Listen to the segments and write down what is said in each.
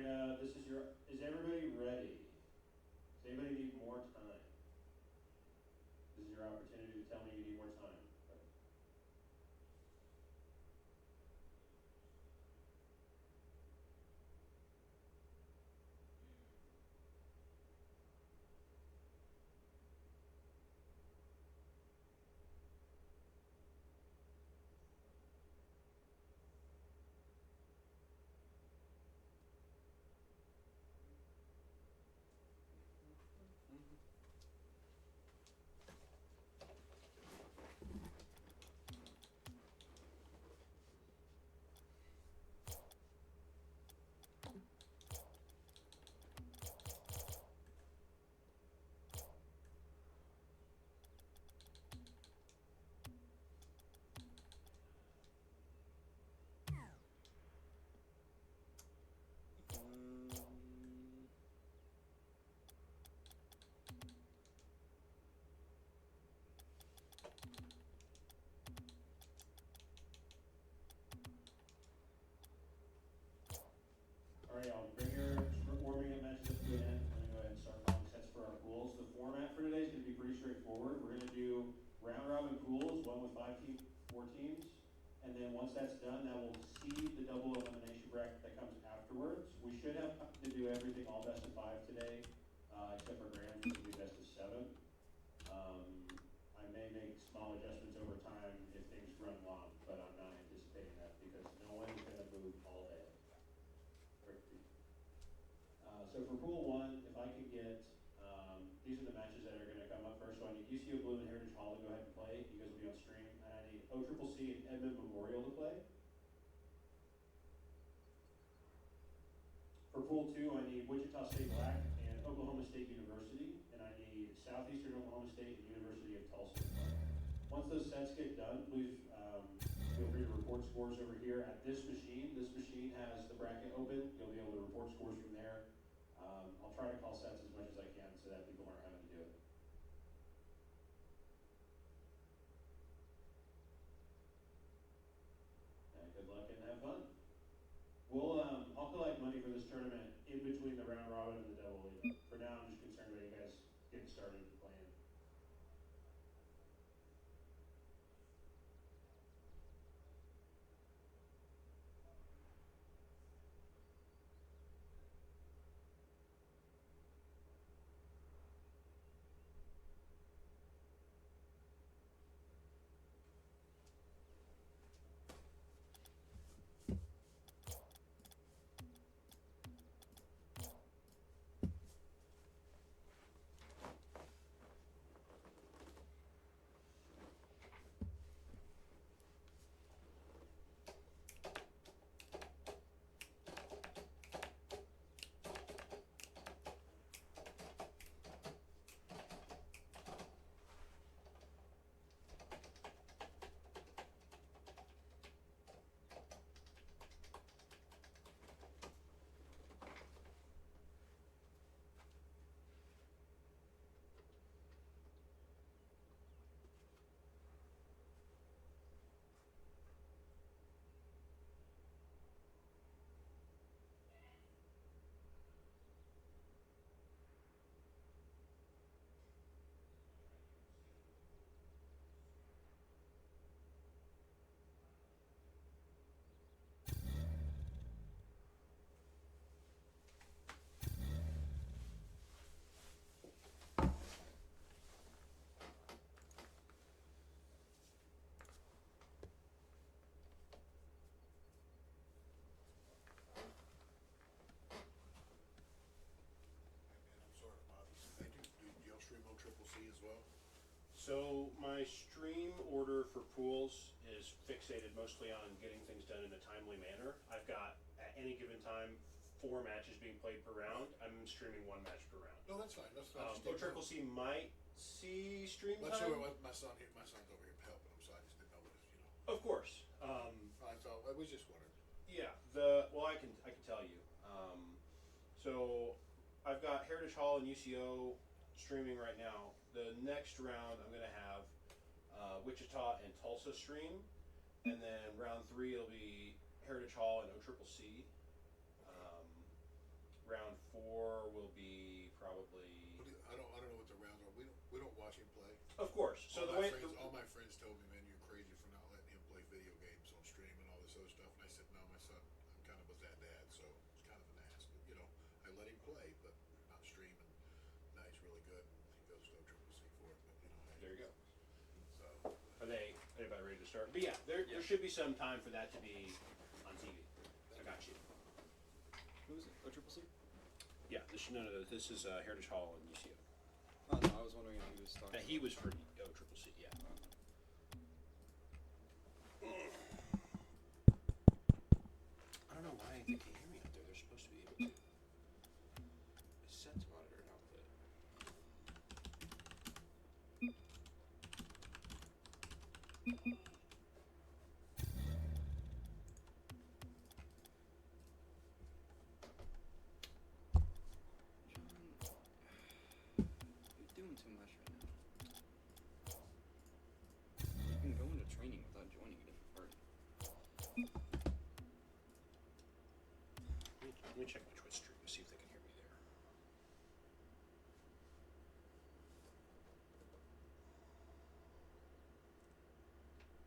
right, is everybody ready? Does anybody need more time? This is your opportunity to tell me you need more time. All right, y'all, bring your warming up matches up to an end. I'm gonna go ahead and start calling sets for our pools. The format for today is gonna be pretty straightforward. We're gonna do round robin pools, one with four teams. And then once that's done, that will seed the double elimination bracket that comes afterwards. We should have to do everything all best of 5 today, except for Graham, which will be best of 7. I may make small adjustments over time if things run long, but I'm not anticipating that because no one's gonna move all day. So for pool 1, if I could get, these are the matches that are gonna come up first. So I need UCO Bloom and Heritage Hall to go ahead and play. You guys will be on stream. And I need OCCC and Edmond Memorial to play. For pool 2, I need Wichita State Black and Oklahoma State University. And I need Southeastern Oklahoma State and University of Tulsa to play. Once those sets get done, please feel free to report scores over here at this machine. This machine has the bracket open. You'll be able to report scores from there. I'll try to call sets as much as I can so that people aren't having to do it. And good luck and have fun. I'll collect money for this tournament in between the round robin and the double lead. For now, I'm just concerned about you guys getting started and playing. Stream OCCC as well? So my stream order for pools is fixated mostly on getting things done in a timely manner. I've got, at any given time, 4 matches being played per round. I'm streaming 1 match per round. No, that's fine. That's fine. OCCC might see stream time. Let's see what my son's over here helping him, so I just didn't know what Of course. So I was just wondering. Yeah. I can tell you. So I've got Heritage Hall and UCO streaming right now. The next round I'm going to have Wichita and Tulsa stream, and then round 3 it'll be Heritage Hall and OCCC. round 4 will be probably. I don't know what the rounds are. We don't watch him play. Of course. So all my friends told me, man, you're crazy for not letting him play video games on stream and all this other stuff. And I said, no, my son, I'm kind of with that dad, so it's kind of an ass. But I let him play, but not stream. And now he's really good. He goes to Triple C for it. But there you go. So Are they about ready to start? But yeah, there should be some time for that to be on TV. I got you. Who is it? O Triple C? Yeah, this is Heritage Hall in UCO. Oh no, I was wondering if he was talking. He was for O Triple C, yeah. I don't know why they can't hear me out there. They're supposed to be able to. It's set to monitor and output. You're doing too much right now. You can go into training without joining a different party. Let me check my Twitch stream to see if they can hear me there.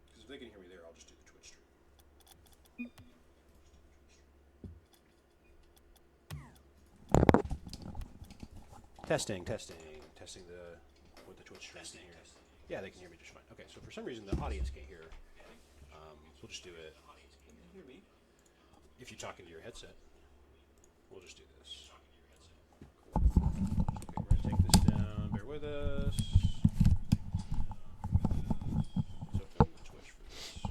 Because if they can hear me there, I'll just do the Twitch stream. Testing with the Twitch stream. Yeah, they can hear me just fine. Okay, so for some reason the audience can't hear. We'll just do it. Can you hear me? If you're talking to your headset, we'll just do this. Okay, we're gonna take this down. Bear with us. Let's open the Twitch for this.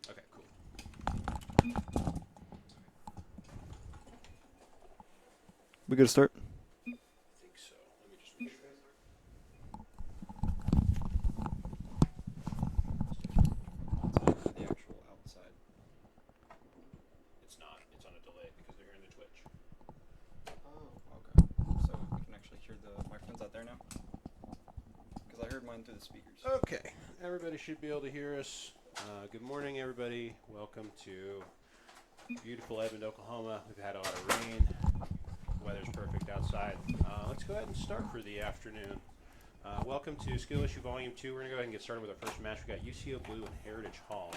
Okay, cool. We good to start? I think so. Let me just make sure. The actual outside. It's not. It's on a delay because they're hearing the Twitch. Oh, okay. So we can actually hear the microphones out there now? Because I heard mine through the speakers. Okay, everybody should be able to hear us. Good morning, everybody. Welcome to beautiful Edmond, Oklahoma. We've had a lot of rain. The weather's perfect outside. Let's go ahead and start for the afternoon. Welcome to Skill Issue Volume 2. We're going to go ahead and get started with our first match. We got UCO Blue and Heritage Hall.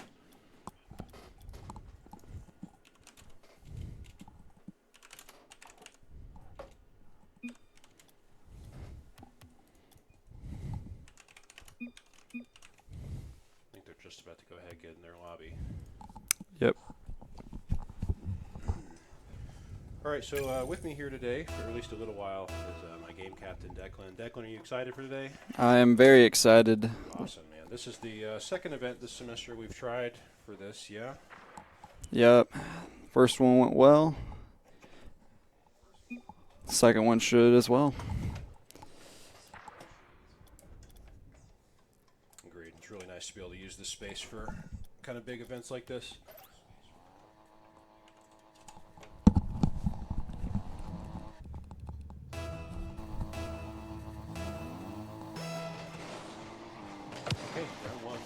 I think they're just about to go ahead and get in their lobby. Yep. All right, so with me here today, for at least a little while, is my game captain, Declan. Declan, are you excited for today? I am very excited. Awesome, man. This is the second event this semester we've tried for this, yeah? Yep. First one went well. Second one should as well. Agreed. It's really nice to be able to use this space for kind of big events like this. Okay, round one.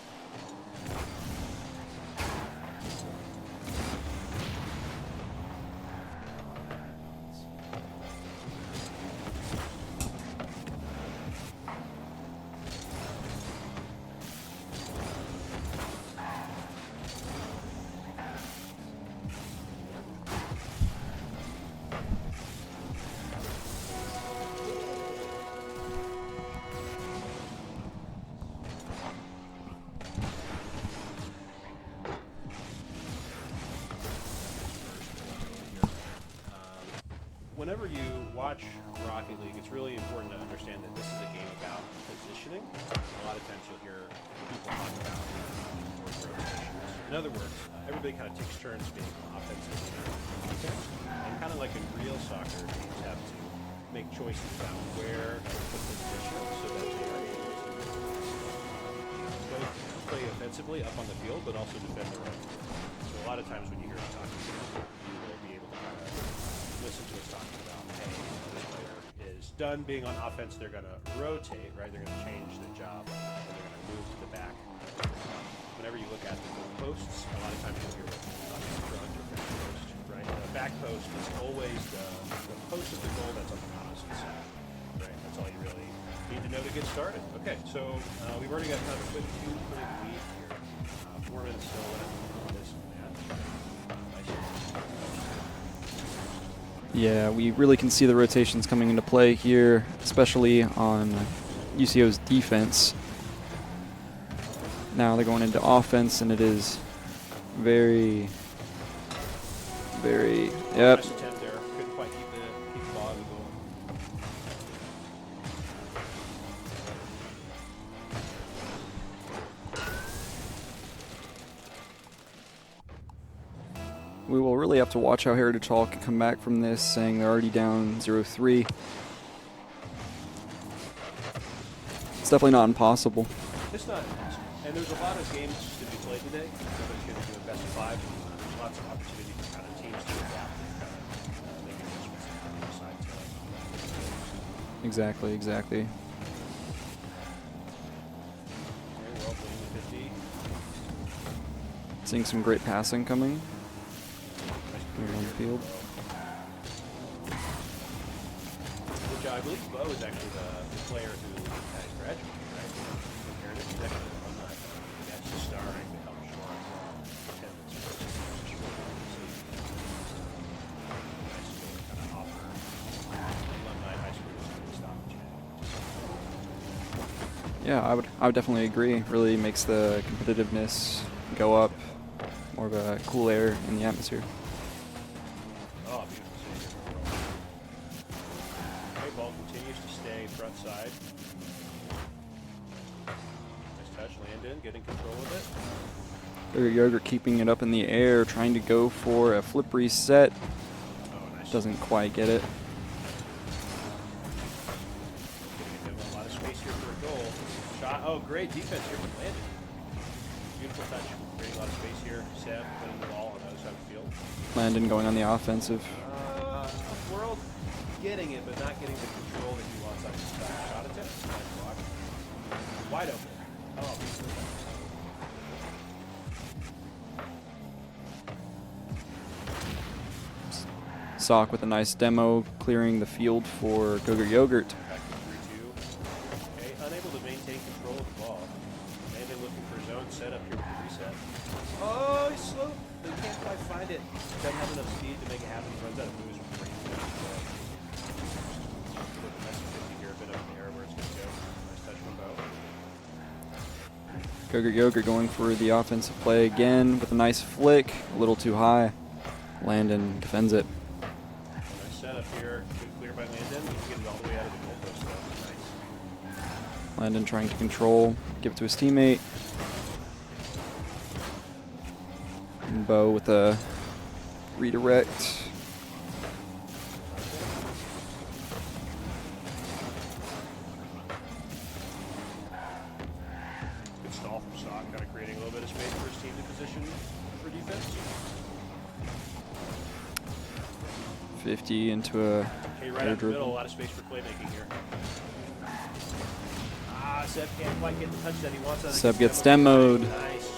Whenever you watch Rocket League, it's really important to understand that this is a game about positioning. A lot of times you'll hear people talk about rotations. In other words, everybody kind of takes turns being offensive and defense. And kind of like in real soccer, teams have to make choices about where to put the position so that they are able to both play offensively offensively up on the field, but also defend the run. So a lot of times when you hear us talking, you will be able to kind of listen to us talking about, hey, this player is done being on offense. They're going to rotate, right? They're going to change their job, and they're going to move to the back. Whenever you look at the goal posts, a lot of times you'll hear front or back post, right? The back post is always the post of the goal that's on the opposite side, right? That's all you really need to know to get started. Okay, so we've already got kind of a quick 2-minute lead here. 4 minutes still left on this match. Yeah, we really can see the rotations coming into play here, especially on UCO's defense. Now they're going into offense, and it is very, yep. Nice attempt there. Couldn't quite keep the ball out of the goal. We will really have to watch how Heritage Hall can come back from this, saying they're already down 0-3. It's definitely not impossible. It's not impossible. And there's a lot of games to be played today. Everybody's going to do a best of 5. There's lots of opportunity for kind of teams to adapt and kind of make adjustments and decide to. Exactly. Very well playing the 50. Seeing some great passing coming Nice here clear on the here. field. Which I believe Bo is actually the player who has graduated, right? From Heritage. He's actually an alumni. That's the starring to help short attendance. Nice to kind of offer alumni high schoolers a stop and Yeah, I would definitely agree. Really makes the competitiveness go up. More of a cool air in the atmosphere. Oh, beautiful save. Okay, ball continues to stay front side. Nice touch, Landon getting control of it. Their Yogurt keeping it up in the air, trying to go for a flip reset. Oh, nice. Doesn't quite get it. Giving him a lot of space here for a goal. Shot. Oh, great defense here from Landon. Beautiful touch. Creating a lot of space here. Seb putting the ball on the other side of the field. Landon going on the offensive. World getting it, but not getting the control that he wants on his shot attempt. Nice block. Wide open. Oh, beautiful touch. Sock with a nice demo, clearing the field for Gogurt Yogurt. Back to 3-2. Okay, unable to maintain control of the ball. Landon looking for his own setup here with the reset. Oh, he's slow. They can't quite find it. Doesn't have enough speed to make it happen. Runs out of boost from range. That's 50 here, a bit up in the air where it's going to go. Nice touch from Bo. Gogurt Yogurt going for the offensive play again with a nice flick. A little too high. Landon defends it. Nice setup here. Good clear by Landon. He can get it all the way out of the goalpost though. Nice. Landon trying to control, give it to his teammate. And Bo with a redirect. Good stall from Sock, kind of creating a little bit of space for his team to position for defense. 50 into a Okay, right air up the middle, a dribble. lot of space for playmaking here. Ah, Seb can't quite get the touch that he wants on it. Seb gets demoed. Nice.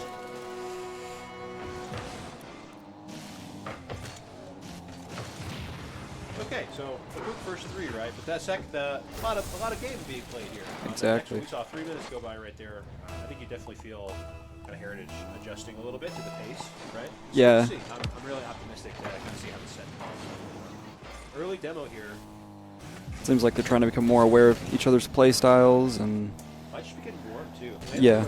Okay, so a quick first 3, right? But that second, a lot of game being played here. Exactly. We saw 3 minutes go by right there. I think you definitely feel kind of Heritage adjusting a little bit to the pace, right? So Yeah. we'll see. I'm really optimistic that I can see how the set goes. Early demo here. Seems like they're trying to become more aware of each other's play styles, and Might just be getting bored too. Yeah.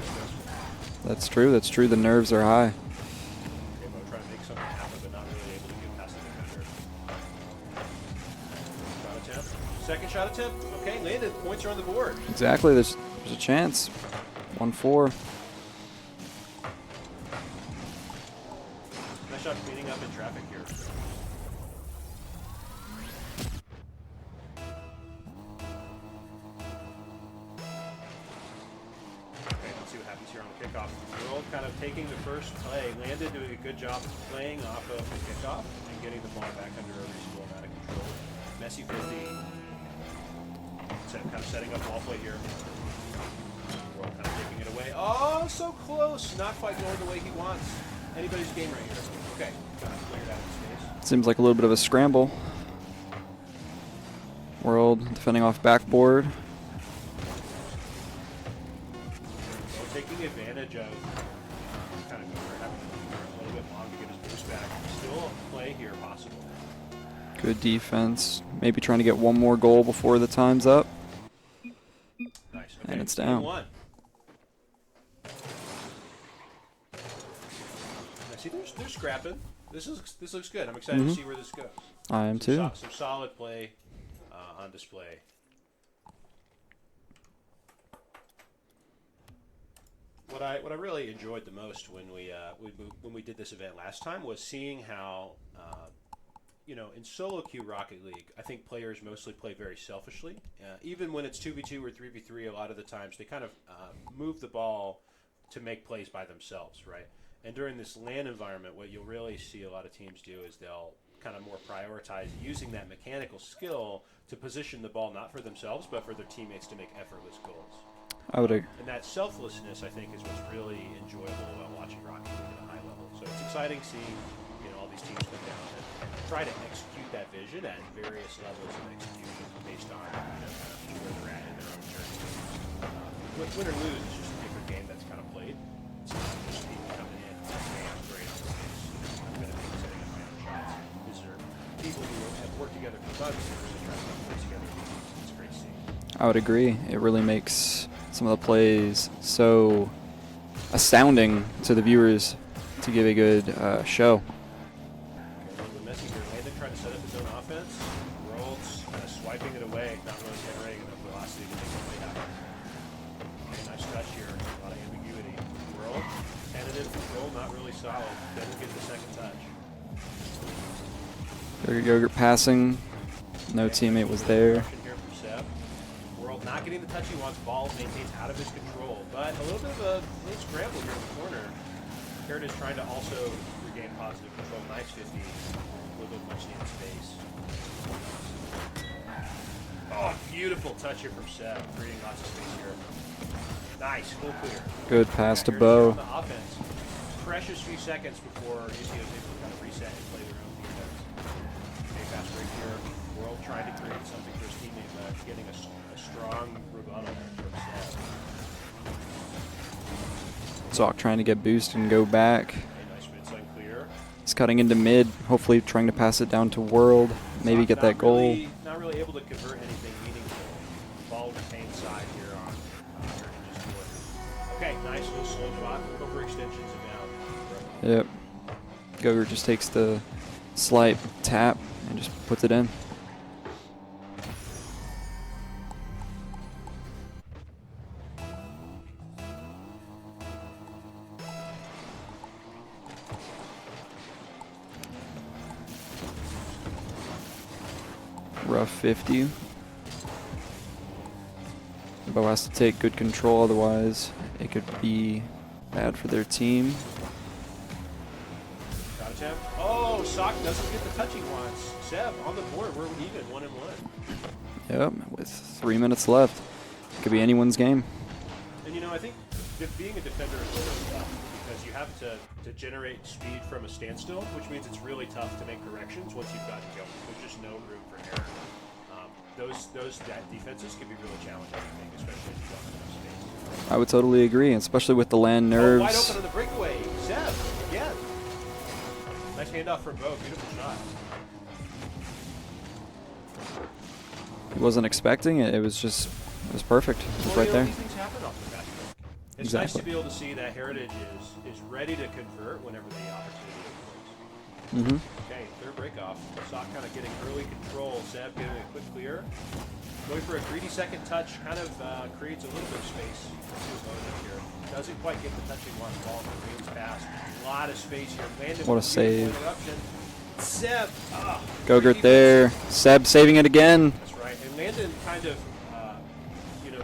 That's true. The nerves are high. Rainbow trying to make something happen, but not really able to get past the defender. Shot attempt. Second shot attempt. Okay, landed. Points are on the board. Exactly. There's a chance. 1-4. Nice shot cleaning up in traffic here. Okay, let's see what happens here on the kickoff. World kind of taking the first play. Landon doing a good job of playing off of the kickoff and getting the ball back under a reasonable amount of control. Messi 50. Kind of setting up ball play here. World kind of taking it away. Oh, so close. Not quite going the way he wants. Anybody's game right here. Okay, kind of cleared out of space. Seems like a little bit of a scramble. World defending off backboard. So taking advantage of kind of having a little bit long to get his boost back. Still a play here possible. Good defense. Maybe trying to get one more goal before the time's up. Nice. And Okay, it's down. game one. Now, see, they're scrapping. This looks good. I'm excited to see where this goes. I am too. Some solid play on display. What I really enjoyed the most when we did this event last time was seeing how in solo queue Rocket League, I think players mostly play very selfishly. Even when it's 2v2 or 3v3, a lot of the times they kind of move the ball to make plays by themselves, right? And during this LAN environment, what you'll really see a lot of teams do is they'll kind of more prioritize using that mechanical skill to position the ball not for themselves, but for their teammates to make effortless goals. I would agree. And that selflessness, I think, is what's really enjoyable about watching Rocket League at a high level. So it's exciting seeing all these teams come down and try to execute that vision at various levels of execution based on where they're at in their own journey. Win or lose is just a different game that's kind of played. It's not just people coming in and saying, "Hey, I'm great on this. I'm going to be setting up my own shots." These are people who have worked together for months and really trying to put together teams. It's great to see. I would agree. It really makes some of the plays so astounding to the viewers to give a good show. Messi here. Landon trying to set up his own offense. World's kind of swiping it away, not really generating enough velocity to make the play happen. Okay, nice touch here. A lot of ambiguity. World, tentative control, not really solid. Doesn't get the second touch. Yogurt passing. No teammate was there. Here from Seb. World not getting the touch he wants. Ball maintains out of his control, but a little bit of a little scramble here in the corner. Heritage trying to also regain positive control. Nice 50. A little bit much needed space. Oh, beautiful touch here from Seb, creating lots of space here. Nice, full clear. Good pass to Heritage Bo. on the offense. Precious few seconds before UCO is able to kind of reset and play their own defense. Okay, fast break here. World trying to create something for his teammate, but getting a strong rebuttal there from Seb. Zoc trying to get boost and go back. Okay, nice mid-side clear. He's cutting into mid, hopefully trying to pass it down to World. Maybe get that goal. Not really able to convert anything meaningful. Ball retained side here on Heritage's court. Okay, nice little slow shot. Overextensions and down. Yep. Gogurt just takes the slight tap and just puts it in. Rough 50. Bo has to take good control, otherwise it could be bad for their team. Shot attempt. Oh, Sock doesn't get the touch he wants. Seb on the board. We're even, 1-1. Yep, with 3 minutes left. Could be anyone's game. And I think being a defender is really tough because you have to generate speed from a standstill, which means it's really tough to make corrections once you've gotten going. There's just no room for error. Those defenses can be really challenging, I think, especially if you don't have enough space. I would totally agree, especially with the land nerves. Oh, wide open on the breakaway. Seb, again. Nice handoff from Bo. Beautiful shot. He wasn't expecting it. It was perfect. It was right there. These things happen off the fast break. It's nice to be able to see that Heritage is ready to convert whenever the opportunity occurs. Mm-hmm. Okay, third break off. Sock kind of getting early control. Seb getting a quick clear. Going for a greedy second touch, kind of creates a little bit of space here. Doesn't quite get the touch he wants. Ball remains fast. A lot of space here. Landon What a save. interruption. Seb. Gogurt there. Seb saving it again. That's right. And Landon kind of,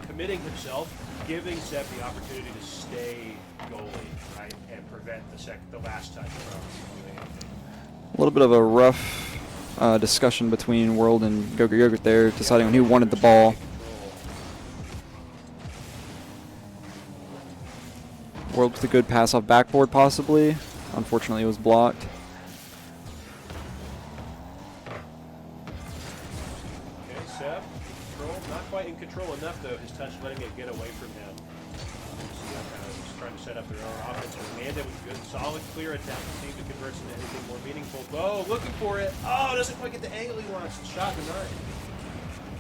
committing himself, giving Seb the opportunity to stay goalie, right, and prevent the last touch from doing anything. A little bit of a rough discussion between World and Gogurt Yogurt there, deciding on who wanted the ball. World with a good pass off backboard, possibly. Unfortunately, it was blocked. Okay, Seb, control, not quite in control enough though. His touch letting it get away from him. UCO kind of just trying to set up their own offense. And Amanda with a good, solid, clear attack. Seems to convert into anything more meaningful. Bo looking for it. Oh, doesn't quite get the angle he wants. Shot denied.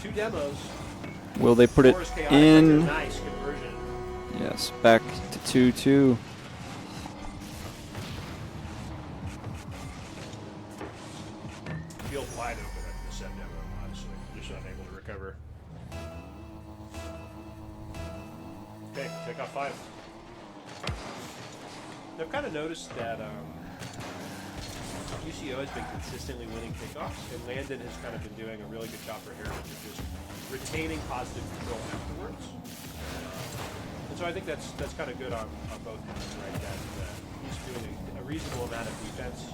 2 demos. Will they put it Forest Chaotic in? right there. Nice conversion. Yes, back to 2-2. Field wide open at the Seb demo, honestly. Just unable to recover. Okay, take off 5. I've kind of noticed that UCO has been consistently winning kickoffs, and Landon has kind of been doing a really good job for Heritage of just retaining positive control afterwards. And so I think that's kind of good on both ends, right? That he's doing a reasonable amount of defense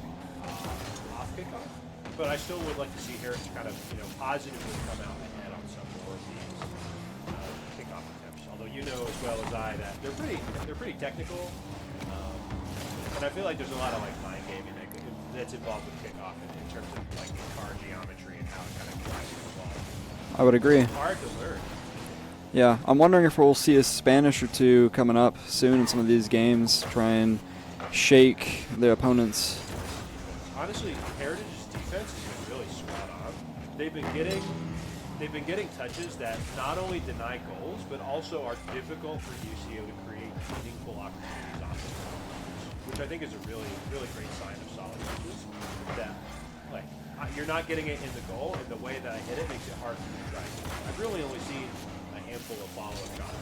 off kickoff. But I still would like to see Heritage kind of, positively come out ahead on some more of these kickoff attempts. Although you know as well as I that they're pretty technical, and I feel like there's a lot of mind gaming that's involved with kickoff in terms of card geometry and how it kind of drives the ball. I would agree. It's hard to learn. Yeah, I'm wondering if we'll see a Spanish or two coming up soon in some of these games. Try and shake their opponents. Honestly, Heritage's defense has been really spot on. They've been getting touches that not only deny goals, but also are difficult for UCO to create meaningful opportunities on the ball, which I think is a really, really great sign of solid touches. That, you're not getting it in the goal, and the way that I hit it makes it hard for you to try. I've really only seen a handful of follow-up shots.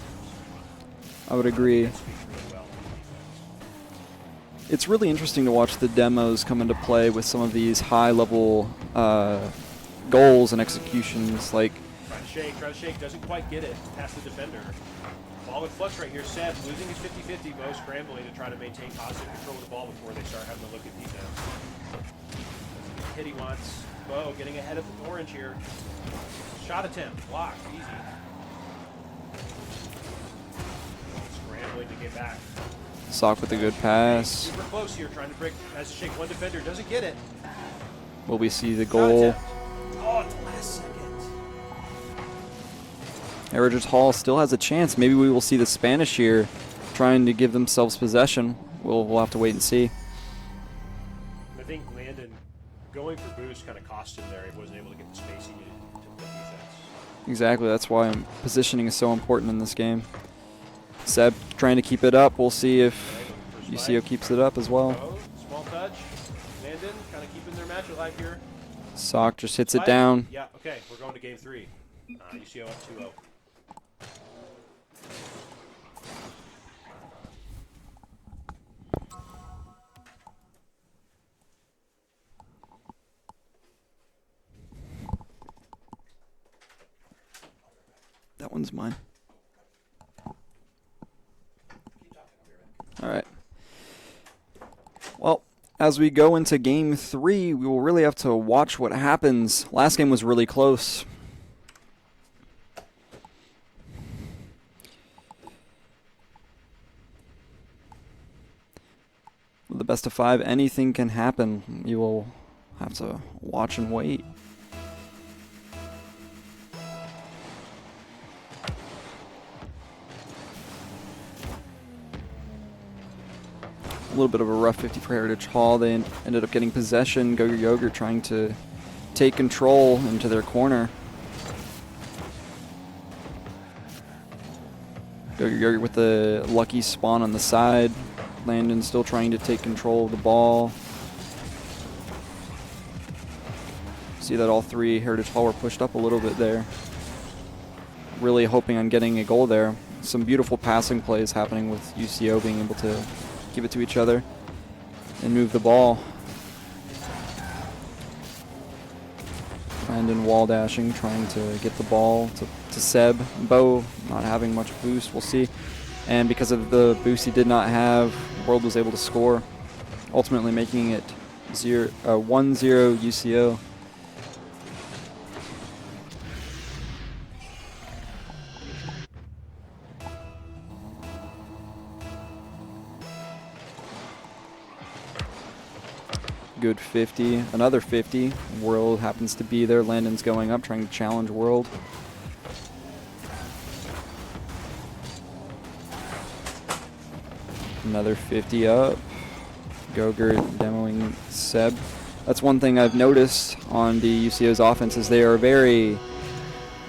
I would agree. That speaks really well to the defense. It's really interesting to watch the demos come into play with some of these high-level goals and executions. Try to shake, doesn't quite get it past the defender. Ball in flux right here. Seb losing his 50-50. Bo scrambling to try to maintain positive control of the ball before they start having to look at defense. Hit he wants. Bo getting ahead of the orange here. Shot attempt. Blocked. Easy. Scrambling to get back. Sock with a good pass. Super close here, trying to break. Has to shake one defender. Doesn't get it. Will we see the Shot goal? attempt. Oh, at the last second. Heritage Hall still has a chance. Maybe we will see the Spanish here trying to give themselves possession. We'll have to wait and see. I think Landon going for boost kind of cost him there. He wasn't able to get the space he needed to play defense. Exactly. That's why positioning is so important in this game. Seb trying to keep it up. We'll see if Okay, UCO keeps it up as well. Oh, small touch. Landon kind of keeping their match alive here. Sock just hits it Spike. down. Yeah, okay. We're going to game 3. UCO up 2-0. That one's mine. All right. Well, as we go into game 3, we will really have to watch what happens. Last game was really close. With the best of 5, anything can happen. You will have to watch and wait. A little bit of a rough 50 for Heritage Hall. They ended up getting possession. Gogurt Yogurt trying to take control into their corner. Gogurt Yogurt with the lucky spawn on the side. Landon still trying to take control of the ball. See that all 3 Heritage Hall were pushed up a little bit there. Really hoping on getting a goal there. Some beautiful passing plays happening with UCO being able to give it to each other and move the ball. Landon wall dashing, trying to get the ball to Seb. Bo not having much boost, we'll see. and because of the boost he did not have, World was able to score, ultimately making it 1-0 UCO. Good 50, another 50. World happens to be there. Landon's going up, trying to challenge World. Another 50 up. Gogurt demoing Seb. That's one thing I've noticed on the UCO's offense is they're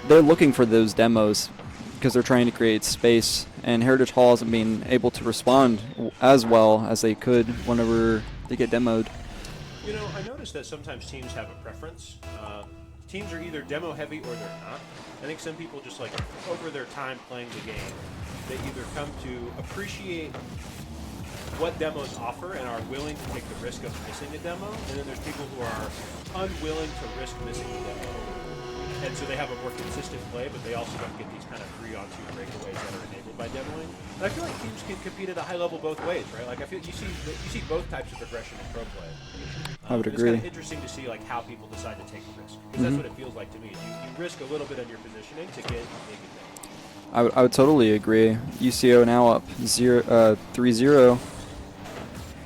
looking for those demos because they're trying to create space, and Heritage Hall hasn't been able to respond as well as they could whenever they get demoed. You know, I noticed that sometimes teams have a preference. Teams are either demo heavy or they're not. I think some people just like over their time playing the game, they either come to appreciate what demos offer and are willing to take the risk of missing a demo, and then there's people who are unwilling to risk missing a demo. And so they have a more consistent play, but they also don't get these kind of 3-on-2 breakaways that are enabled by demoing. And I feel like teams can compete at a high level both ways, right? Like I feel you see both types of progression in pro play. I would It's agree. kind of interesting to see like how people decide to take a risk, because that's what it feels like to me. You risk a little bit on your positioning to get maybe there. I would totally agree. UCO now up 3-0.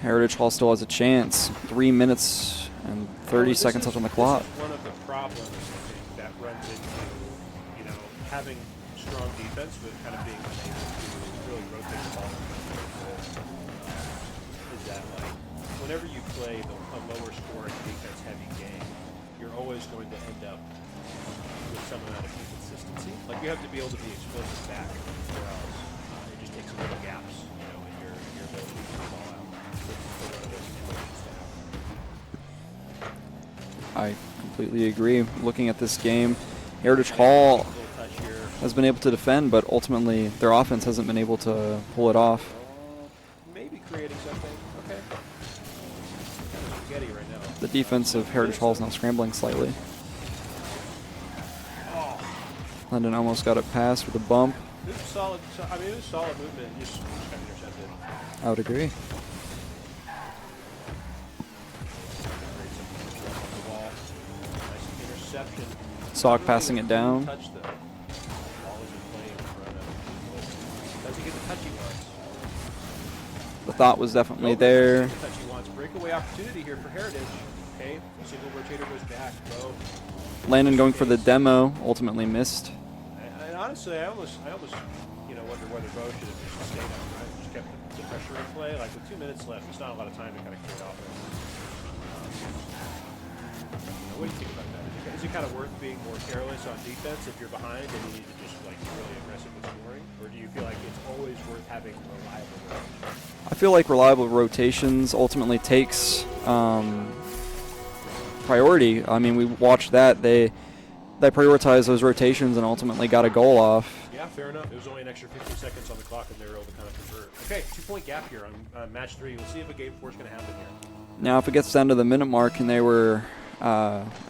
Heritage Hall still has a chance. 3 minutes and 30 seconds left on the clock. This is one of the problems I think that runs into, you know, having strong defense but kind of being unable to really rotate the ball. Is that like whenever you play a lower scoring defense heavy game, you're always going to end up with some amount of inconsistency. Like you have to be able to be explosive back, or else it just takes little gaps, you know, in your ability to get the ball out. I completely agree. Looking at this game, Heritage Hall has been able to defend, but ultimately their offense hasn't been able to pull it off. Maybe creating something. Okay. Spaghetti right now. The defense of Heritage Hall is now scrambling slightly. Oh, London almost got it past with a bump. it was solid. I mean, it was solid movement. Just got intercepted. I would agree. The ball. Nice interception. Sock passing it down. Touch the ball isn't playing in front of. Does he get the touch he wants? The thought was definitely Nope, there. doesn't get the touch he wants. Breakaway opportunity here for Heritage. Okay, single rotator goes back. Low. Landon going for the demo, ultimately missed. And honestly, I almost, you know, wonder whether Bo should have just stayed up, right? Just kept the pressure in play. Like with 2 minutes left, there's not a lot of time to kind of create offense. What do you think about that? Is it kind of worth being more careless on defense if you're behind and you need to just like be really aggressive with scoring, or do you feel like it's always worth having reliable rotations? I feel like reliable rotations ultimately takes priority. I mean, we watched that. They prioritized those rotations and ultimately got a goal off. Yeah, fair enough. It was only an extra 15 seconds on the clock, and they were able to kind of convert. Okay, 2-point gap here on match 3. We'll see if a game 4 is going to happen here. Now, if it gets down to the minute mark and they were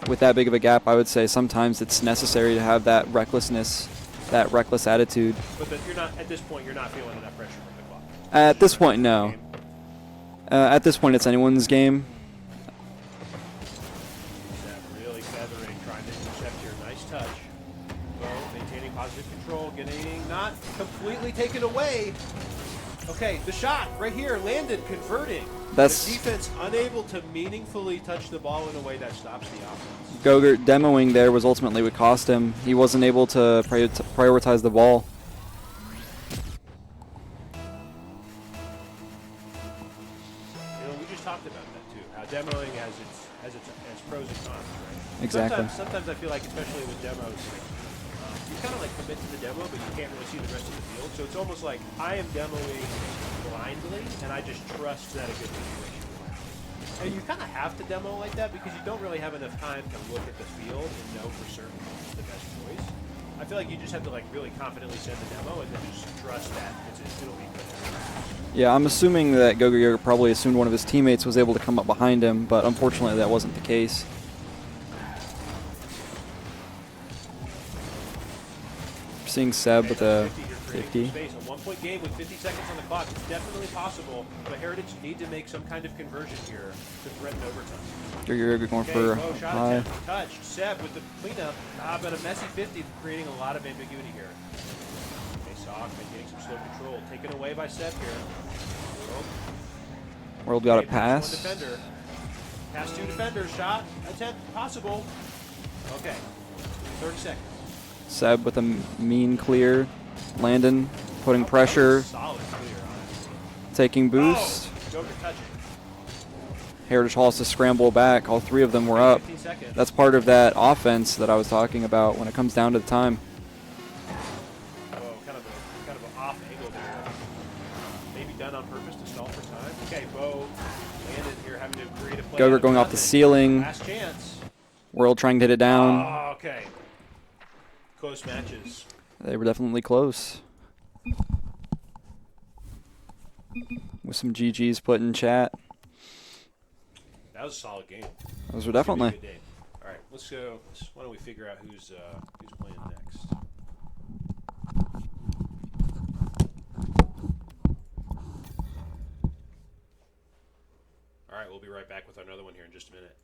with that big of a gap, I would say sometimes it's necessary to have that recklessness, that reckless attitude. But you're not at this point. You're not feeling enough pressure from the clock. At this point, no. At this point, it's anyone's game. Really feathering, trying to intercept here. Nice touch. Well, maintaining positive control, getting not completely taken away. Okay, the shot right here landed, converting. That's the defense unable to meaningfully touch the ball in a way that stops the offense. Gogurt demoing there was ultimately what cost him. He wasn't able to prioritize the ball. You know, we just talked about that too. How demoing has its pros and cons, right? Exactly. Sometimes I feel like, especially with demos, you kind of like commit to the demo, but you can't really see the rest of the field. So it's almost like I am demoing blindly, and I just trust that a good situation will happen. And you kind of have to demo like that because you don't really have enough time to look at the field and know for certain what's the best choice. I feel like you just have to like really confidently send the demo and then just trust that it'll be good. Yeah, I'm assuming that Gogurt probably assumed one of his teammates was able to come up behind him, but unfortunately that wasn't the case. Seeing Seb with a 50. Space. A 1-point game with 50 seconds on the clock. It's definitely possible, but Heritage need to make some kind of conversion here to threaten overtime. You're going Okay, for Bo, shot high. attempt, touched. Seb with the cleanup, but a messy 50, creating a lot of ambiguity here. Okay, Sock getting some slow control, taken away by Seb here. World got it Okay, pass pass. one defender. Pass 2 defenders, shot attempt possible. Okay, 30 seconds. Seb with a mean clear. Landon putting That was pressure, solid clear, honestly. taking boost. Oh, Joker touching. Heritage Hall has to scramble back. All 3 of them were up. 15 seconds. That's part of that offense that I was talking about when it comes down to the time. Oh, kind of an off angle there. Maybe done on purpose to stall for time. Okay, Bo landed here, having to create a play. Gogurt out of going off the nothing. ceiling. Last chance. World trying to hit it down. Oh, okay. Close matches. They were definitely close. With some GGs put in chat. That was a solid game. Those were It's gonna be a definitely. good day. All right, let's go. Why don't we figure out who's playing next? All right, we'll be right back with another one here in just a minute.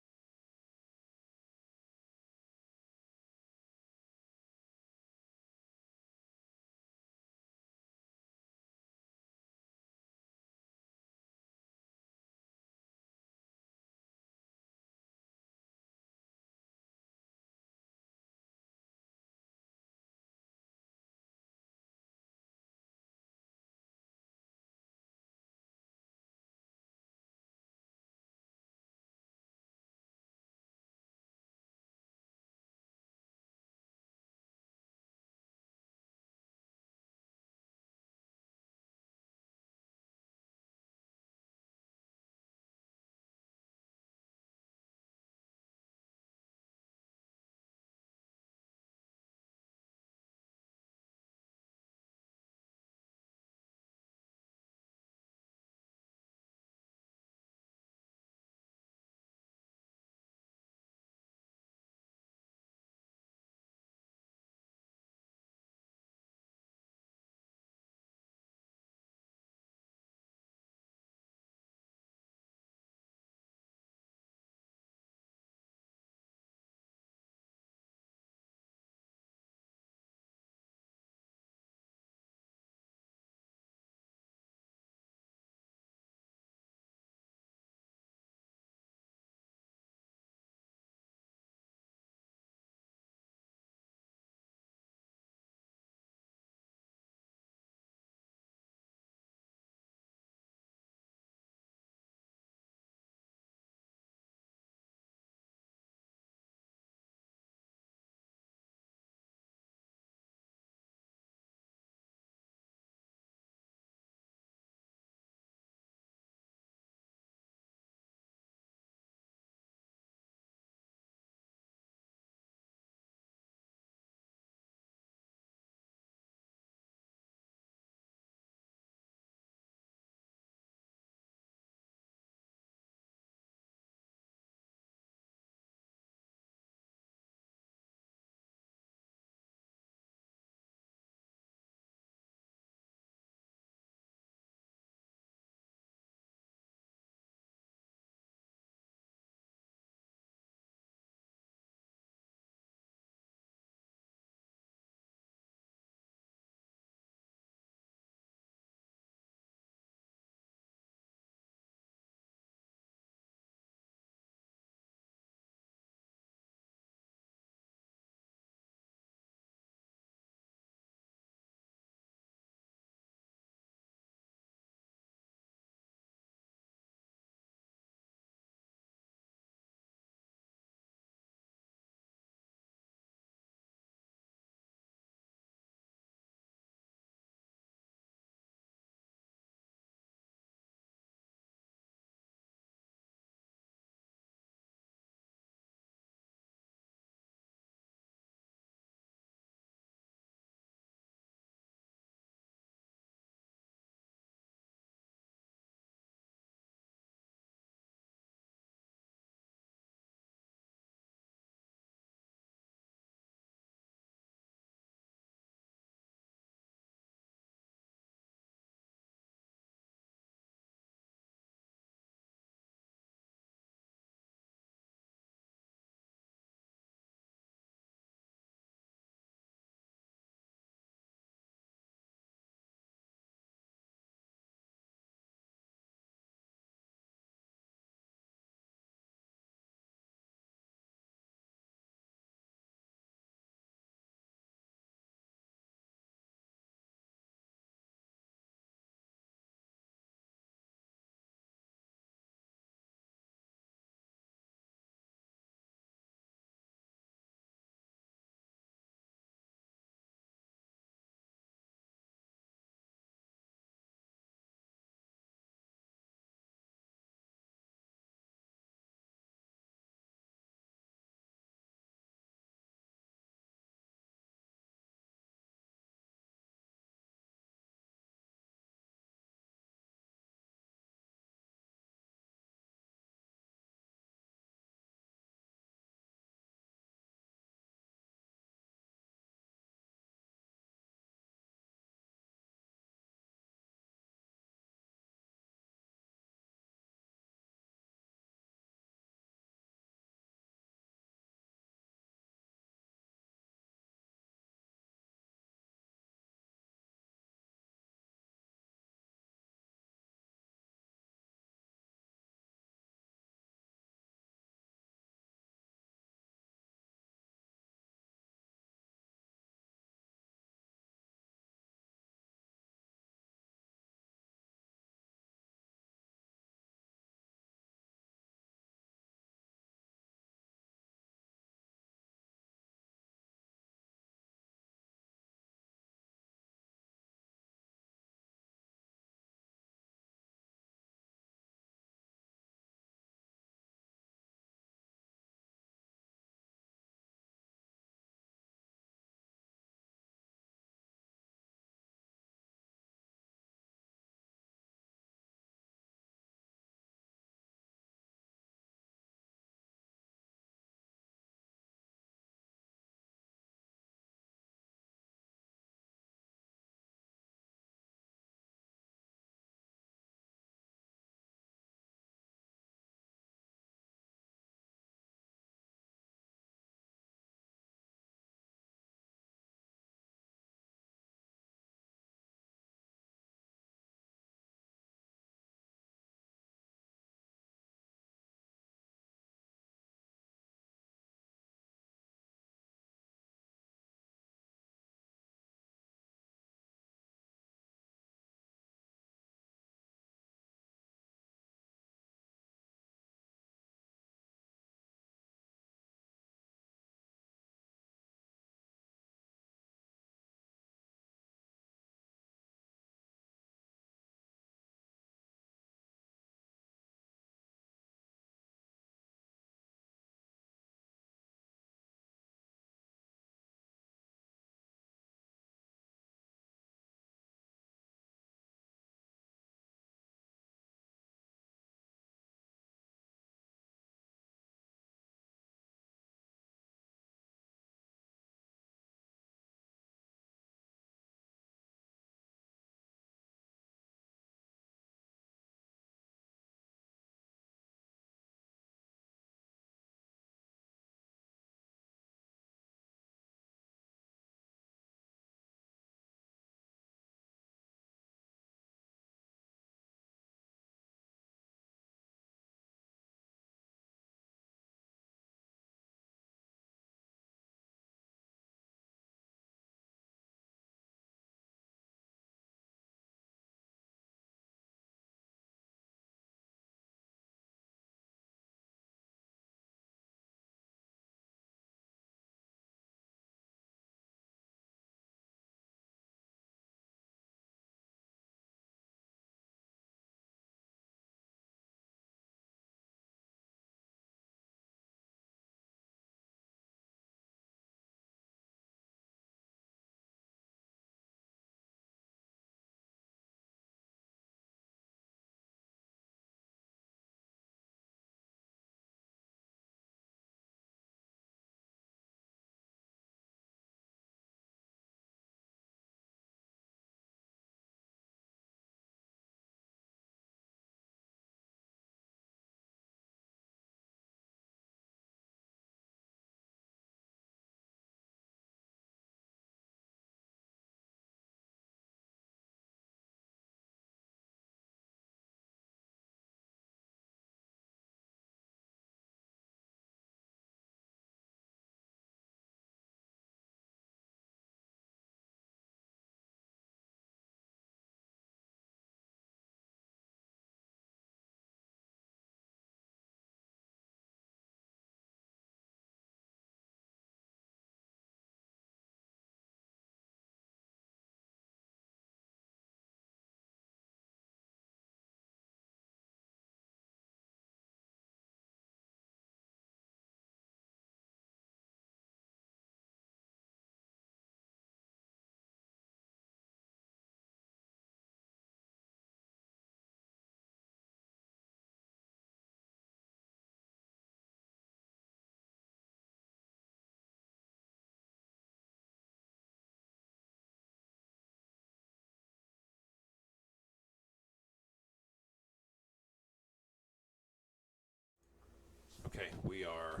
we are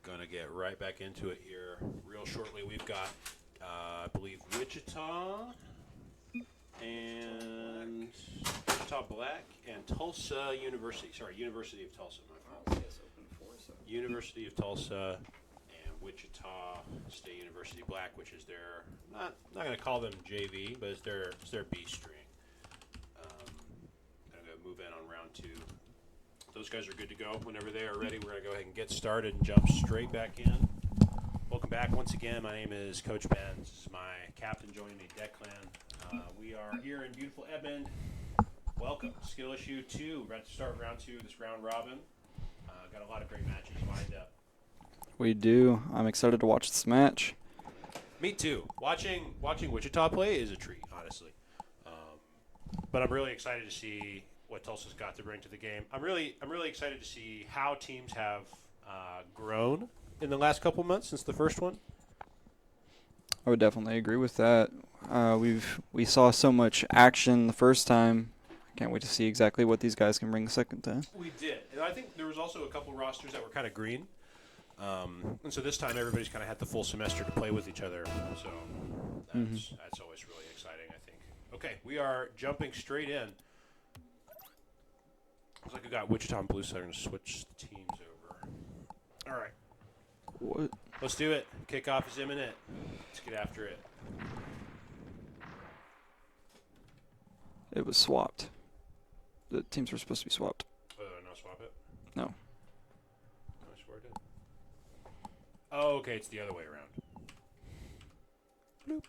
going to get right back into it here real shortly. We've got, I believe, Wichita and Wichita Black and Tulsa University. Sorry, University of Tulsa. My fault. University of Tulsa and Wichita State University Black, which is their, not going to call them JV, but it's their B string. Going to move in on round 2. Those guys are good to go. Whenever they are ready, we're going to go ahead and get started and jump straight back in. Welcome back once again. My name is Coach Ben. This is my captain joining me, Declan. We are here in beautiful Edmond. Welcome. Skill issue 2. We're about to start round 2 of this round robin. Got a lot of great matches lined up. We do. I'm excited to watch this match. Me too. Watching Wichita play is a treat, honestly. But I'm really excited to see what Tulsa's got to bring to the game. I'm really excited to see how teams have grown in the last couple months since the first one. I would definitely agree with that. We saw so much action the first time. Can't wait to see exactly what these guys can bring the second time. We did. And I think there was also a couple rosters that were kind of green. And so this time everybody's kind of had the full semester to play with each other. So that's always really exciting, I think. Okay, we are jumping straight in. Looks like we got Wichita and Blue, so I'm going to switch the teams over. All right. What? Let's do it. Kickoff is imminent. Let's get after it. It was swapped. The teams were supposed to be swapped. No swap it? No. I swear I did. Oh, okay. It's the other way around. Bloop.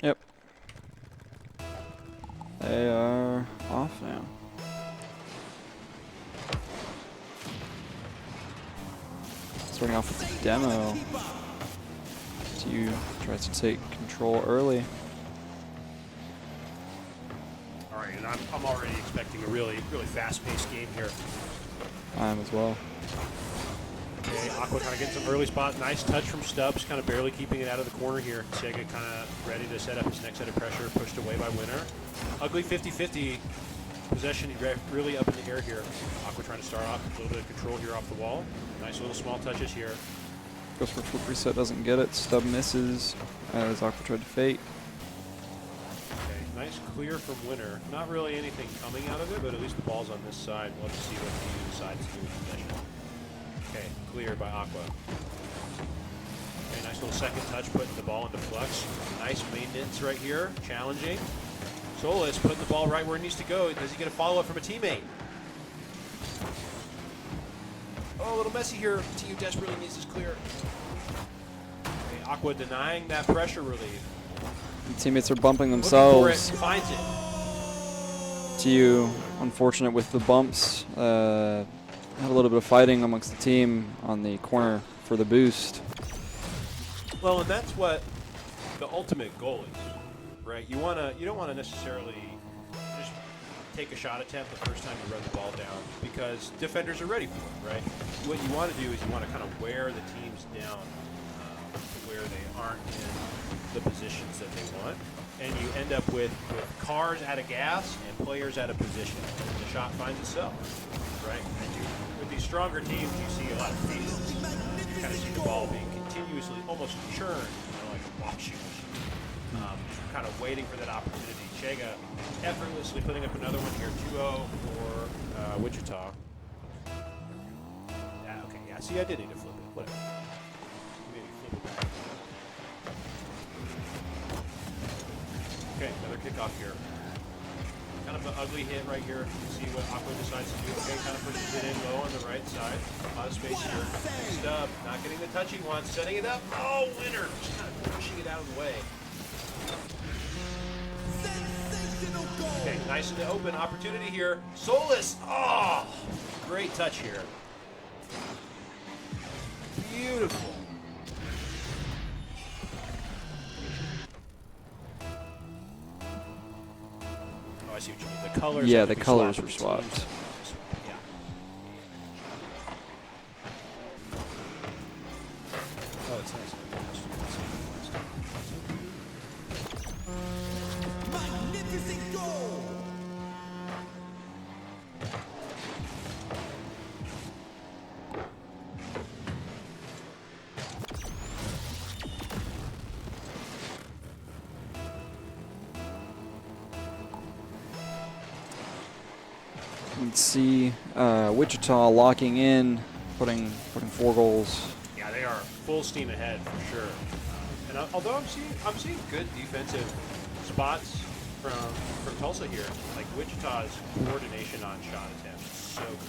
Yep. They are off now. Starting off with the demo. TU tries to take control early. All right, and I'm already expecting a really fast-paced game here. I am as well. Okay, Aqua kind of getting some early spot. Nice touch from Stubbs, kind of barely keeping it out of the corner here. Sega kind of ready to set up his next set of pressure, pushed away by Winner. Ugly 50-50 possession, really up in the air here. Aqua trying to start off with a little bit of control here off the wall. Nice little small touches here. Goes for a flip reset, doesn't get it. Stub misses as Aqua tried to fake. Okay, nice clear from Winner. Not really anything coming out of it, but at least the ball's on this side. We'll have to see what he decides to do with possession. Okay, cleared by Aqua. Okay, nice little second touch, putting the ball into flux. Nice maintenance right here, challenging. Solis putting the ball right where it needs to go. Does he get a follow-up from a teammate? Oh, a little messy here. TU desperately needs this clear. Okay, Aqua denying that pressure relief. The teammates are bumping Looking for it, themselves. finds it. TU, unfortunate with the bumps. Had a little bit of fighting amongst the team on the corner for the boost. Well, and that's what the ultimate goal is, right? You don't want to necessarily just take a shot attempt the first time you run the ball down because defenders are ready for it, right? What you want to do is you want to kind of wear the teams down to where they aren't in the positions that they want, and you end up with cars out of gas and players out of position. And the shot finds itself, right? With these stronger teams, you see a lot of phases. You kind of see the ball being continuously almost churned, like a washing machine. Kind of waiting for that opportunity. Chega effortlessly putting up another one here, 2-0 for Wichita. Okay, yeah, see, I did need to flip it. Whatever. Maybe flip it back. Okay, another kickoff here. Kind of an ugly hit right here. You can see what Aqua decides to do. Okay, kind of pushes it in low on the right side. A lot of space here. Stub, not getting the touch he wants. Setting it up. Oh, Winner. Just kind of pushing it out of the way. Okay, nice in the open. Opportunity here. Solis. Oh, great touch here. Beautiful. see what you mean. The colors. Yeah, had to the be colors swapped were with the teams. swapped. Yeah. Oh, it's nice. Magnificent goal! Let's see, Wichita locking in, putting 4 goals. Yeah, they are full steam ahead for sure. And although I'm seeing good defensive spots from Tulsa here, like Wichita's coordination on shot attempts is so good.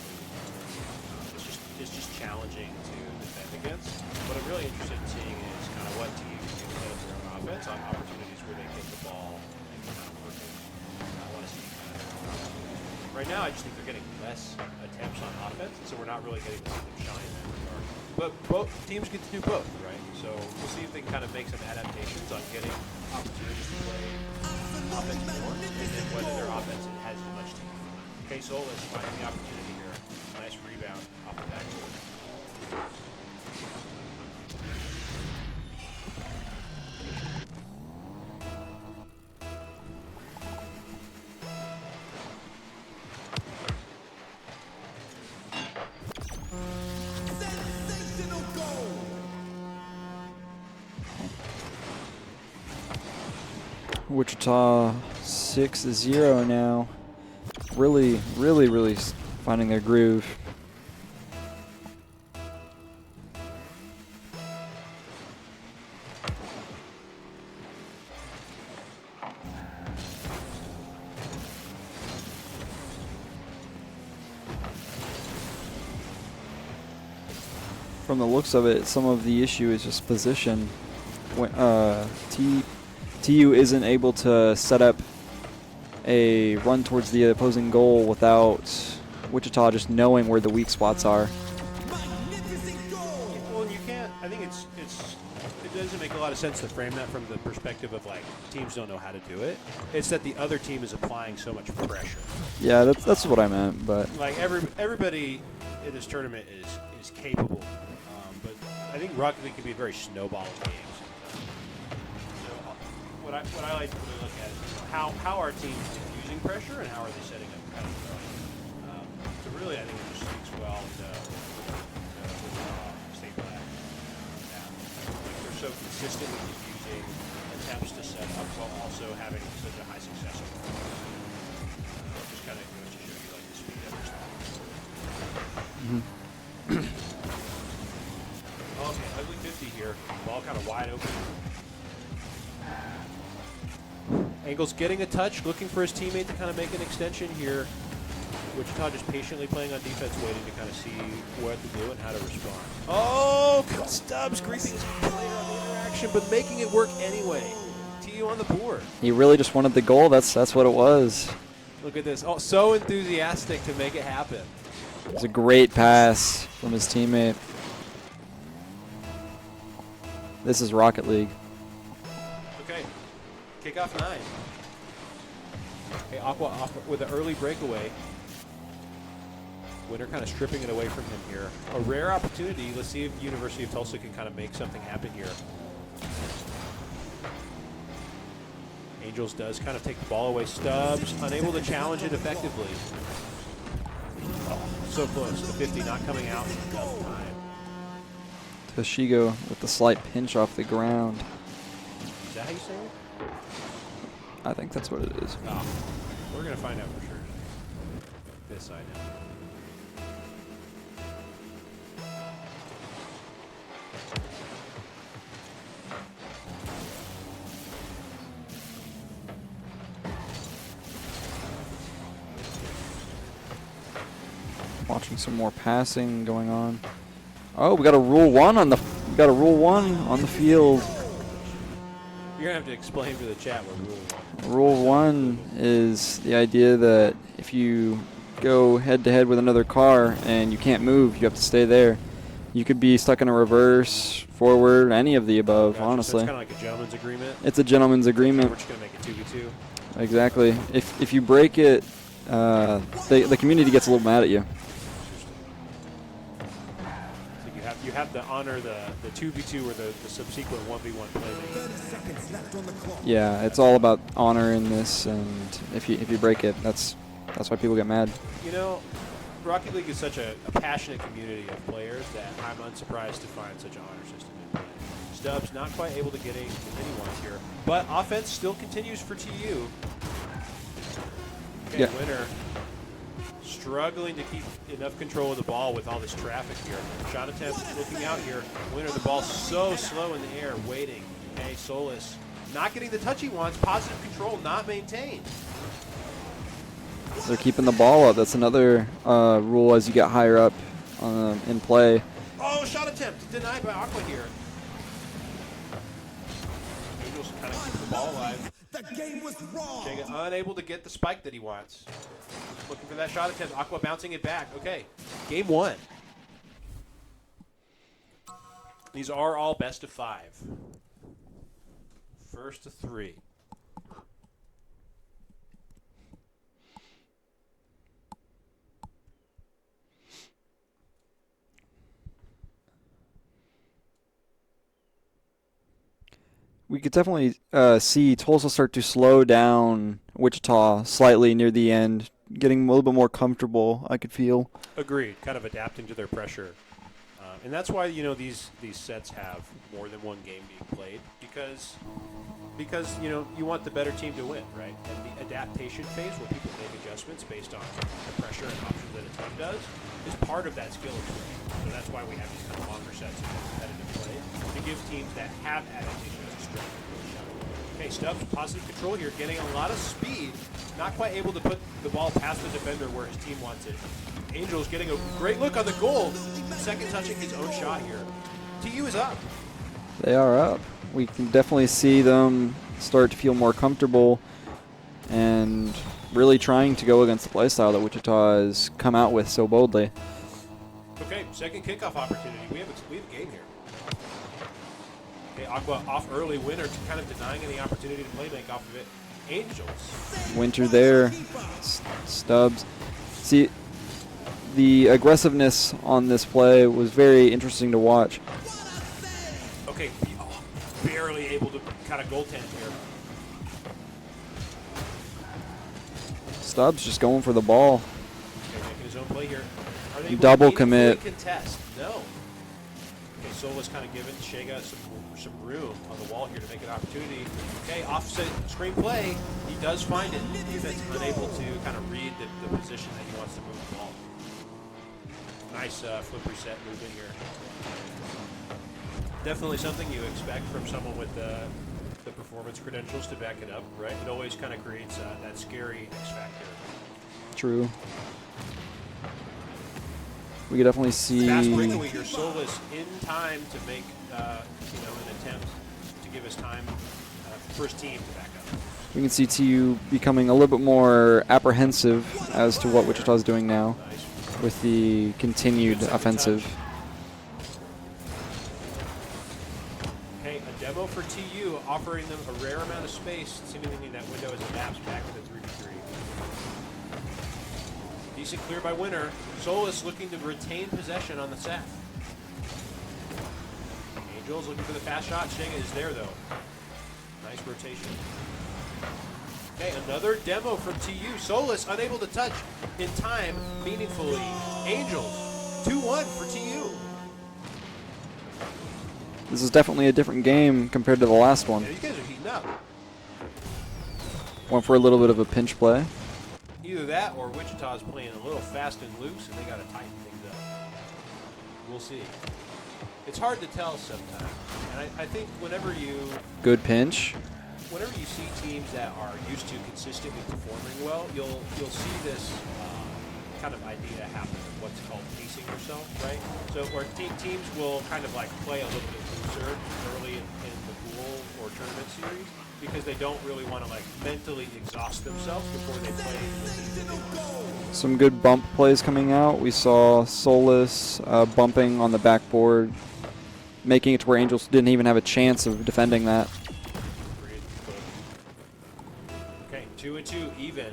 It's just challenging to defend against. What I'm really interested in seeing is kind of what teams do set up their own offense on opportunities where they get the ball and kind of working. I want to see kind of their opportunities. Right now, I just think they're getting less attempts on offense, so we're not really getting to see them shine in that regard. But both teams get to do both, right? So we'll see if they can kind of make some adaptations on getting opportunities to play offense more, and then whether their offense has as much team. Okay, Solis finding the opportunity here. Nice rebound off the backboard. Sensational goal! Wichita 6-0 now. Really finding their groove. From the looks of it, some of the issue is just position. When, TU isn't able to set up a run towards the opposing goal without Wichita just knowing where the weak spots are. Magnificent goal! Well, and you can't. I think it doesn't make a lot of sense to frame that from the perspective of like teams don't know how to do it. It's that the other team is applying so much pressure. Yeah, that's what I meant, but Like everybody in this tournament is capable, but I think Rocket League can be a very snowball of games. So what I like to really look at is how are teams diffusing pressure and how are they setting up kind of throwing. So really, I think it just speaks well to State Black. Like they're so consistent with diffusing attempts to set up while also having such a high success rate. Just kind of goes to show you like the speed of their stuff. Okay, ugly 50 here. Ball kind of wide open. Engels getting a touch, looking for his teammate to kind of make an extension here. Wichita just patiently playing on defense, waiting to kind of see what to do and how to respond. Oh, Stubbs creeping his player on the interaction, but making it work anyway. TU on the board. he really just wanted the goal. That's what it was. Look at this. Oh, so enthusiastic to make it happen. It was a great pass from his teammate. This is Rocket League. Okay, kickoff 9. Okay, Aqua with an early breakaway. Winner kind of stripping it away from him here. A rare opportunity. Let's see if University of Tulsa can kind of make something happen here. Angels does kind of take the ball away. Stubbs unable to challenge it effectively. Oh, so close. The 50 not coming out enough time. Toshigo with the slight pinch off the ground. Is that how you say it? I think that's what it is. Oh, we're going to find out for sure. This I know. Watching some more passing going on. Oh, we got a rule 1 on the field. You're going to have to explain to the chat what rule was. Rule 1 is the idea that if you go head-to-head with another car and you can't move, you have to stay there. You could be stuck in a reverse, forward, any of the above, Gotcha. honestly. So it's kind of like a gentleman's agreement. It's a gentleman's agreement. We're just going to make it 2v2. Exactly. If you break it, the community gets a little mad at you. So you have to honor the 2v2 or the subsequent 1v1 play. 30 seconds left on the clock. Yeah, it's all about honor in this, and if you break it, that's why people get mad. You know, Rocket League is such a passionate community of players that I'm unsurprised to find such an honor system in play. Stubbs not quite able to get anyone here, but offense still continues for TU. Okay, Yeah. Winner struggling to keep enough control of the ball with all this traffic here. Shot attempt looking out here. Winner, the ball so slow in the air, waiting. Okay, Solis not getting the touch he wants. Positive control not maintained. They're keeping the ball up. That's another rule as you get higher up in play. Oh, shot attempt denied by Aqua here. Angels kind of keep the ball alive. The game was wrong. Jega unable to get the spike that he wants. Looking for that shot attempt. Aqua bouncing it back. Okay, game 1. These are all best of 5. First to 3. We could definitely see Tulsa start to slow down Wichita slightly near the end, getting a little bit more comfortable, I could feel. Agreed. Kind of adapting to their pressure. And that's why, you know, these sets have more than one game being played because you know, you want the better team to win, right? And the adaptation phase where people make adjustments based on the pressure and options that a team does is part of that skill experience. So that's why we have these kind of longer sets of competitive play to give teams that have adaptation as a strength. Okay, Stubbs, positive control here, getting a lot of speed, not quite able to put the ball past the defender where his team wants it. Angels getting a great look on the goal, second touching his own shot here. TU is up. They are up. We can definitely see them start to feel more comfortable and really trying to go against the play style that Wichita has come out with so boldly. Okay, second kickoff opportunity. We have a game here. Okay, Aqua off early. Winner kind of denying any opportunity to play make off of it. Angels. Winter there. Stubbs. See, the aggressiveness on this play was very interesting to watch. Okay, barely able to kind of goaltend here. Stubbs just going for the ball. Okay, making his own play here. Are they able Double to commit. contest? No. Okay, Solis kind of giving Shega some room on the wall here to make an opportunity. Okay, offset screen play. He does find it. Defense unable to kind of read the position that he wants to move the ball. Nice flip reset move in here. Definitely something you expect from someone with the performance credentials to back it up, right? It always kind of creates that scary X factor. True. We could definitely see. Fast breakaway here, Solis in time to make an attempt to give us time for his team to back up. We can see TU becoming a little bit more apprehensive as to what Wichita's doing now Nice. with the continued offensive. Okay, a demo for TU, offering them a rare amount of space, seemingly that window as it maps back to the 3v3. Decent clear by Winner. Solis looking to retain possession on the set. Angels looking for the fast shot. Shega is there though. Nice rotation. Okay, another demo from TU. Solis unable to touch in time meaningfully. Angels 2-1 for TU. This is definitely a different game compared to the last one. Yeah, these guys are heating up. Went for a little bit of a pinch play. Either that or Wichita's playing a little fast and loose and they got to tighten things up. We'll see. It's hard to tell sometimes. And I think whenever you Good pinch. see teams that are used to consistently performing well, you'll see this kind of idea happen of what's called pacing yourself, right? So where teams will kind of like play a little bit looser early in the pool or tournament series because they don't really want to like mentally exhaust themselves before they play the team that they want. Some good bump plays coming out. We saw Solis bumping on the backboard, making it to where Angels didn't even have a chance of defending that. Okay, 2-2 even.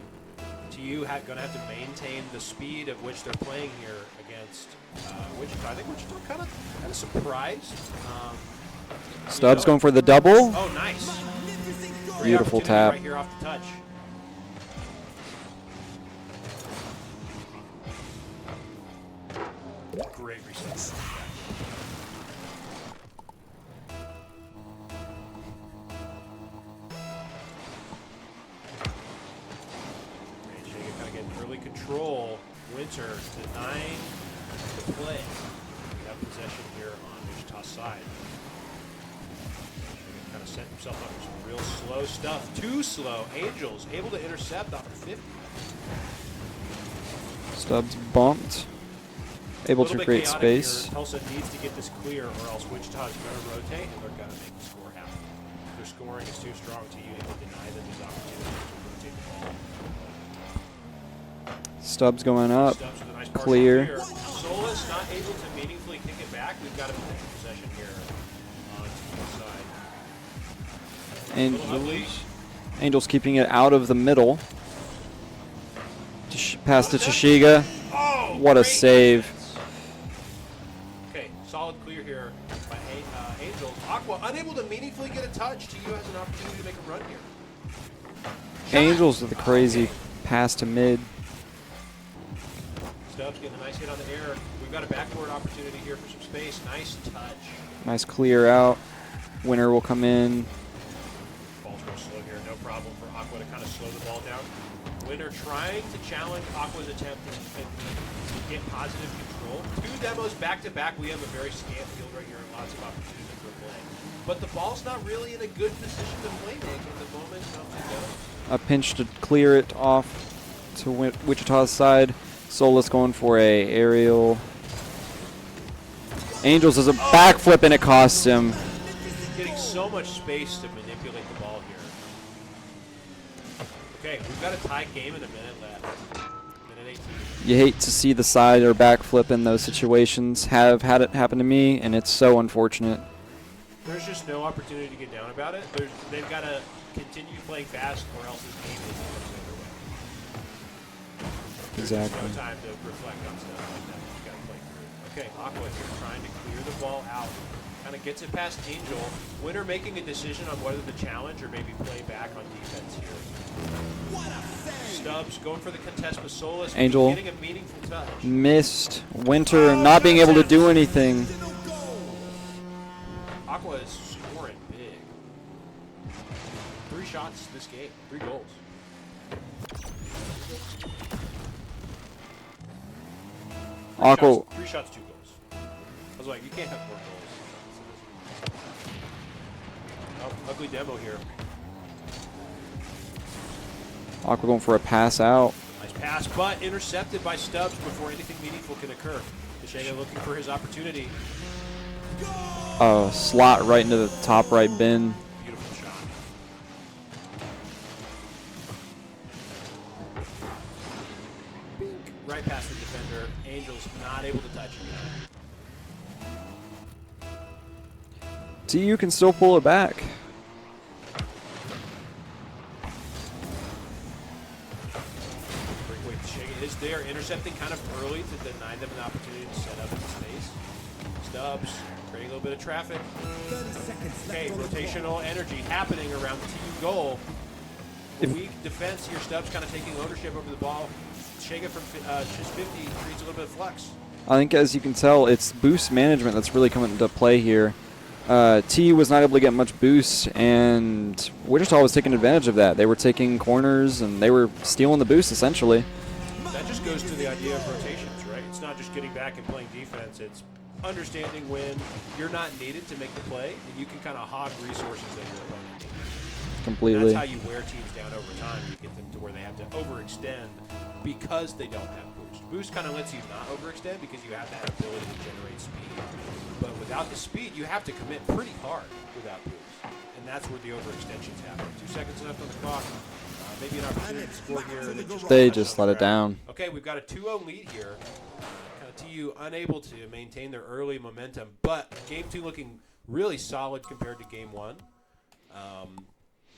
TU going to have to maintain the speed at which they're playing here against Wichita. I think Wichita kind of surprised. Stubbs going for the double. Oh, nice. Great Beautiful opportunity tap. right here off the touch. Great reset. Kind of getting early control. Winter denying the play. We have possession here on Wichita's side. Kind of set himself up for some real slow stuff. Too slow. Angels able to intercept off of 50. Stubbs bumped. Able to Little bit create chaotic space. here. Tulsa needs to get this clear, or else Wichita's going to rotate and they're going to make the score happen. If their scoring is too strong, TU will deny them these opportunities to rotate the ball. Stubbs going up. Stubbs with a nice partial Clear. Solis not able to meaningfully kick it back. We've got a possession here on TU's side. Angels. Angels keeping it out of the middle. Pass to Chishiga. Oh, What a great save. defense. Okay, solid clear here by Angels. Aqua unable to meaningfully get a touch. TU has an opportunity to make a run here. Angels with a crazy pass to mid. Stubbs getting a nice hit on the air. We've got a backboard opportunity here for some space. Nice touch. Nice clear out. Winner will come in. Ball's real slow here. No problem for Aqua to kind of slow the ball down. Winner trying to challenge Aqua's attempt to get positive control. Two demos back to back. We have a very scant field right here and lots of opportunities for play. But the ball's not really in a good position to play make at the moment of the go. A pinch to clear it off to Wichita's side. Solis going for a aerial. Angels does a backflip and it costs him. Getting so much space to manipulate the ball here. Okay, we've got a tie game in a minute left. Minute 18. You hate to see the side or backflip in those situations. Have had it happen to me, and it's so unfortunate. There's just no opportunity to get down about it. They've got to continue playing fast, or else this game isn't going to go their way. There's Exactly. no time to reflect on stuff like that. You got to play through it. Okay, Aqua here trying to clear the ball out. Kind of gets it past Angel. Winner making a decision on whether to challenge or maybe play back on defense here. Stubbs going for the contest with Solis. Angel. Getting a meaningful touch. Missed. Winter not being able to do anything. Aqua is scoring big. 3 shots this game. 3 goals. Aqua. 3 shots, 2 goals. I was like, you can't have 4 goals. Oh, ugly demo here. Aqua going for a pass out. Nice pass, but intercepted by Stubbs before anything meaningful can occur. Teixeira looking for his opportunity. Slot right into the top right bin. Beautiful shot. Right past the defender. Angels not able to touch it. TU can still pull it back. Breakaway Teixeira is there, intercepting kind of early to deny them an opportunity to set up in space. Stubbs creating a little bit of traffic. 30 seconds Okay, left on the rotational energy happening around the TU goal. Weak defense here. Stubbs kind of taking ownership over the ball. Teixeira from just 50 creates a little bit of flex. I think, as you can tell, it's boost management that's really coming into play here. TU was not able to get much boost, and Wichita was taking advantage of that. They were taking corners, and they were stealing the boost, essentially. That just goes to the idea of rotations, right? It's not just getting back and playing defense. It's understanding when you're not needed to make the play, and you can kind of hog resources that your opponent needs. Completely. That's how you wear teams down over time. You get them to where they have to overextend because they don't have boost. Boost kind of lets you not overextend because you have that ability to generate speed. But without the speed, you have to commit pretty hard without boost. And that's where the overextensions happen. 2 seconds left on the clock. Maybe an opportunity to score here. They just let it down. Okay, we've got a 2-0 lead here. Kind of TU unable to maintain their early momentum, but game 2 looking really solid compared to game 1.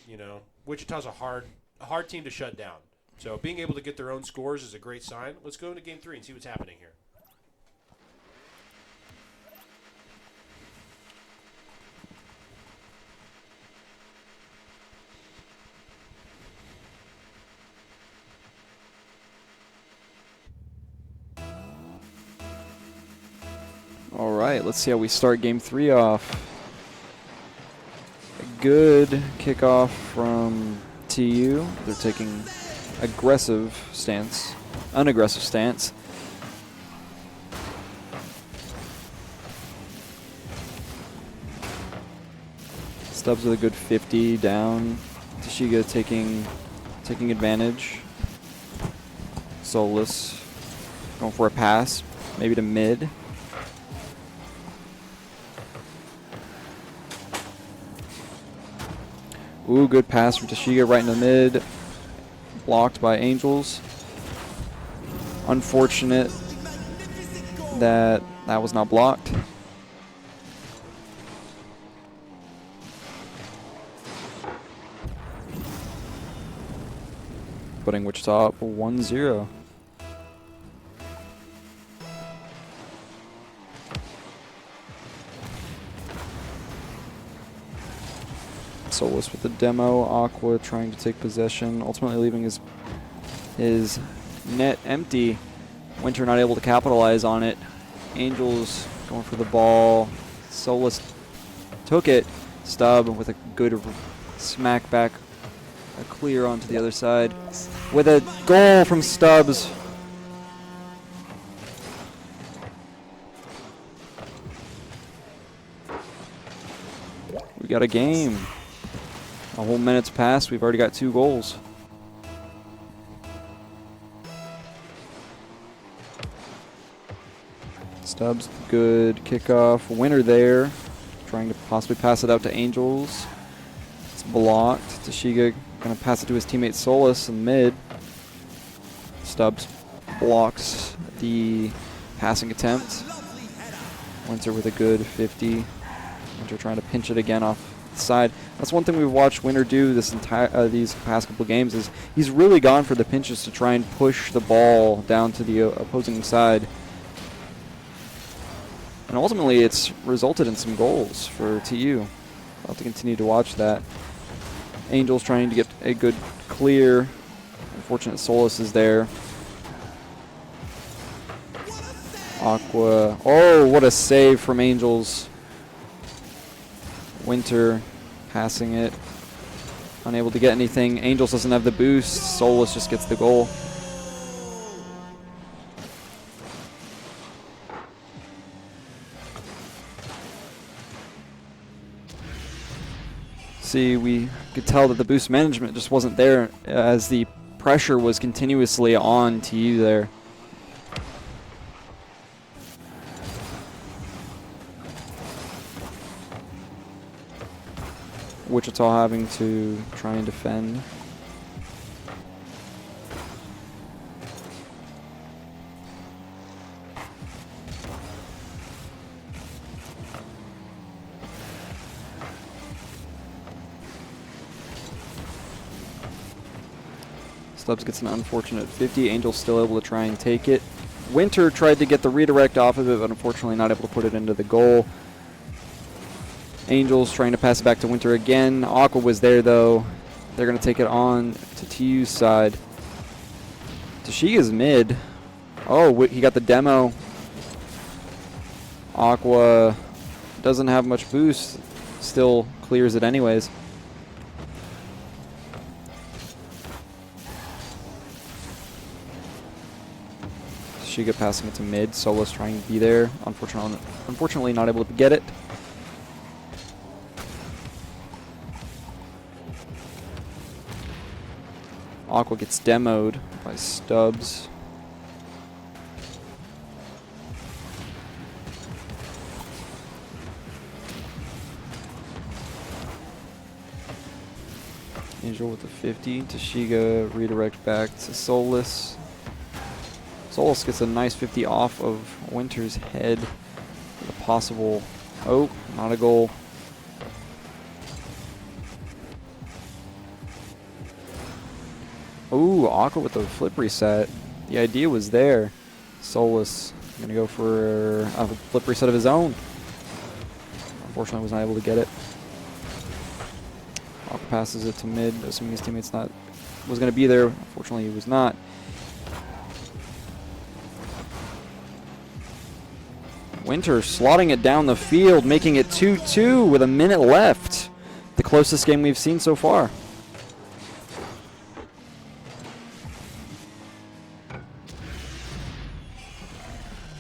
You know, Wichita's a hard a hard team to shut down. So being able to get their own scores is a great sign. Let's go into game 3 and see what's happening here. All right, let's see how we start game 3 off. A good kickoff from TU. They're taking unaggressive stance. Stubbs with a good 50 down. Tashiga taking advantage. Solus going for a pass, maybe to mid. Ooh, good pass from Tashiga right in the mid. Blocked by Angels. Unfortunate that was not blocked. Putting Wichita up 1-0. Solus with the demo. Aqua trying to take possession, ultimately leaving his net empty. Winter not able to capitalize on it. Angels going for the ball. Solus took it. Stubb with a good smack back, a clear onto the other side. With a goal from Stubbs. We got a game. A whole minute's passed. We've already got 2 goals. Stubbs, good kickoff. Winner there. Trying to possibly pass it out to Angels. It's blocked. Tashiga going to pass it to his teammate Solus in mid. Stubbs blocks the passing attempt. Winter with a good 50. Winter trying to pinch it again off the side. That's one thing we've watched Winter do these past couple games is he's really gone for the pinches to try and push the ball down to the opposing side. And ultimately it's resulted in some goals for TU. I'll have to continue to watch that. Angels trying to get a good clear. Unfortunate Solus is there. Aqua. Oh, what a save from Angels. Winter passing it. Unable to get anything. Angels doesn't have the boost. Solus just gets the goal. See, we could tell that the boost management just wasn't there as the pressure was continuously on TU there. Wichita having to try and defend. Stubbs gets an unfortunate 50. Angels still able to try and take it. Winter tried to get the redirect off of it, but unfortunately not able to put it into the goal. Angels trying to pass it back to Winter again. Aqua was there, though. They're going to take it on to TU's side. Tashiga's mid. Oh, he got the demo. Aqua doesn't have much boost. Still clears it anyways. Tashiga passing it to mid. Solus trying to be there. Unfortunately not able to get it. Aqua gets demoed by Stubbs. Angel with the 50. Tashiga redirect back to Solus. Solus gets a nice 50 off of Winter's head with a possible... Oh, not a goal. Ooh, Aqua with the flip reset. The idea was there. Solus going to go for a flip reset of his own. Unfortunately, was not able to get it. Aqua passes it to mid, assuming his teammate's was going to be there. Unfortunately, he was not. Winter slotting it down the field, making it 2-2 with a minute left. The closest game we've seen so far.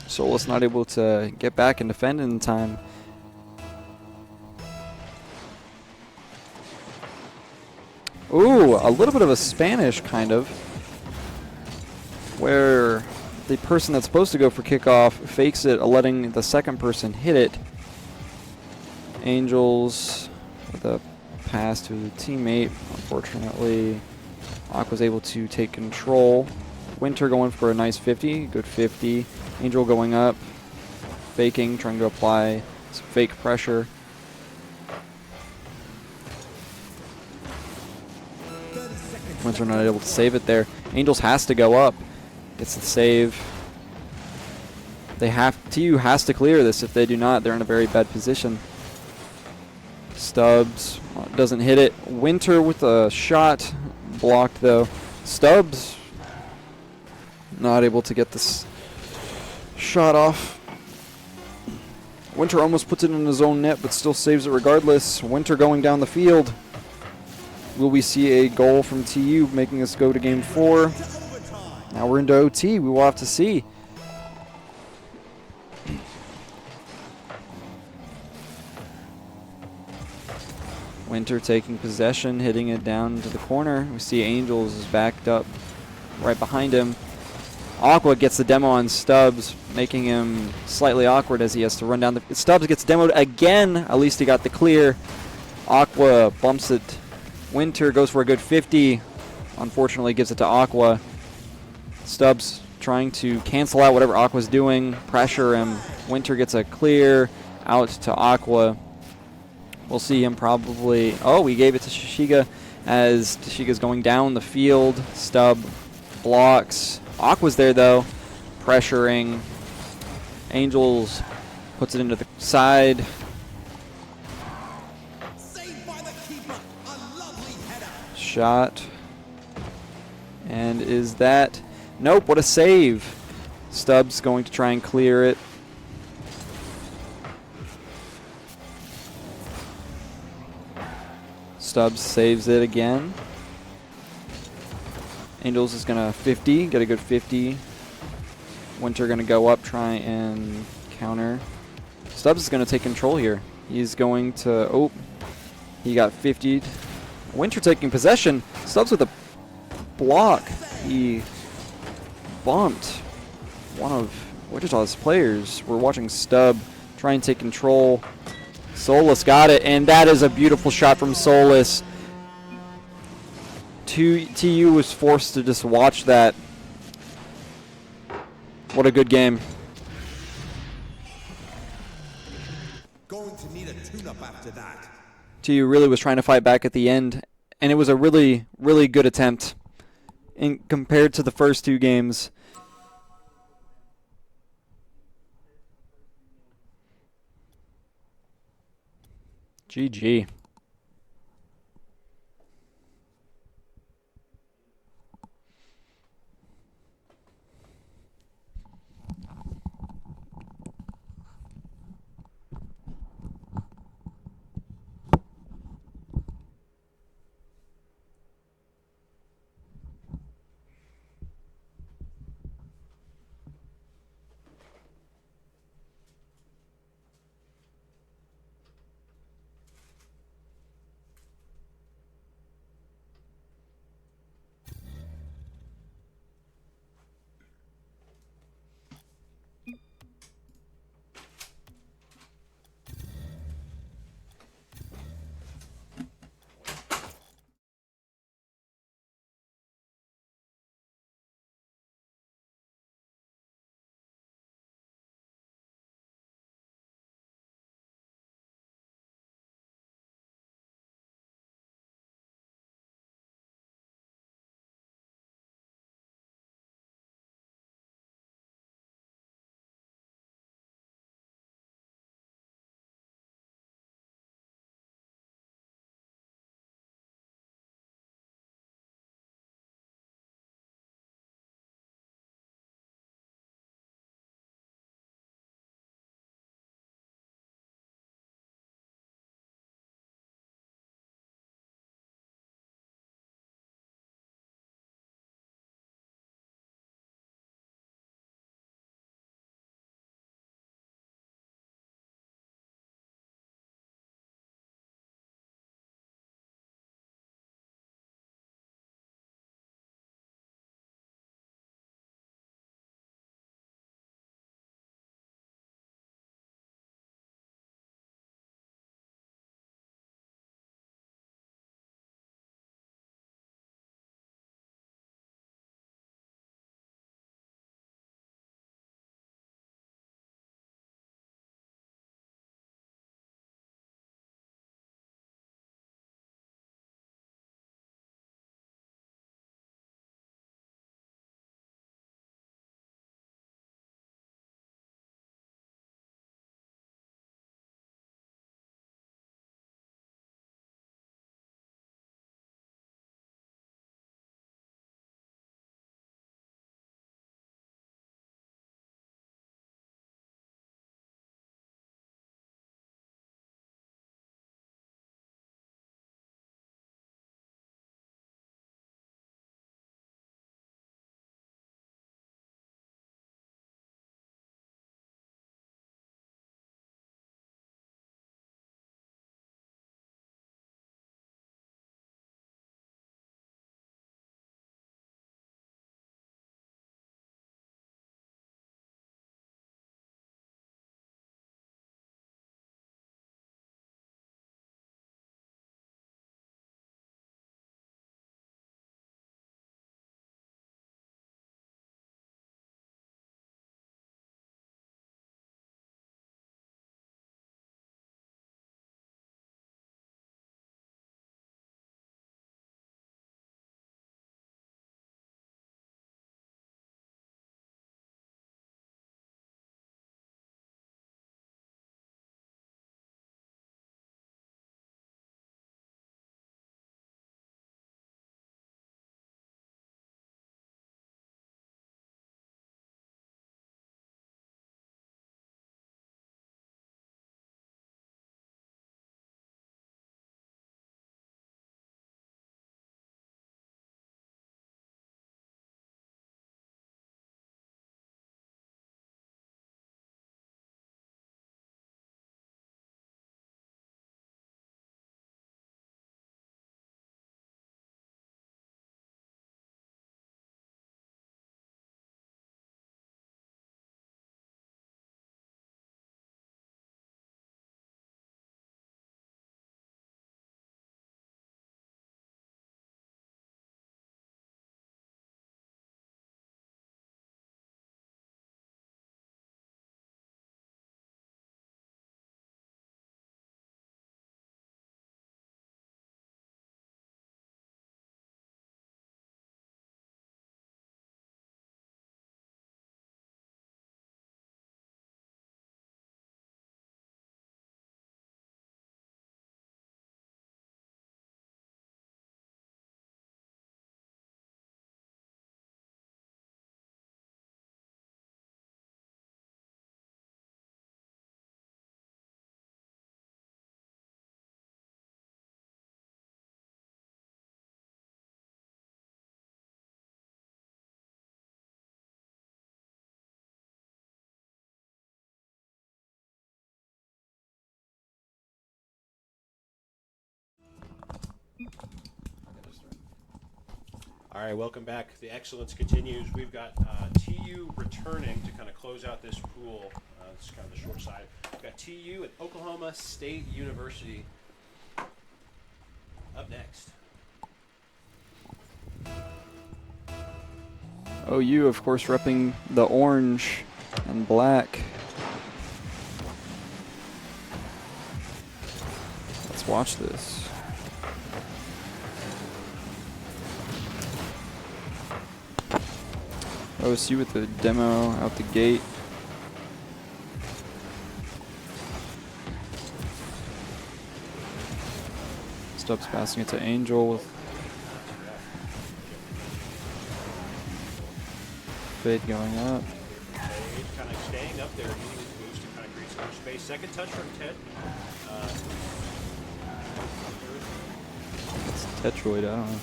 Solus not able to get back and defend in time. Ooh, a little bit of a Spanish kind of, where the person that's supposed to go for kickoff fakes it, letting the second person hit it. Angels with a pass to the teammate. Unfortunately, Aqua's able to take control. Winter going for a nice 50, good 50. Angel going up, faking, trying to apply some fake pressure. Winter not able to save it there. Angels has to go up. Gets the save. TU has to clear this. If they do not, they're in a very bad position. Stubbs doesn't hit it. Winter with a shot. Blocked though. Stubbs not able to get this shot off. Winter almost puts it in his own net, but still saves it regardless. Winter going down the field. Will we see a goal from TU making us go to game 4? Now we're into OT. We will have to see. Winter taking possession, hitting it down to the corner. We see Angels is backed up right behind him. Aqua gets the demo on Stubbs, making him slightly awkward as he has to run down the... Stubbs gets demoed again. At least he got the clear. Aqua bumps it. Winter goes for a good 50. Unfortunately, gives it to Aqua. Stubbs trying to cancel out whatever Aqua's doing, pressure him. Winter gets a clear out to Aqua. We'll see him probably... Oh, we gave it to Shishiga as Shishiga's going down the field. Stubb blocks. Aqua's there, though, pressuring. Angels puts it into the side. Saved by the keeper. A lovely header. Shot. And is that... Nope, what a save. Stubbs going to try and clear it. Stubbs saves it again. Angels is going to 50, get a good 50. Winter going to go up, try and counter. Stubbs is going to take control here. He's going to... Oh, he got 50'd. Winter taking possession. Stubbs with a block. He bumped one of Wichita's players. We're watching Stubb try and take control. Solus got it, and that is a beautiful shot from Solus. TU was forced to just watch that. What a good game. Going to need a tune-up after that. TU really was trying to fight back at the end, and it was a really, really good attempt compared to the first 2 games. GG. All right, welcome back. The excellence continues. We've got TU returning to kind of close out this pool. It's kind of the short side. We've got TU and Oklahoma State University up next. OU, of course, repping the orange and black. Let's watch this. OSU with the demo out the gate. Stubbs passing it to Angel with Fade going up. Fade kind of staying up there, using his boost to kind of create some more space. Second touch from Ted. It's Tetroid, I don't know.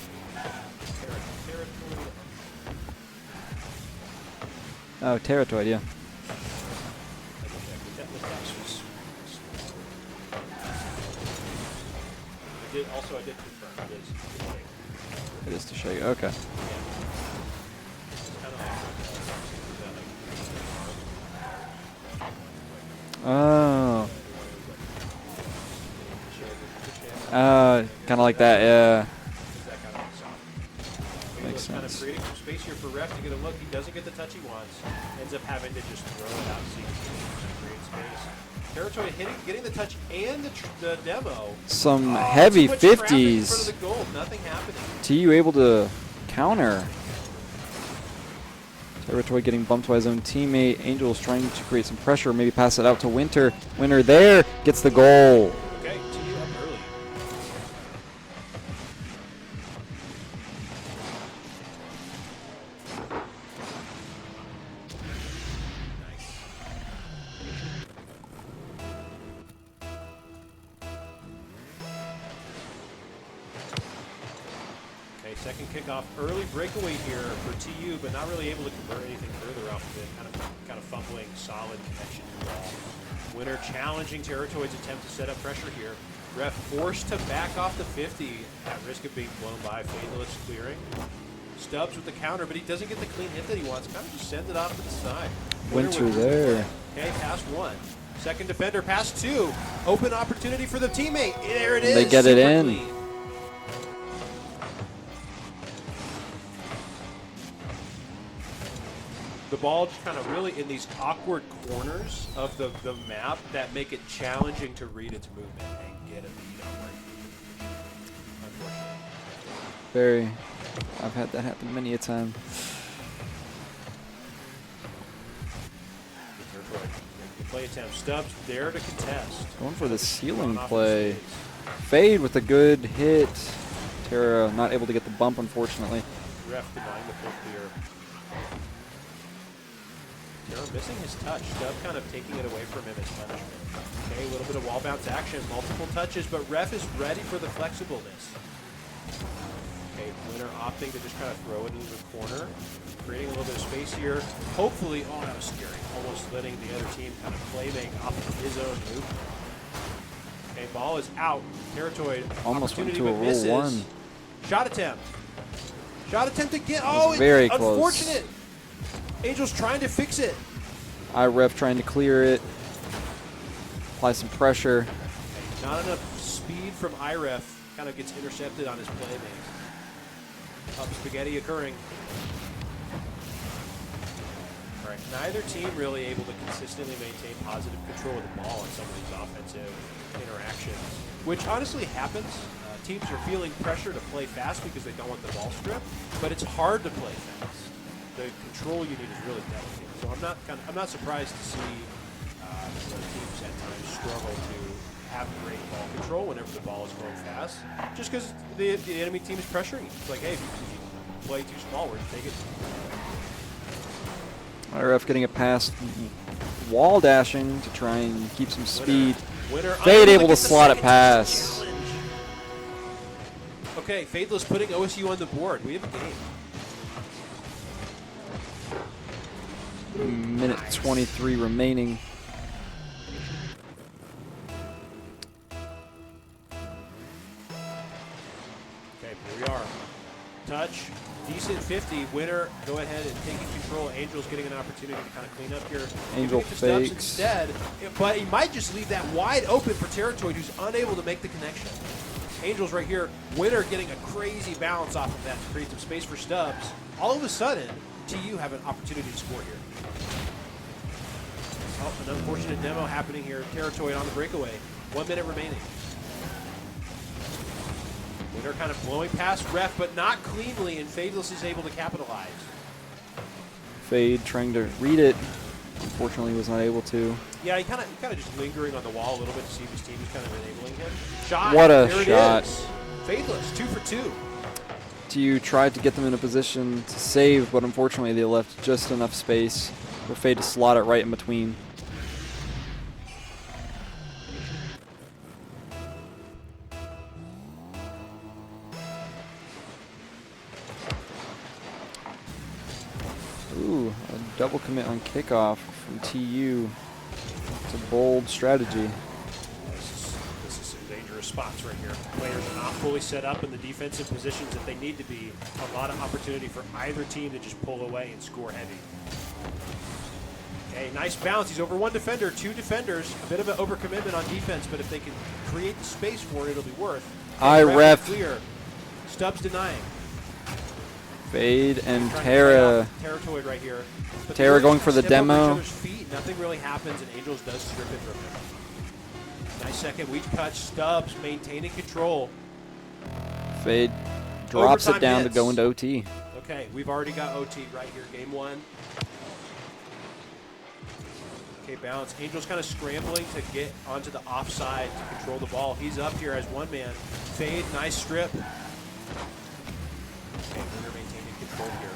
Oh, Terratoid, yeah. I did confirm. It is to shake. Okay. It's kind of Oh. Kind of like that, yeah. Makes kind of sense. creating some space here for Ref to get a look. He doesn't get the touch he wants. Ends up having to just throw it out so he can create space. Territory getting the touch and the demo. Some heavy too much traffic in 50s. front of the goal. Nothing happening. TU able to counter. Territory getting bumped by his own teammate. Angels trying to create some pressure, maybe pass it out to Winter. Winter there gets the goal. Okay, TU up early. Okay, second kickoff. Early breakaway here for TU, but not really able to convert anything further off of it. Kind of fumbling solid connection to the ball. Winner challenging Territoid's attempt to set up pressure here. Ref forced to back off the 50 at risk of being blown by. Fadeless clearing. Stubbs with the counter, but he doesn't get the clean hit that he wants. Kind of just sends it off to the side. Winter with there. Okay, pass one. Second defender, pass two. Open opportunity for the teammate. There it is. They get it Super in. clean. The ball just kind of really in these awkward corners of the map that make it challenging to read its movement and get a lead on right. Unfortunately. Very. I've had that happen many a time. The play attempt. Stubbs there to contest. Going for the ceiling Off play. his face. Fade with a good hit. Terra not able to get the bump, unfortunately. Ref denying the full clear. Terra missing his touch. Stubb kind of taking it away from him as punishment. Okay, a little bit of wall bounce action, multiple touches, but Ref is ready for the flexibleness. Okay, Winner opting to just kind of throw it into the corner, creating a little bit of space here. Hopefully, oh, that was scary. Almost letting the other team kind of play make off of his own move. Okay, ball is out. Territoid Almost went opportunity, to a but roll misses. one. Shot attempt. Shot attempt again. Oh, very it's close. unfortunate. Angels trying to fix it. IREF trying to clear it. Apply some pressure. Not enough speed from IREF. Kind of gets intercepted on his playmate. Up spaghetti occurring. All right, neither team really able to consistently maintain positive control of the ball in some of these offensive interactions, which honestly happens. Teams are feeling pressure to play fast because they don't want the ball stripped, but it's hard to play fast. The control you need is really delicate. So I'm not surprised to see teams at times struggle to have great ball control whenever the ball is going fast, just because the enemy team is pressuring you. It's like, hey, if you play too small, we're going to take it. IREF getting a pass, wall dashing to try and keep some speed. Winner Fade unable able to get the slot it second pass. challenge. Okay, Fadeless putting OSU on the board. We have a game. Minute 23 remaining. Okay, here we are. Touch, decent 50. Winner, go ahead and taking control. Angel's getting an opportunity to kind of clean up here. Angel Giving it to Stubbs fakes. instead, but he might just leave that wide open for Terratoid, who's unable to make the connection. Angel's right here. Winner getting a crazy bounce off of that to create some space for Stubbs. All of a sudden, TU have an opportunity to score here. Oh, an unfortunate demo happening here. Terratoid on the breakaway. 1 minute remaining. Winner kind of blowing past ref, but not cleanly, and Fadeless is able to capitalize. Fade trying to read it. Unfortunately, was not able to. Yeah, he kind of just lingering on the wall a little bit to see if his team is kind of enabling him. Shot. What a there shot. It is. Fadeless, 2 for 2. TU tried to get them in a position to save, but unfortunately they left just enough space for Fade to slot it right in between. Ooh, a double commit on kickoff from TU. It's a bold strategy. This is some dangerous spots right here. Players are not fully set up in the defensive positions that they need to be. A lot of opportunity for either team to just pull away and score heavy. Okay, nice bounce. He's over 1 defender, 2 defenders. A bit of an overcommitment on defense, but if they can create the space for it, it'll be worth. Ref. Clear. Stubbs denying. Fade and Trying to Terra. play off Terratoid right here. But Terra they going for the step over each demo. other's feet, nothing really happens, and Angels does strip it from him. Nice second weak touch. Stubbs maintaining control. Fade drops Overtime it down hits. to go into OT. Okay, we've already got OT right here, game 1. Okay, bounce. Angel's kind of scrambling to get onto the offside to control the ball. He's up here as one man. Fade, nice strip. Okay, Winner maintaining control here.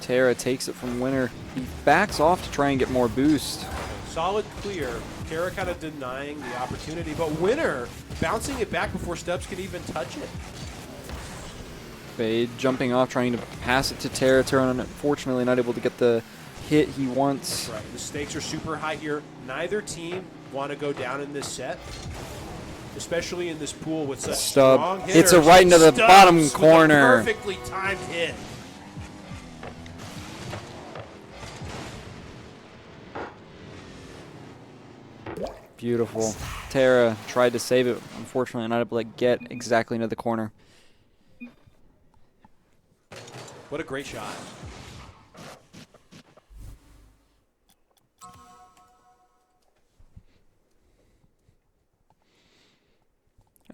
Terra takes it from Winner. He backs off to try and get more boost. Solid clear. Terra kind of denying the opportunity, but Winner bouncing it back before Stubbs can even touch it. Fade jumping off, trying to pass it to Terra. Terra unfortunately not able to get the hit he wants. Right, the stakes are super high here. Neither team want to go down in this set, especially in this pool with such Stubb strong hitters. hits it right into the Stubbs bottom with a corner. perfectly timed hit. Beautiful. Terra tried to save it. Unfortunately not able to get exactly into the corner. What a great shot.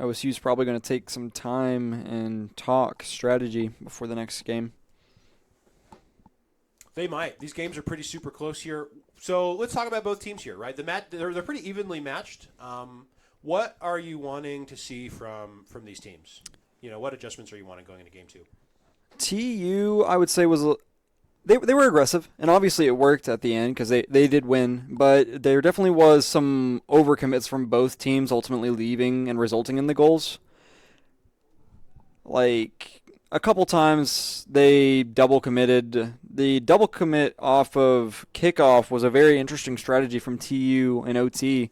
OSU's probably going to take some time and talk strategy before the next game. They might. These games are pretty super close here. So let's talk about both teams here, right? They're pretty evenly matched. What are you wanting to see from these teams? You know, what adjustments are you wanting going into game 2? TU, I would say, was they were aggressive, and obviously it worked at the end because they did win, but there definitely was some overcommits from both teams ultimately leaving and resulting in the goals. Like, a couple times they double committed. The double commit off of kickoff was a very interesting strategy from TU and OT.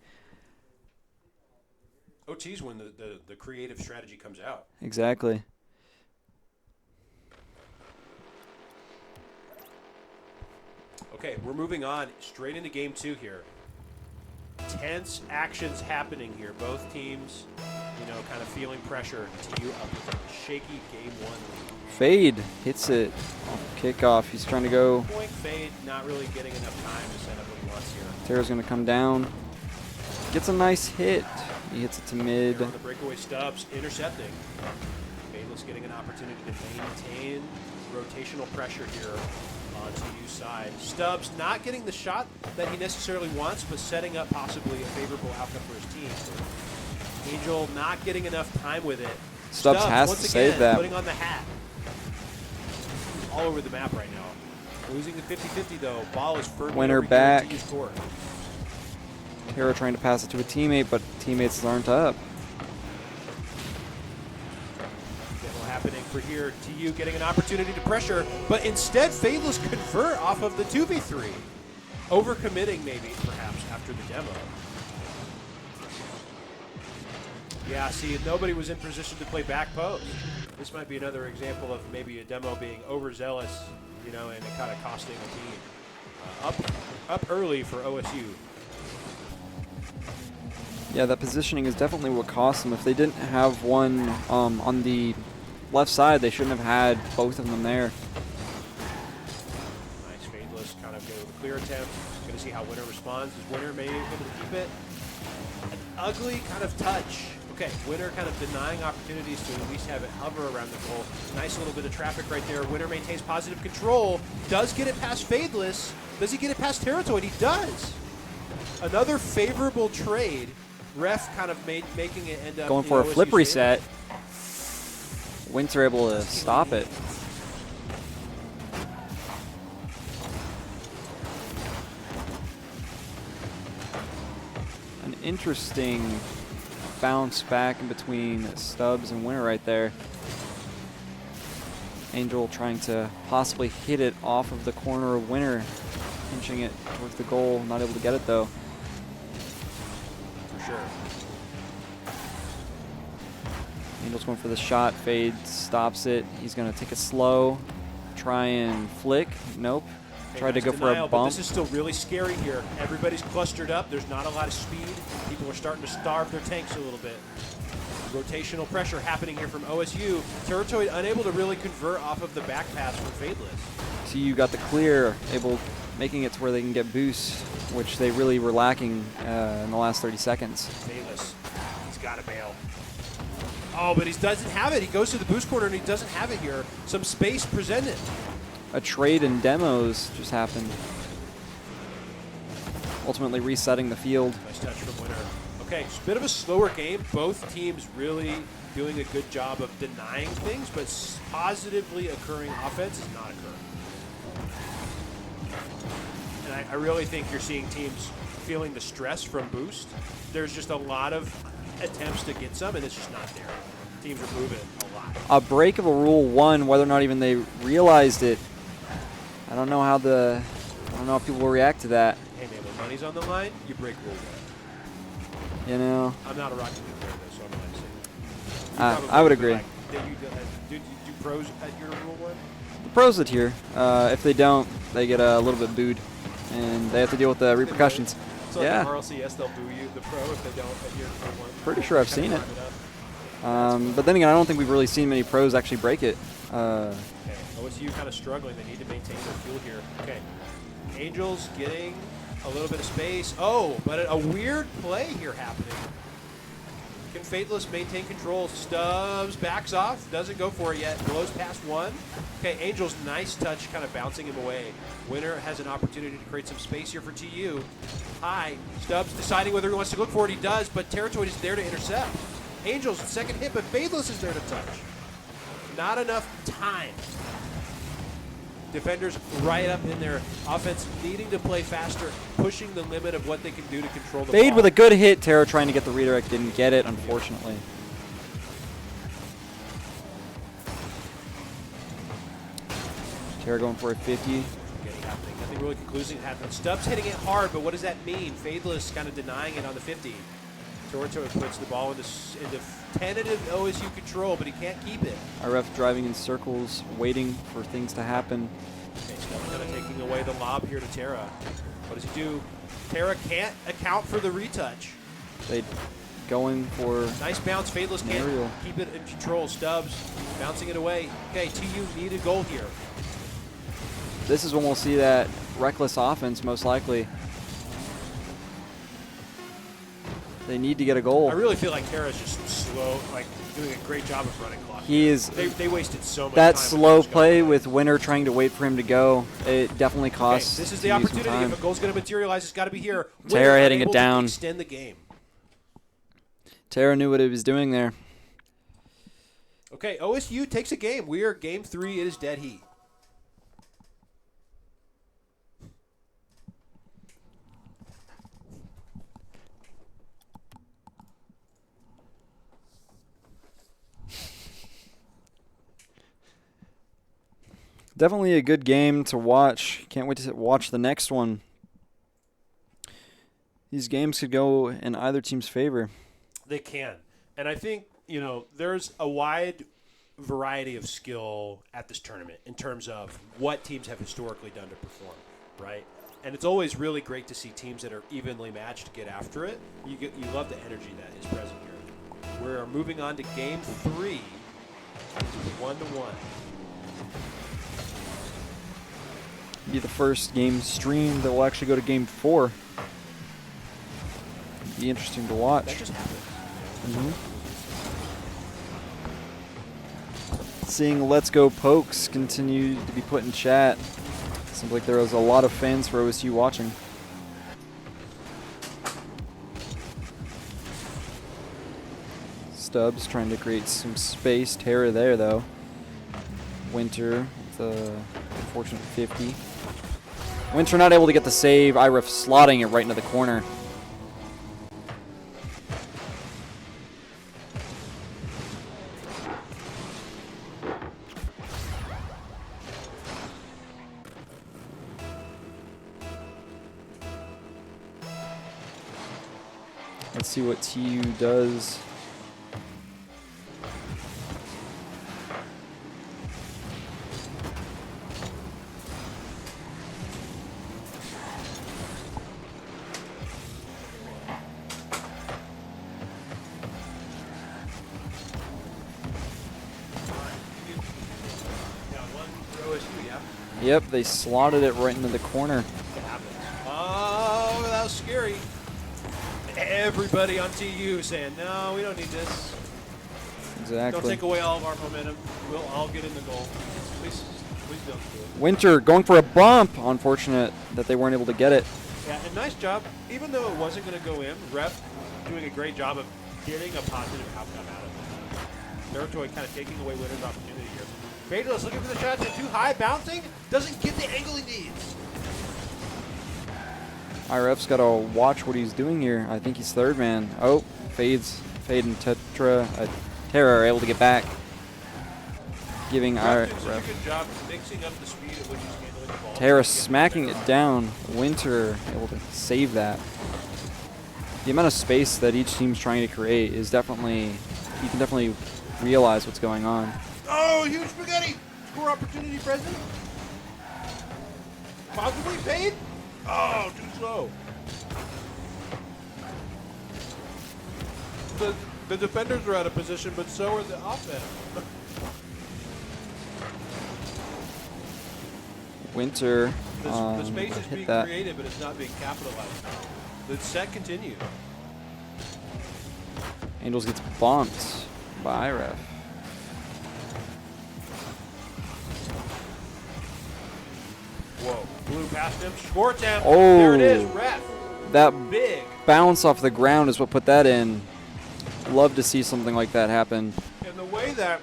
OT's when the creative strategy comes out. Exactly. Okay, we're moving on straight into game 2 here. Tense actions happening here. Both teams, kind of feeling pressure. TU up with a shaky game 1 lead. Fade hits it off kickoff. He's trying to go. Point Fade, not really getting enough time to set up what he wants here. Terra's going to come down. Gets a nice hit. He hits it to mid. Here on the breakaway Stubbs, intercepting. Fadeless getting an opportunity to maintain rotational pressure here on TU's side. Stubbs not getting the shot that he necessarily wants, but setting up possibly a favorable outcome for his team. Angel not getting enough time with it. Stubbs has once to save again, that. Putting on the hat. He's all over the map right now. Losing the 50-50 though. Ball is firmly Winner over here back. in TU's court. Terra trying to pass it to a teammate, but teammates aren't up. Demo happening for here. TU getting an opportunity to pressure, but instead Fadeless convert off of the 2v3. Overcommitting maybe, perhaps, after the demo. Yeah, see, nobody was in position to play back post. This might be another example of maybe a demo being overzealous, you know, and it kind of costing a team. Up early for OSU. Yeah, that positioning is definitely what cost them. If they didn't have one on the left side, they shouldn't have had both of them there. Nice fadeless, kind of go with a clear attempt. Going to see how Winner responds. Is Winner maybe able to keep it? An ugly kind of touch. Okay, Winner kind of denying opportunities to at least have it hover around the goal. Nice little bit of traffic right there. Winner maintains positive control. Does get it past fadeless. Does he get it past Terratoid? He does. Another favorable trade. Ref kind of making it end up Going in for a OSU's flip favor. reset. Winter able to stop it. An interesting bounce back in between Stubbs and Winter right there. Angel trying to possibly hit it off of the corner of Winter, pinching it towards the goal, not able to get it though. For sure. Angel's going for the shot, Fade stops it. He's going to take it slow, try and flick. Nope. Tried to Nice go for denial, a but bump. this is still really scary here. Everybody's clustered up. There's not a lot of speed. People are starting to starve their tanks a little bit. Rotational pressure happening here from OSU. Terratoid unable to really convert off of the back pass from Fadeless. So you got the clear, making it to where they can get boosts, which they really were lacking in the last 30 seconds. Fadeless, he's got to bail. Oh, but he doesn't have it. He goes to the boost corner and he doesn't have it here. Some space presented. A trade in demos just happened, ultimately resetting the field. Nice touch from Winner. Okay, it's a bit of a slower game. Both teams really doing a good job of denying things, but positively occurring offense is not occurring. And I really think you're seeing teams feeling the stress from boost. There's just a lot of attempts to get some, and it's just not there. Teams are moving a lot. A break of a Rule 1, whether or not even they realized it. I don't know how people will react to that. Hey man, when money's on the line, you break rule one. You know, I'm not a Rocky League player though, so I'm not saying. You I would probably agree. like- do you do pros at your rule one? The pros it here. If they don't, they get a little bit booed, and they have to deal with the repercussions. So like Yeah. in RLCS, they'll boo you, the pro, if they don't at your rule one. Pretty sure I've Kinda seen it. line up. But then again, I don't think we've really seen many pros actually break it. Okay, OSU kind of struggling. They need to maintain their fuel here. Okay, Angels getting a little bit of space. Oh, but a weird play here happening. Can Fadeless maintain control? Stubbs backs off, doesn't go for it yet. Blows past one. Okay, Angels, nice touch, kind of bouncing him away. Winner has an opportunity to create some space here for TU. High, Stubbs deciding whether he wants to look for it. He does, but Terratoid is there to intercept. Angels, second hit, but Fadeless is there to touch. Not enough time. Defenders right up in their offense, needing to play faster, pushing the limit of what they can do to control the Fade ball. with a good hit. Terra trying to get the redirect, didn't get it, unfortunately. Terra going for a 50. Getting happening. Nothing really conclusive happening. Stubbs hitting it hard, but what does that mean? Fadeless kind of denying it on the 50. Torto puts the ball into tentative OSU control, but he can't keep it. Our ref driving in circles, waiting for things to happen. Okay, Stubbs kind of taking away the lob here to Terra. What does he do? Terra can't account for the retouch. They going for Nice bounce. Fadeless can't Aerial. keep it in control. Stubbs bouncing it away. Okay, TU need a goal here. this is when we'll see that reckless offense most likely. They need to get a goal. I really feel like Terra's just slow, like doing a great job of running clock. He is They wasted so much that time. slow play with Winner trying to wait for him to go. It definitely Okay, costs. this is the TU some opportunity. time. If a goal's going to materialize, it's got to be here. Terra Winner hitting it unable to down. Extend the game. Terra knew what he was doing there. Okay, OSU takes a game. We are game 3. It is dead heat. Definitely a good game to watch. Can't wait to watch the next one. These games could go in either team's favor. They can. And I think, there's a wide variety of skill at this tournament in terms of what teams have historically done to perform, right? And it's always really great to see teams that are evenly matched get after it. You love the energy that is present here. We're moving on to game 3. It's 1-1. Be the first game streamed that will actually go to game 4. Be interesting to watch. That just happened. Seeing Let's Go Pokes continue to be put in chat. Seems like there was a lot of fans for OSU watching. Stubbs trying to create some space. Terra there though. Winter with a unfortunate 50. Winter not able to get the save. Iref slotting it right into the corner. Let's see what TU does. Yep, they slotted it right into the corner. It happens. Oh, that was scary. Everybody on TU saying, no, we don't need this. Exactly. Don't take away all of our momentum. We'll all get in the goal. Please don't do it. Winter going for a bump. Unfortunate that they weren't able to get it. Yeah, and nice job. Even though it wasn't going to go in, ref doing a great job of getting a positive outcome out of it. Territory kind of taking away Winter's opportunity here. Fadeless looking for the shots at too high, bouncing, doesn't get the angle he needs. IRF's got to watch what he's doing here. I think he's third man. Oh, Fade and Terra are able to get back. Giving Ref doing such a IRF. good job mixing up the speed at which he's handling the ball. Terra smacking it down. Winter able to save that. The amount of space that each team's trying to create is definitely, you can definitely realize what's going on. Oh, huge spaghetti! Score opportunity present. Possibly paid? Oh, too slow. The defenders are out of position, but so are the offense. Winter The space is hit being that. created, but it's not being capitalized on. The set continues. Angels gets bumped by IRF. Whoa. Blew past him. Score attempt. Oh. There it is. Ref. That Big. bounce off the ground is what put that in. Love to see something like that happen. And the way that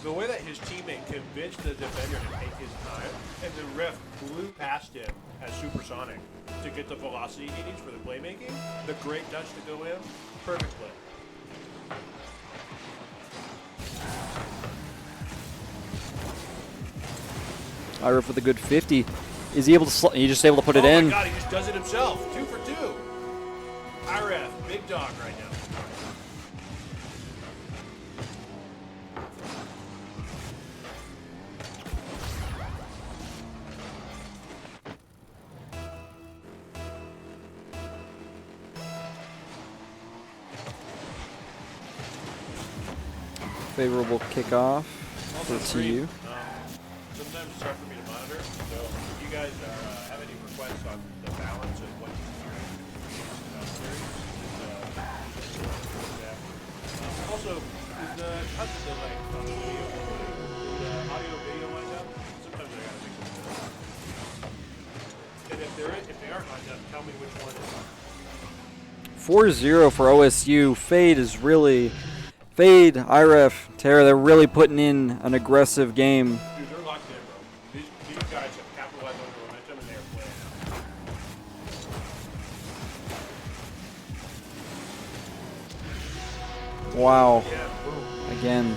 his teammate convinced the defender to take his time, and the ref blew past him as supersonic to get the velocity he needs for the playmaking, the great touch to go in, perfect play. IRF with a good 50. Is he able to? He's just able to put it Oh in. my God, he just does it himself. 2 for 2. IRF, big dog right now. Favorable kickoff Also for stream, TU. sometimes it's hard for me to monitor, so if you guys have any requests on the balance of what you hear also, is the cuts the length on the video, the audio video lined up? Sometimes I gotta make them. And if they aren't lined up, tell me which one is. 4-0 for OSU. Fade is really... Fade, IRF, Terra, they're really putting in an aggressive game. Dude, they're locked in, bro. These guys have capitalized on the momentum and they are playing now. Wow. Yeah, boom. Again,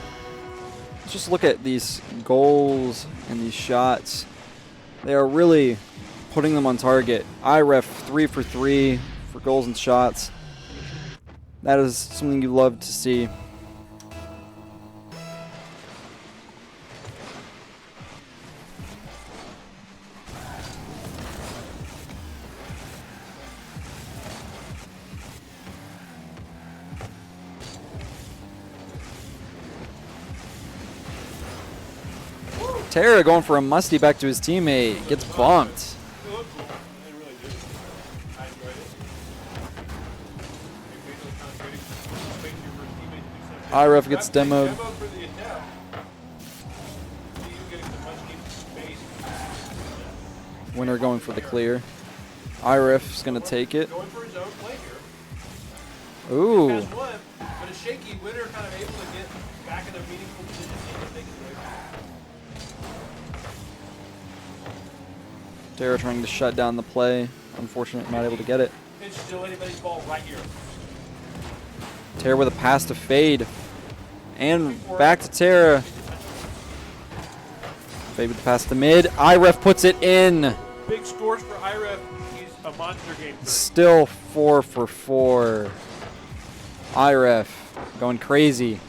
just look at these goals and these shots. They are really putting them on target. IRF 3 for 3 for goals and shots. That is something you love to see. Terra going for a musty back to his teammate. Gets bumped. It looked cool. I didn't really do it. I enjoyed it. Maybe they're kind of waiting for your first teammate to do something. IREF gets That's a demoed. demo for the attempt. See you getting some much needed space. Winner going for the clear. IREF's going to take it. Going for his own play here. Ooh. Has one, but a shaky Winner kind of able to get back in a meaningful position and take it away. Terra trying to shut down the play. Unfortunate, not able to get it. It's still anybody's ball right here. Terra with a pass to Fade. And back to Terra. Fade with the pass to mid. IREF puts it in. Big scores for IREF. He's a monster game. Still 4 for 4. IREF going crazy.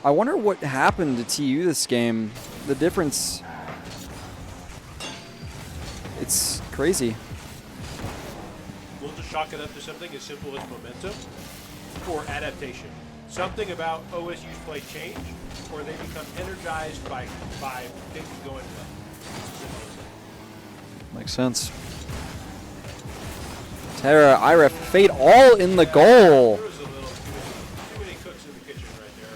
I wonder what happened to TU this game. The difference, it's crazy. We'll just chalk it up to something as simple as momentum or adaptation. Something about OSU's play changed, or they become energized by things going well. It's as simple as that. Makes sense. Terra, IREF, Fade all in the goal. There was a little too many cooks in the kitchen right there.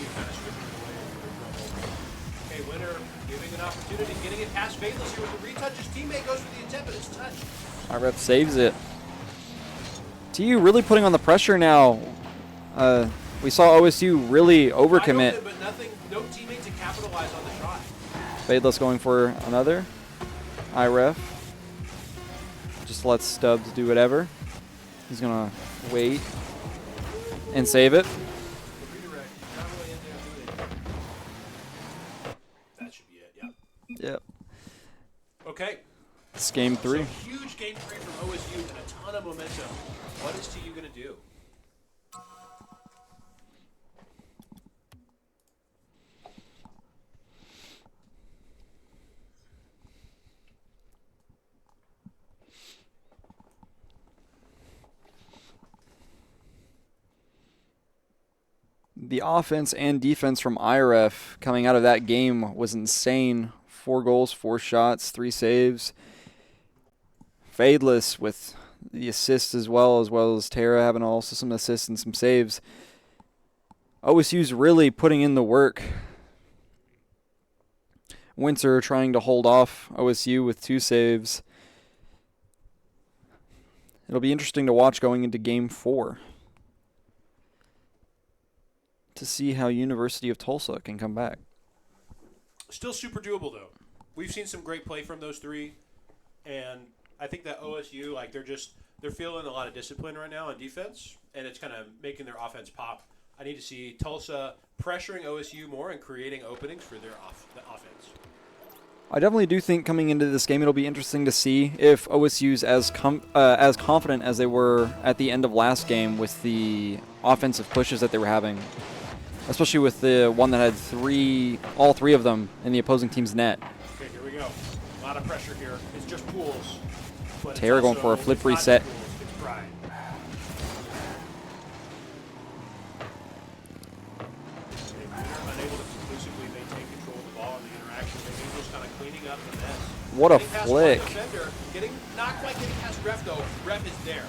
You kind of stripping it away for the trouble. Okay, Winner giving an opportunity, getting it past Faithless here with the retouch. His teammate goes for the attempt, but it's touched. IREF saves it. TU really putting on the pressure now. We saw OSU really overcommit. Wide open, but nothing, no teammate to capitalize on the shot. Fadeless going for another. IREF. Just lets Stubbs do whatever. He's going to wait and save it. The redirect, not really in there doing it. That should be it, yeah. Yep. Okay. It's game 3. So huge game 3 from OSU and a ton of momentum. What is TU going to do? The offense and defense from IREF coming out of that game was insane. 4 goals, 4 shots, 3 saves. Fadeless with the assists as well as Terra having also some assists and some saves. OSU's really putting in the work. Winter trying to hold off OSU with 2 saves. It'll be interesting to watch going into game 4 to see how University of Tulsa can come back. Still super doable, though. We've seen some great play from those 3, and I think that OSU, like, they're feeling a lot of discipline right now on defense, and it's kind of making their offense pop. I need to see Tulsa pressuring OSU more and creating openings for their the offense. I definitely do think coming into this game, it'll be interesting to see if OSU's as confident as they were at the end of last game with the offensive pushes that they were having, especially with the one that had all three of them in the opposing team's net. Okay, here we go. A lot of pressure here. It's just pools. But Terra going for a flip reset. It's pride. Unable to conclusively maintain control of the ball and the interaction. The Angels kind of cleaning up the mess. What a Getting past flick. one defender, not quite getting past Ref though. Ref is there.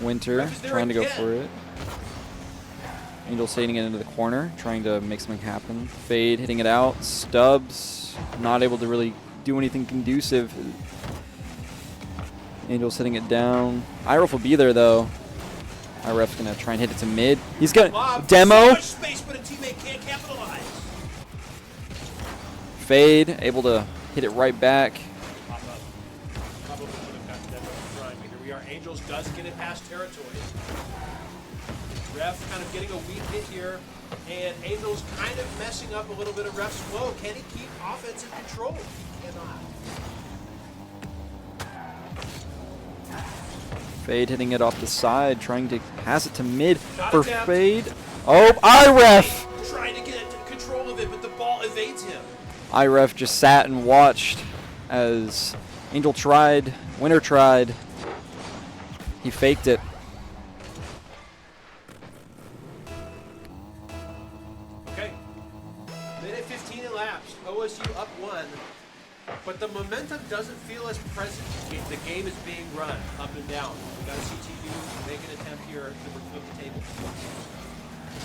Winter Ref is there trying to go again. for it. Angels fading it into the corner, trying to make something happen. Fade hitting it out. Stubbs not able to really do anything conducive. Angels hitting it down. IREF will be there though. IREF's gonna try and hit it to mid. He's gonna Lob, demo. so much space, but a teammate can't capitalize. Fade able to hit it right back. Pop up. Probably would have gotten demo trying, but here we are. Angels does get it past territory. Ref kind of getting a weak hit here, and Angel's kind of messing up a little bit of Ref's flow. Can he keep offense in control? He cannot. Fade hitting it off the side, trying to pass it to mid Shot for attempt. Fade. Oh, IRef! Trying to get control of it, but the ball evades him. IRef just sat and watched as Angel tried, Winner tried. He faked it. Okay. Minute 15 elapsed. OSU up 1. But the momentum doesn't feel as present. The game is being run up and down. We got to see TU make an attempt here to flip the table.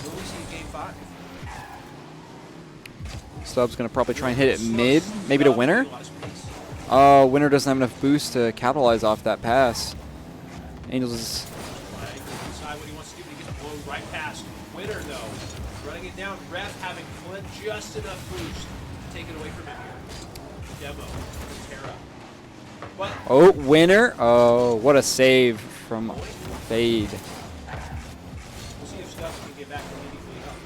Will we see game 5? Stubbs gonna probably try and hit it mid, maybe to Stubbs Winner. getting a lot of space. Winner doesn't have enough boost to capitalize off that pass. Angels is Right, decide what he wants to do, but he gets blown right past. Winner, though, running it down. Ref having just enough boost to take it away from him here. Demo, Terra. But oh, Winner. Oh, what a save from Fade. we'll see if Stubbs can get back to meaningfully up.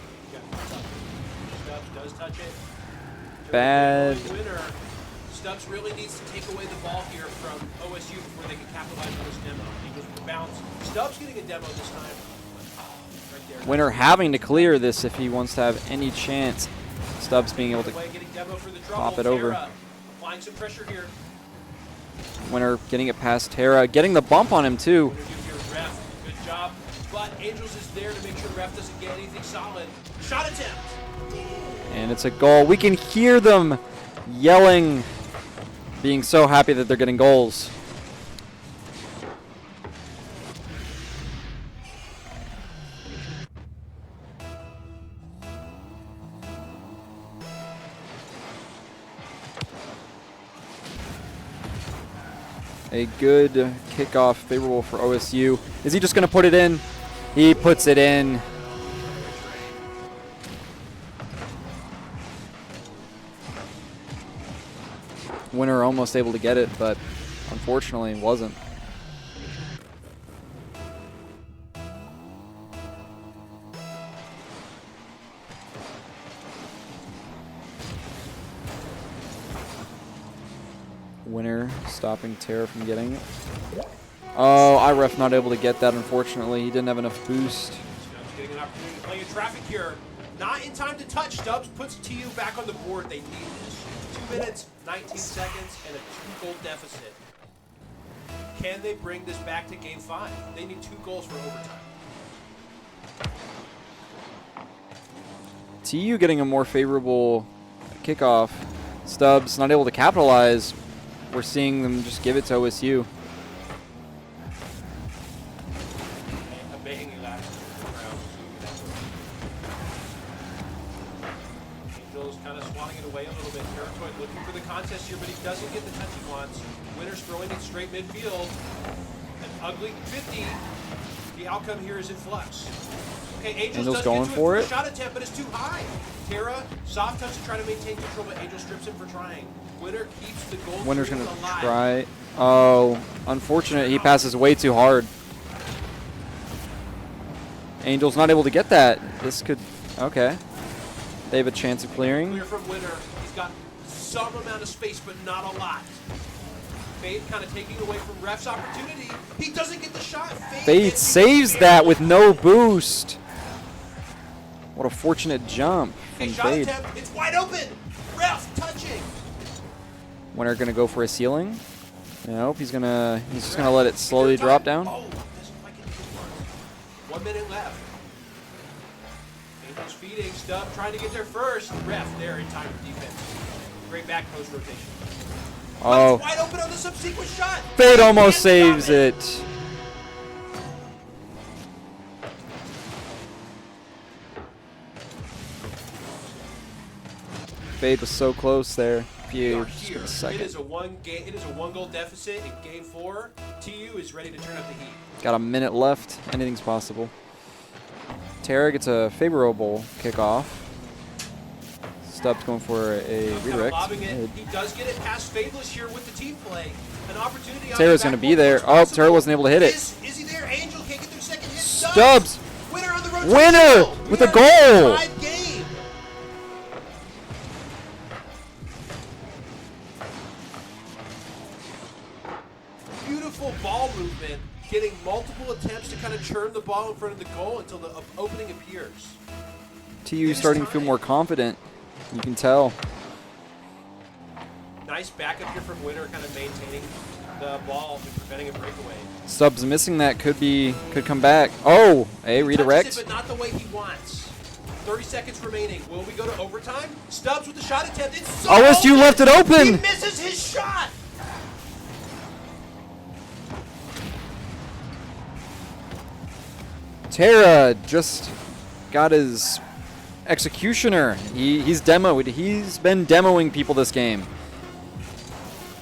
Stubbs does touch it. Bad. Winner. Stubbs really needs to take away the ball here from OSU before they can capitalize on this demo. He goes for the bounce. Stubbs getting a demo this time. Right there. Winner having to clear this if he wants to have any chance. Stubbs being able to Getting demo for the pop trouble. it over. Terra applying some pressure here. Winner getting it past Terra, getting the bump on him too. Winner gives your ref. Good job. But Angels is there to make sure ref doesn't get anything solid. Shot attempt. And it's a goal. We can hear them yelling, being so happy that they're getting goals. A good kickoff, favorable for OSU. Is he just going to put it in? He puts it in. Winner almost able to get it, but unfortunately wasn't. Winner stopping Terra from getting it. Oh, IRef not able to get that, unfortunately. He didn't have enough boost. Stubbs getting an opportunity to play in traffic here. Not in time to touch. Stubbs puts TU back on the board. They need this. 2 minutes, 19 seconds, and a 2-goal deficit. Can they bring this back to game 5? They need 2 goals for overtime. TU getting a more favorable kickoff. Stubbs not able to capitalize. We're seeing them just give it to OSU. A banging last round. Angels kind of swatting it away a little bit. Territory looking for the contest here, but he doesn't get the touch he wants. Winner's throwing it straight midfield. An ugly 50. The outcome here is in flux. Okay, Angels does going get to for a it. shot attempt, but it's too high. Terra, soft touch to try to maintain control, but Angel strips him for trying. Winner keeps the goal. Winner's going to alive. try. Oh, unfortunate. He passes way too hard. Angel's not able to get that. This could... Okay. They have a chance of clearing. Clear from Winner. He's got some amount of space, but not a lot. Fade kind of taking away from Ref's opportunity. He doesn't get the shot. Fade saves that with no boost. What a fortunate jump from Okay, shot Fade. attempt. It's wide open. Ref touching. Winner gonna go for a ceiling. Nope, he's just gonna let it slowly drop down. Oh, doesn't like it too much. 1 minute left. Angels feeding. Stubb trying to get there first. Ref there in time for defense. Great back post rotation. But Oh, it's wide open on the subsequent shot. Fade almost Can't stop saves it. Fade was so close there. We are Just here. a It second. is a 1-goal deficit in game 4. TU is ready to turn up the heat. Got a minute left. Anything's possible. Terra gets a favorable kickoff. Stubbs going for a Kind of redirect. lobbing it. He does get it past Fadeless here with the team play. An opportunity. on Terra's the gonna backboard. be there. What's Oh, possible? Terra wasn't able to hit it. Is he there? Angel can't get their second hit. Stubbs! Winner on the Winner with a goal. Tied game. Beautiful ball movement, getting multiple attempts to kind of churn the ball in front of the goal until the opening appears. TU starting to feel more confident. You can tell. Nice backup here from Winter, kind of maintaining the ball and preventing a breakaway. Stubbs missing that could come back. Oh, a He redirect. touches it, but not the way he wants. 30 seconds remaining. Will we go to overtime? Stubbs with the shot attempt. It's so OSU open. left it open. He misses his shot. Tara just got his executioner. He's demoed. He's been demoing people this game.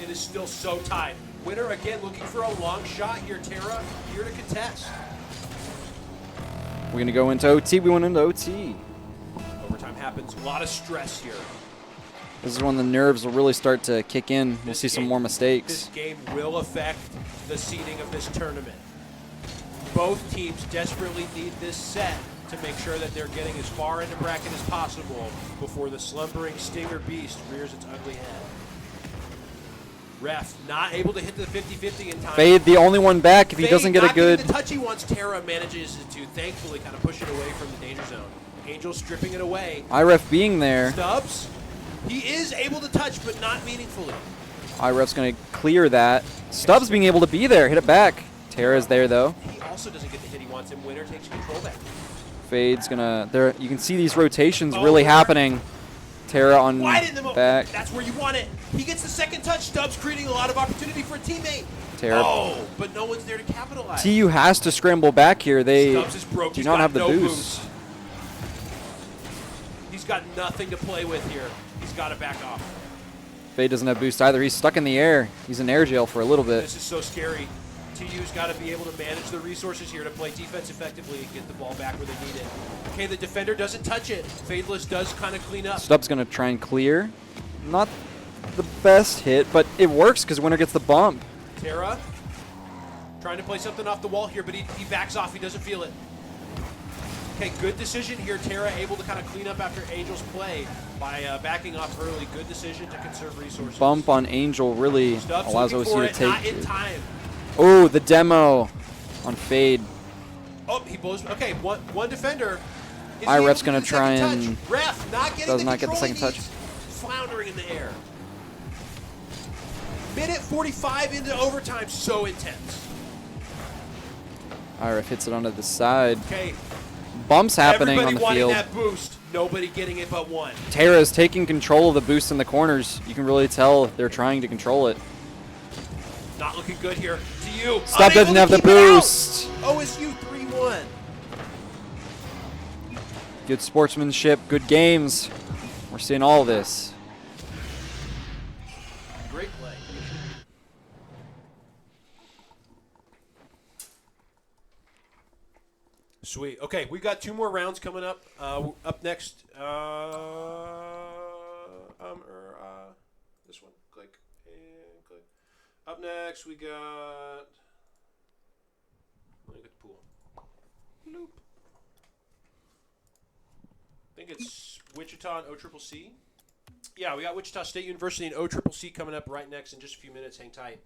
It is still so tight. Winner again looking for a long shot here. Tara here to contest. We're gonna go into OT. We went into OT. Overtime happens. A lot of stress here. This is when the nerves will really start to kick in. We'll This see some game- more mistakes. This game will affect the seeding of this tournament. Both teams desperately need this set to make sure that they're getting as far into bracket as possible before the slumbering Stinger Beast rears its ugly head. Ref not able to hit the 50-50 in time. Fade the only one back if he Fade doesn't get a not getting good. the touch he wants. Tara manages to thankfully kind of push it away from the danger zone. Angel stripping it away. IREF being there. Stubbs, he is able to touch, but not meaningfully. IREF's gonna clear that. Stubbs being able to be there, hit it back. Tara's there though. He also doesn't get the hit he wants, and Winner takes control back. Fade's gonna. There, you can see these rotations Oh, really Winner. happening. Tara on Wide in the moment. back. That's where you want it. He gets the second touch. Stubbs creating a lot of opportunity for a teammate. Tara. Oh, but no one's there to capitalize. TU has to scramble back here. They Stubbs is broke. do He's not got have the no boost. He's got nothing to play with here. He's got to back off. Fade doesn't have boost either. He's stuck in the air. He's in air jail for a little bit. This is so scary. TU's got to be able to manage the resources here to play defense effectively and get the ball back where they need it. Okay, the defender doesn't touch it. Fadeless does kind of clean up. Stubbs gonna try and clear. Not the best hit, but it works because Winner gets the bump. Tara trying to play something off the wall here, but he backs off. He doesn't feel it. Okay, good decision here. Tara able to kind of clean up after Angel's play by backing off early. Good decision to conserve resources. Bump on Angel really Stubbs allows looking for OSU it, to not take in it. time. Oh, the demo on Fade. Oh, he blows. Okay, one defender. Is IREF's he able to gonna get the try second and touch? Ref not getting does the not get the control he second touch. needs. Floundering in the air. Minute 45 into overtime, so intense. IREF hits it onto the side. Okay, Bumps happening everybody on the wanting field. that boost. Nobody getting it but one. Tara's taking control of the boost in the corners. You can really tell they're trying to control it. Not looking good here. To you. Stubb Unable doesn't to have the keep it out. boost. OSU 3-1. Good sportsmanship, good games. We're seeing all this. Great play. Sweet. Okay, we got 2 more rounds coming up. Up next, this one. Click and click. Up next, we got. Let me get the pool. Loop. I think it's Wichita and OCCC. Yeah, we got Wichita State University and OCCC coming up right next in just a few minutes. Hang tight.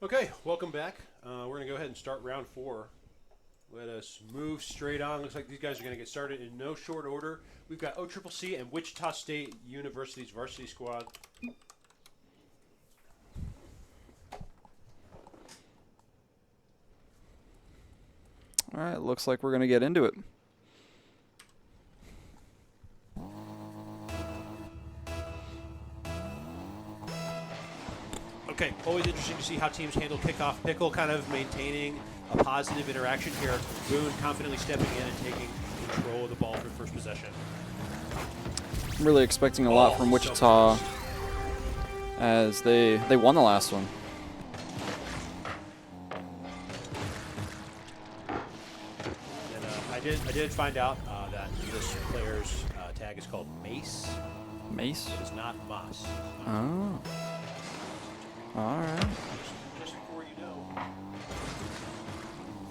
Okay, welcome back. We're going to go ahead and start round 4. Let us move straight on. Looks like these guys are going to get started in no short order. We've got OCCC and Wichita State University's varsity squad. All right, looks like we're going to get into it. Okay, always interesting to see how teams handle kickoff. Pickle kind of maintaining a positive interaction here. Boone confidently stepping in and taking control of the ball for first possession. I'm really expecting a lot from Wichita as they won the last one. And I did find out that this player's tag is called Mace. Mace? It is not Moss. Oh. All right. Just before you know.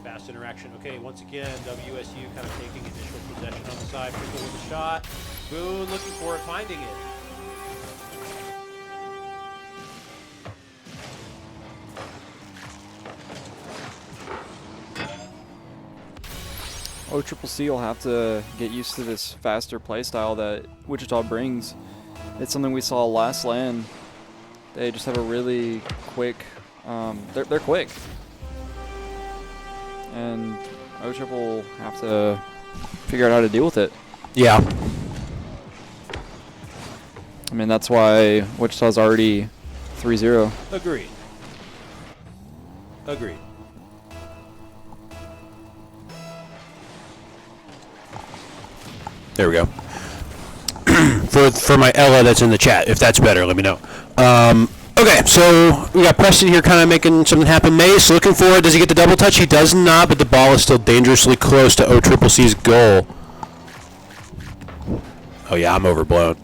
Fast interaction. Okay, once again, WSU kind of taking initial possession on the side. Pickle with a shot. Boone looking for it, finding it. OCCC will have to get used to this faster play style that Wichita brings. It's something we saw last LAN. They just have a really quick, they're quick. And OCCC will have to figure out how to deal with it. Yeah. I mean, that's why Wichita's already 3-0. Agreed. Agreed. There we go. for my Ella that's in the chat, if that's better, let me know. Okay, so we got Preston here kind of making something happen. Mace looking for it. Does he get the double touch? He does not, but the ball is still dangerously close to OCCC's goal. Oh, yeah, I'm overblown.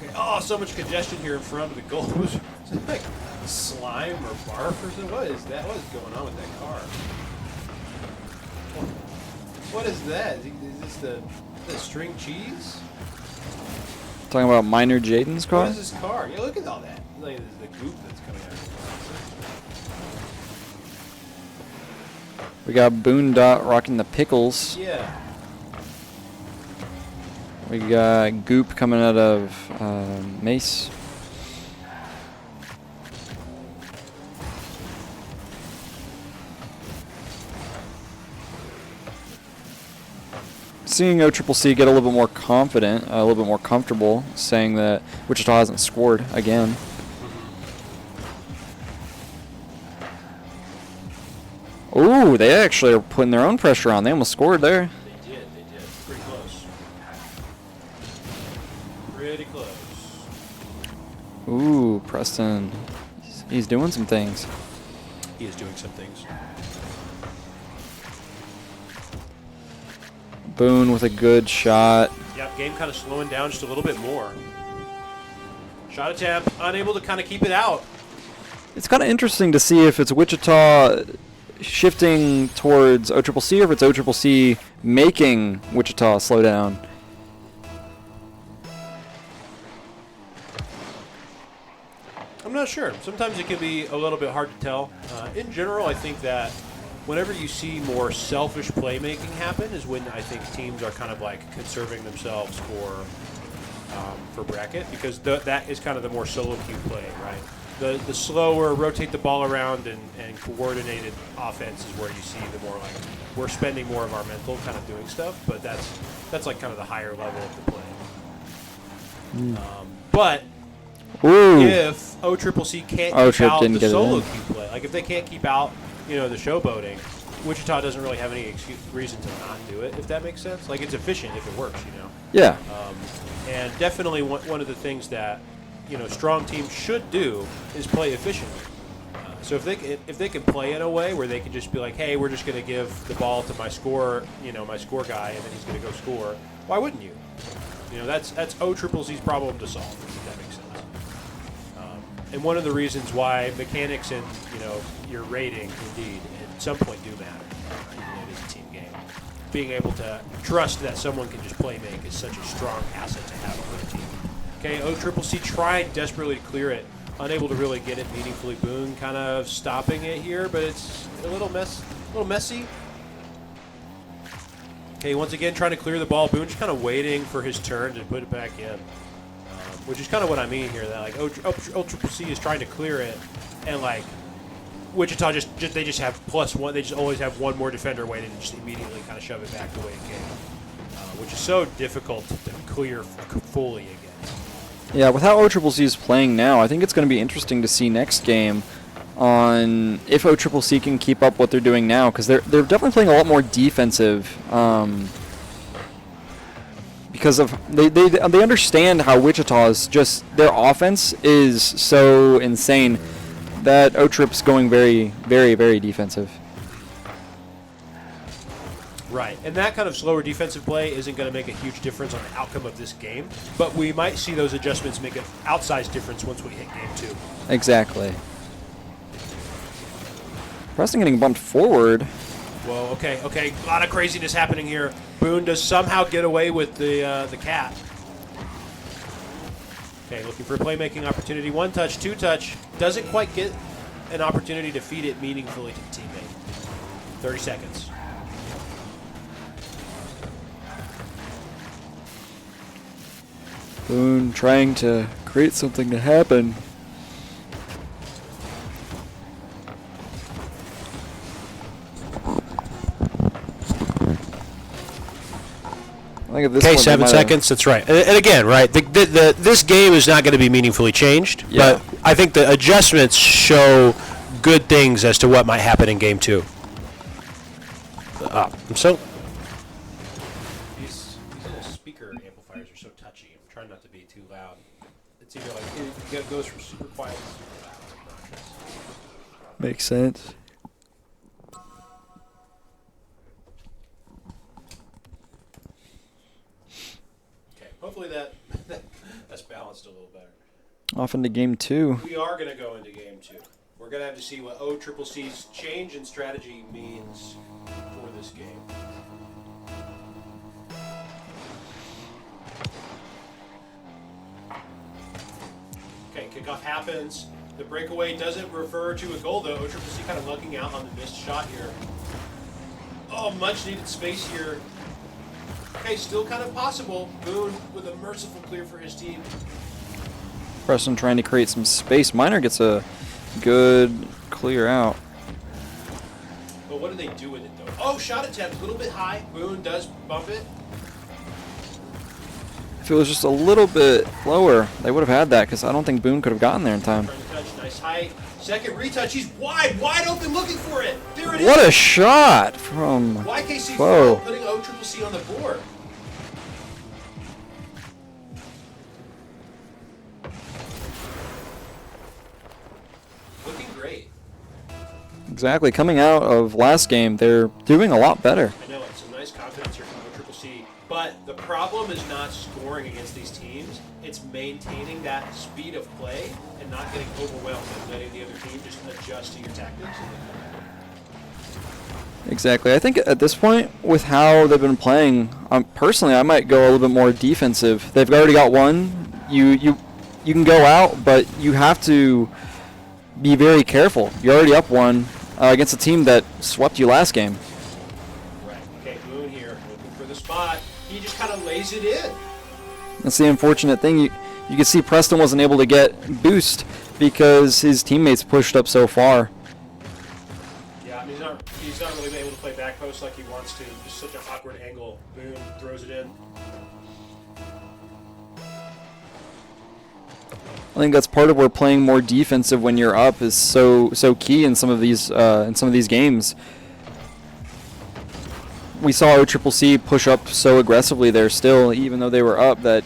Okay. Oh, so much congestion here in front of the goal. Is it like slime or barf or something? What is that? What is going on with that car? What is that? Is this the string cheese? Talking about Minor Jaden's car? What is this car? Yeah, look at all that. Look at the goop that's coming out. We got Boondot rocking the pickles. Yeah. We got Goop coming out of Mace. Seeing OCCC get a little bit more confident, a little bit more comfortable, saying that Wichita hasn't scored again. Ooh, they actually are putting their own pressure on. They almost scored there. They did. Pretty close. Pretty close. Ooh, Preston. He's doing some things. He is doing some things. Boone with a good shot. Yep, game kind of slowing down just a little bit more. Shot attempt, unable to kind of keep it out. It's kind of interesting to see if it's Wichita shifting towards OCCC or if it's OCCC making Wichita slow down. I'm not sure. Sometimes it can be a little bit hard to tell. In general, I think that whenever you see more selfish playmaking happen is when I think teams are kind of like conserving themselves for bracket, because that is kind of the more solo queue play, right? The slower, rotate the ball around and coordinated offense is where you see the more like we're spending more of our mental kind of doing stuff, but that's like kind of the higher level of the play. But Ooh. if OCCC can't keep out didn't the get it solo in. queue play, like if they can't keep out, the showboating, Wichita doesn't really have any reason to not do it, if that makes sense. Like, it's efficient if it works, Yeah. And definitely one of the things that, strong teams should do is play efficiently. So if they can play in a way where they can just be like, hey, we're just going to give the ball to my score guy, and then he's going to go score, why wouldn't you? That's OCCC's problem to solve, if that makes sense. And one of the reasons why mechanics and your rating indeed at some point do matter. It is a team game. being able to trust that someone can just play make is such a strong asset to have on the team. Okay, OCCC trying desperately to clear it, unable to really get it meaningfully. Boone kind of stopping it here, but it's a little messy. Okay, once again trying to clear the ball. Boone just kind of waiting for his turn to put it back in, which is kind of what I mean here. That like OCCC is trying to clear it, and like Wichita they just have +1. They just always have one more defender waiting and just immediately kind of shove it back the way it came, which is so difficult to clear fully again. Yeah, with how OCCC is playing now, I think it's going to be interesting to see next game on if OCCC can keep up what they're doing now, because they're definitely playing a lot more defensive. Because of they understand how Wichita's just their offense is so insane that O-Trip's going very, very, very defensive. Right, and that kind of slower defensive play isn't going to make a huge difference on the outcome of this game, but we might see those adjustments make an outsized difference once we hit game 2. Exactly. Preston getting bumped forward. Whoa, okay, a lot of craziness happening here. Boone does somehow get away with the cat. Okay, looking for a playmaking opportunity. 1 touch, 2 touch. Doesn't quite get an opportunity to feed it meaningfully to the teammate. 30 seconds. Boone trying to create something to happen. I think at this Okay, point 7 seconds. That's right. And again, right, this game is not going to be meaningfully changed, Yeah. but I think the adjustments show good things as to what might happen in game 2. So these little speaker amplifiers are so touchy. I'm trying not to be too loud. It's either like it goes from super quiet to super loud. It's obnoxious. Makes sense. Okay, hopefully that's balanced a little better. Off into game 2. We are going to go into game 2. We're going to have to see what OCCC's change in strategy means for this game. Okay, kickoff happens. The breakaway doesn't refer to a goal, though. OCCC kind of lucking out on the missed shot here. Oh, much needed space here. Okay, still kind of possible. Boone with a merciful clear for his team. Preston trying to create some space. Miner gets a good clear out. But what do they do with it, though? Oh, shot attempt, a little bit high. Boone does bump it. If it was just a little bit lower, they would have had that, because I don't think Boone could have gotten there in time. Trying to touch, nice height. Second retouch, he's wide open looking for it. There it is. What a shot from YKC Whoa. putting OCCC on the board. Looking great. Exactly. Coming out of last game, they're doing a lot better. I know, it's some nice confidence here from OCCC, but the problem is not scoring against these teams. It's maintaining that speed of play and not getting overwhelmed and letting the other team just adjust to your tactics. Exactly. I think at this point, with how they've been playing, personally, I might go a little bit more defensive. They've already got one. You can go out, but you have to be very careful. You're already up 1 against a team that swept you last game. Right. Okay, Boone here looking for the spot. He just kind of lays it in. That's the unfortunate thing. You can see Preston wasn't able to get boost because his teammates pushed up so far. Yeah, I mean, he's not really able to play back post like he wants to. Just such an awkward angle. Boone throws it in. I think that's part of where playing more defensive when you're up is so key in some of these games. We saw OCCC push up so aggressively there still, even though they were up, that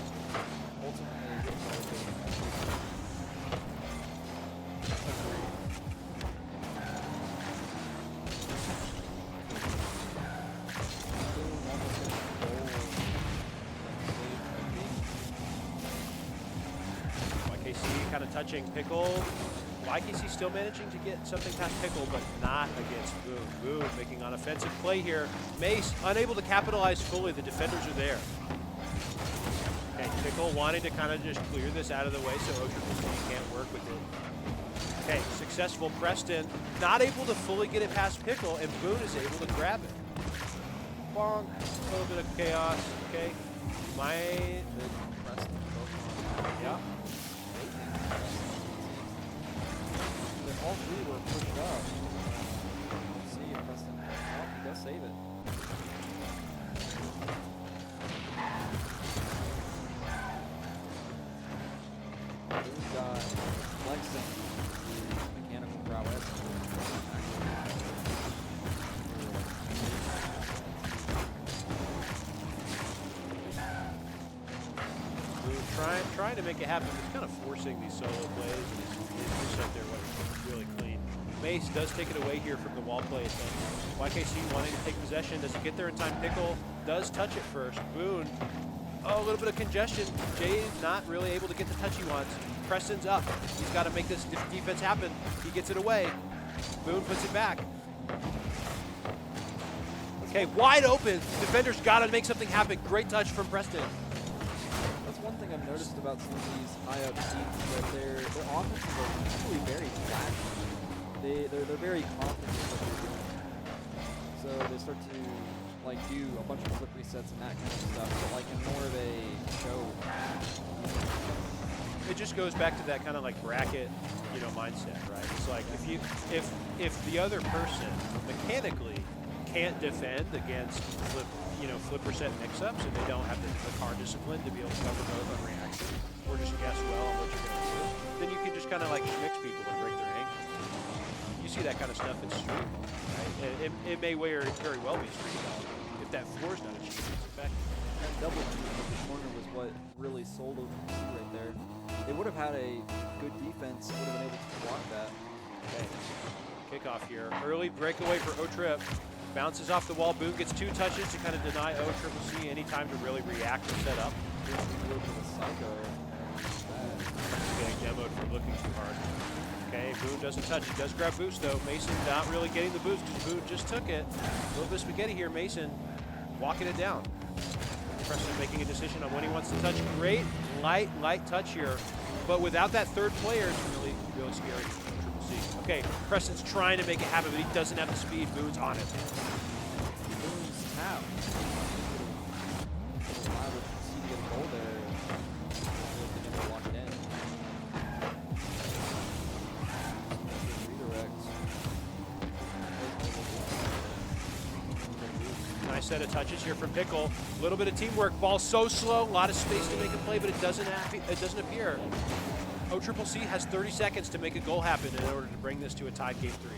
YKC kind of touching Pickle. YKC still managing to get something past Pickle, but not against Boone. Boone making an offensive play here. Mace unable to capitalize fully. The defenders are there. Okay, Pickle wanting to kind of just clear this out of the way so Otriple can't work with it. Okay, successful Preston. Not able to fully get it past Pickle, and Boone is able to grab it. Bonk. A little bit of chaos. Okay. Yeah. All three were pushed up. Let's see if Preston. Oh, he does save it. We've got flexing the mechanical prowess. Trying to make it happen. He's kind of forcing these solo plays. And he's just up there really clean. Mace does take it away here from the wall play attempt. YKC wanting to take possession. Does it get there in time? Pickle does touch it first. Boone, oh, a little bit of congestion. Jay not really able to get the touch he wants. Preston's up. He's got to make this defense happen. He gets it away. Boone puts it back. Okay, wide open. Defender's got to make something happen. Great touch from Preston. That's one thing I've noticed about some of these high-up teams that their offenses are usually very flashy. They're very confident in what they're doing. So they start to like do a bunch of flip resets and that kind of stuff, but like in more of a show. It just goes back to that kind of like bracket, mindset, right? It's like if the other person mechanically can't defend against flip reset mix-ups and they don't have the car discipline to be able to cover both on reaction or just guess well on what you're going to do, then you can just kind of like mix people and break their ankles. You see that kind of stuff in Street, right? It may very well be Street if that floor is not achieved its effect. That double jump in the corner was what really sold OTC right there. They would have had a good defense, would have been able to block that. Okay. Kickoff here. Early breakaway for O-Trip. Bounces off the wall. Boone gets 2 touches to kind of deny O-Triple-C any time to really react and set up. Just a little bit of psycho. Getting demoed for looking too hard. Okay, Boone doesn't touch. He does grab boost though. Mason not really getting the boost because Boone just took it. A little bit of spaghetti here. Mason walking it down. Preston making a decision on when he wants to touch. Great light touch here, but without that third player, it's really scary. O-Triple-C. Okay, Preston's trying to make it happen, but he doesn't have the speed. Boone's on it. Boone's tap. I would see to get a goal there. They never lock it in. Nice set of touches here from Pickle. A little bit of teamwork. Ball so slow, a lot of space to make a play, but it doesn't appear. O-Triple-C has 30 seconds to make a goal happen in order to bring this to a tied game 3.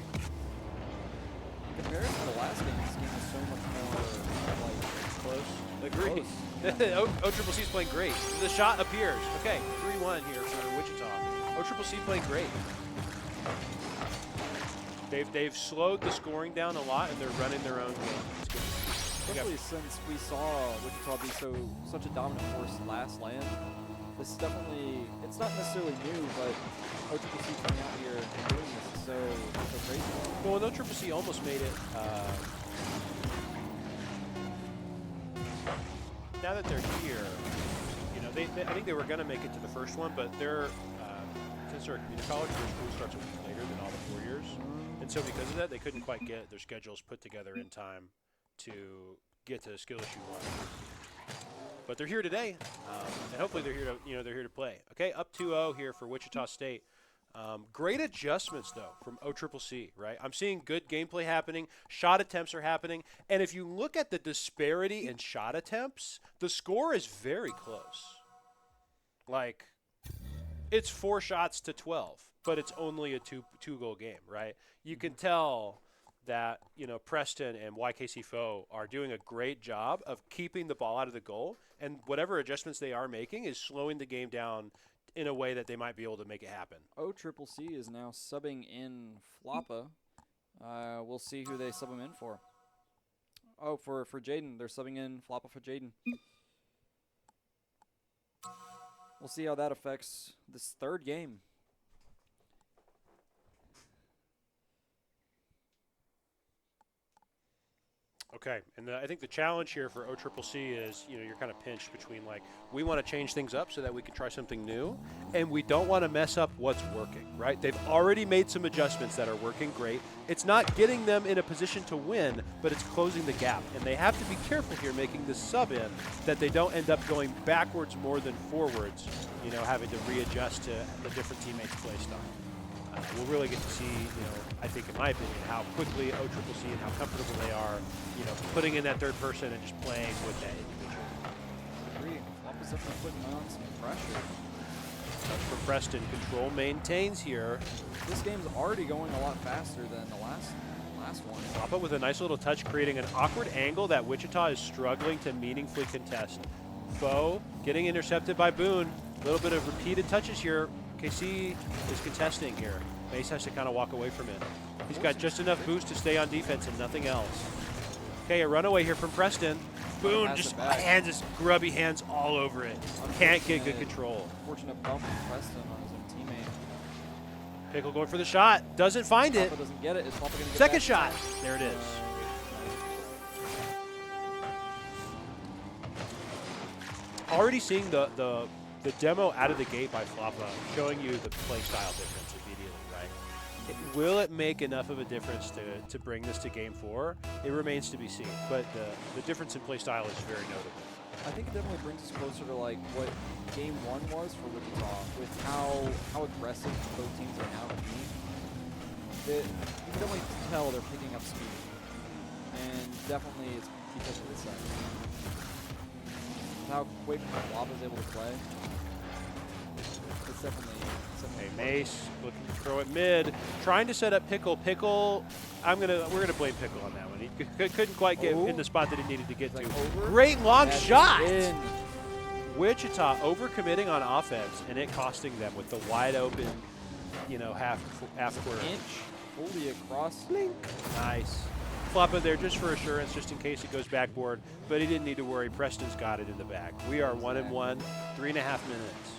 In comparison to the last game, this game is so much more Close. Agreed. O-Triple-C is playing great. The shot appears. Okay, 3-1 here for Wichita. O-Triple-C playing great. They've slowed the scoring down a lot, and they're running their own game. It's good. Especially since we saw Wichita be such a dominant force last land. This is definitely, it's not necessarily new, but O-Triple-C coming out here and doing this is so crazy. Well, and O-Triple-C almost made it. Now that they're here, I think they were going to make it to the first one, but since they're a community college, their school starts a week later than all the 4 years. And so because of that, they couldn't quite get their schedules put together in time to get to Skill Issue 1. But they're here today, and hopefully they're here to play. Okay, up 2-0 here for Wichita State. Great adjustments though from O-Triple-C, right? I'm seeing good gameplay happening. Shot attempts are happening, and if you look at the disparity in shot attempts, the score is very close. Like, it's 4 shots to 12, but it's only a two-goal game, right? You can tell that Preston and YKC Foe are doing a great job of keeping the ball out of the goal, and whatever adjustments they are making is slowing the game down in a way that they might be able to make it happen. O-Triple-C is now subbing in Floppa. We'll see who they sub him in for. Oh, for Jaden. They're subbing in Floppa for Jaden. We'll see how that affects this third game. Okay, and I think the challenge here for OCCC is, you know, you're kind of pinched between like, we want to change things up so that we can try something new, and we don't want to mess up what's working, right? They've already made some adjustments that are working great. It's not getting them in a position to win, but it's closing the gap, and they have to be careful here making the sub in that they don't end up going backwards more than forwards, you know, having to readjust to the different teammates' play style. We'll really get to see, you know, I think in my opinion, how quickly OCCC and how comfortable they are, you know, putting in that third person and just playing with that individual. Agree. Floppa's definitely putting on some pressure. Touch for Preston. Control maintains here. This game's already going a lot faster than the last one. Floppa with a nice little touch, creating an awkward angle that Wichita is struggling to meaningfully contest. Foe getting intercepted by Boone. A little bit of repeated touches here. KC is contesting here. Mace has to kind of walk away from it. He's got just enough boost to stay on defense and nothing else. Okay, a runaway here from Preston. Boone Pass just it back. hands his grubby hands all over it. Can't get good Unfortunate- control. Fortunate bump from Preston on his own teammate. Pickle going for the shot. Doesn't find it. Floppa doesn't get it. Is Floppa gonna get Second back? shot. There it is. Already seeing the demo out of the gate by Floppa, showing you the play style difference immediately, right? Will it make enough of a difference to bring this to Game 4? It remains to be seen, but the difference in play style is very notable. I think it definitely brings us closer to like what Game 1 was for Wichita, with how aggressive both teams are now being. You can definitely tell they're picking up speed, and definitely it's because of this side. How quick Floppa's able to play. It's definitely Hey, Mace looking to throw it mid, trying to set up Pickle. Pickle, we're gonna blame Pickle on that one. He couldn't quite get in the spot that he needed to get Like to. over. Great long That is shot. in. Wichita overcommitting on offense, and it costing them with the wide open, you know, half court. Inch fully across. Blink. Nice. Floppa there just for assurance, just in case it goes backboard, but he didn't need to worry. Preston's got it in the back. We are 1-1, 3.5 minutes.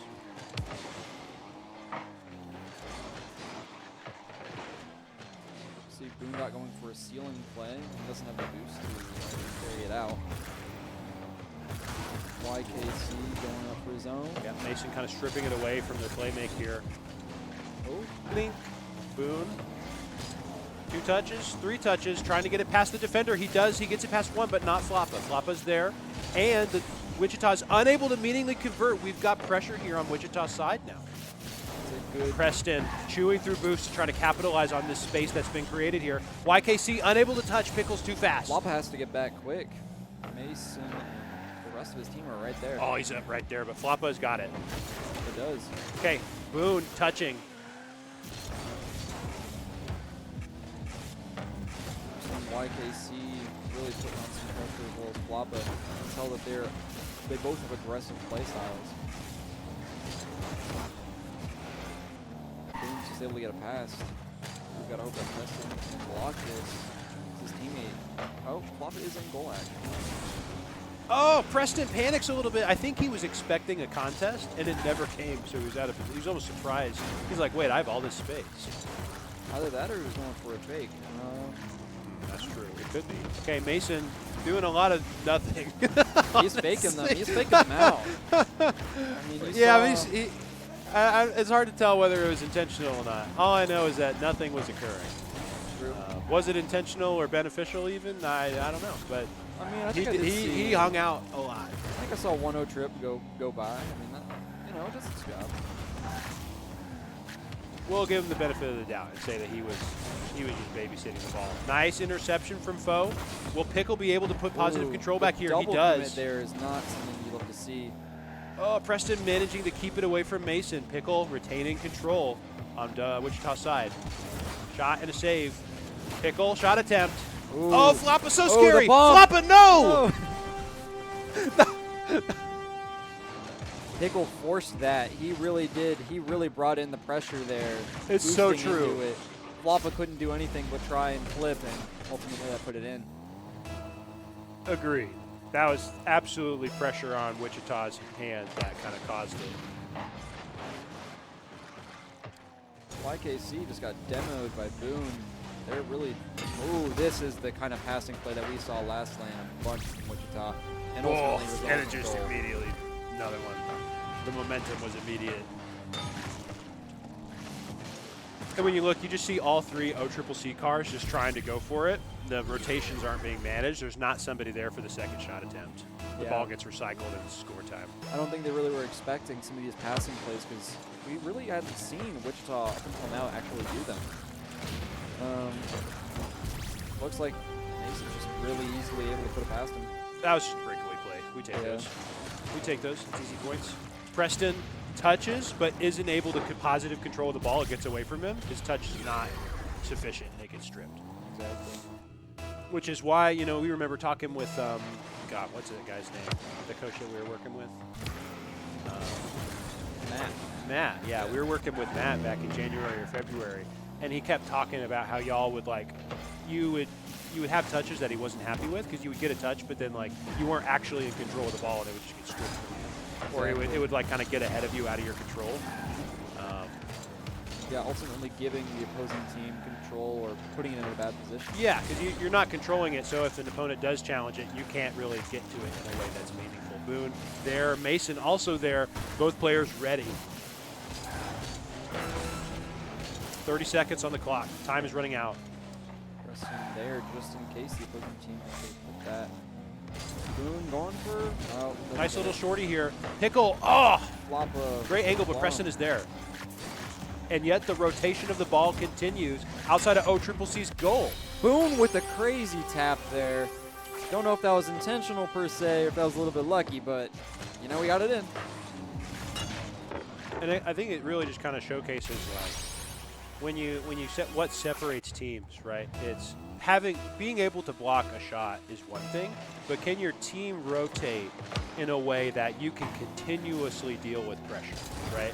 See Boondock going for a ceiling play. He doesn't have the boost to carry it out. YKC going up for his own. Got Mason kind of stripping it away from their playmake here. Oh, Blink. Boone. 2 touches, 3 touches, trying to get it past the defender. He does. He gets it past one, but not Floppa. Floppa's there, and Wichita's unable to meaningfully convert. We've got pressure here on Wichita's side now. it's a good. Preston chewing through boosts, trying to capitalize on this space that's been created here. YKC unable to touch. Pickle's too fast. Floppa has to get back quick. Mason and the rest of his team are right there. Oh, he's up right there, but Floppa's got it. It does. Okay, Boone touching. Some YKC really putting on some pressure as well as Floppa. You can tell that they both have aggressive play styles. Boone's just able to get a pass. We've got to hope that Preston can block this. His teammate. Oh, Floppa is in goal action. Oh, Preston panics a little bit. I think he was expecting a contest, and it never came, so he was out of. He was almost surprised. He's like, "Wait, I have all this space." Either that or he was going for a fake. That's true. It could be. Okay, Mason doing a lot of nothing. He's faking them. He's faking them out. I mean, you Yeah, saw- it's hard to tell whether it was intentional or not. All I know is that nothing was occurring. True. Was it intentional or beneficial even? I don't know, but I mean, I he think I did see, he hung out a lot. I think I saw 1-0 trip go by. I mean, that, you know, it does its job. We'll give him the benefit of the doubt and say that he was just babysitting the ball. Nice interception from Foe. Will Pickle be able to put positive Ooh, control the back here? He double does. commit there is not something you love to see. Oh, Preston managing to keep it away from Mason. Pickle retaining control on Wichita side. Shot and a save. Pickle, shot attempt. Ooh. Oh, Floppa's so Oh, the scary. bump. Floppa, no! Pickle forced that. He really did. He really brought in the pressure there. It's so boosting into true. it. Floppa couldn't do anything but try and flip, and ultimately that put it in. Agreed. That was absolutely pressure on Wichita's hands that kind of caused it. YKC just got demoed by Boone. They're really. Ooh, this is the kind of passing play that we saw last lane a bunch from Wichita. And ultimately resulted and in it just goal. immediately another one. The momentum was immediate. And when you look, you just see all 3 OCCC cars just trying to go for it. The rotations aren't being managed. There's not somebody there for the second shot attempt. The ball gets recycled and it's score time. I don't think they really were expecting some of these passing plays because we really hadn't seen Wichita up until now actually do them. Looks like Mason's just really easily able to put it past him. That was just a breakaway play. We take those. We take those. It's easy points. Preston touches, but isn't able to positive control the ball. It gets away from him. His touch is not sufficient. They get stripped. Exactly. Which is why, you know, we remember talking with, God, what's that guy's name? The coach that we were working with? Matt, yeah. We were working with Matt back in January or February, and he kept talking about how y'all would, like, you would have touches that he wasn't happy with because you would get a touch, but then, like, you weren't actually in control of the ball and it would just get stripped from you. Or it would like, kind of get ahead of you out of your control. Yeah, ultimately giving the opposing team control or putting it in a bad position. Yeah, because you're not controlling it, so if an opponent does challenge it, you can't really get to it in a way that's meaningful. Boone there, Mason also there, both players ready. 30 seconds on the clock. Time is running out. Pressing there just in case the opposing team actually put that. Boone going for Nice little shorty here. Pickle, oh! Flop Great angle, but Preston is there. And yet the rotation of the ball continues outside of OCCC's goal. Boone with a crazy tap there. Don't know if that was intentional per se or if that was a little bit lucky, but you know, we got it in. And I think it really just kind of showcases like when you set what separates teams, right? It's being able to block a shot is one thing, but can your team rotate in a way that you can continuously deal with pressure, right?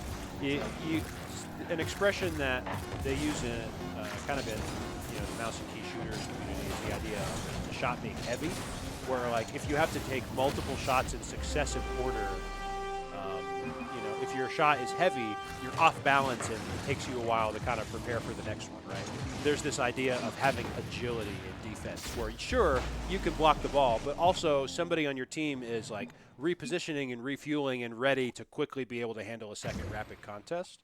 An expression that they use in kind of in the mouse and key shooters community is the idea of the shot being heavy, where like if you have to take multiple shots in successive order, if your shot is heavy, you're off balance and it takes you a while to kind of prepare for the next one, right? There's this idea of having agility in defense where sure, you can block the ball, but also somebody on your team is like repositioning and refueling and ready to quickly be able to handle a second rapid contest.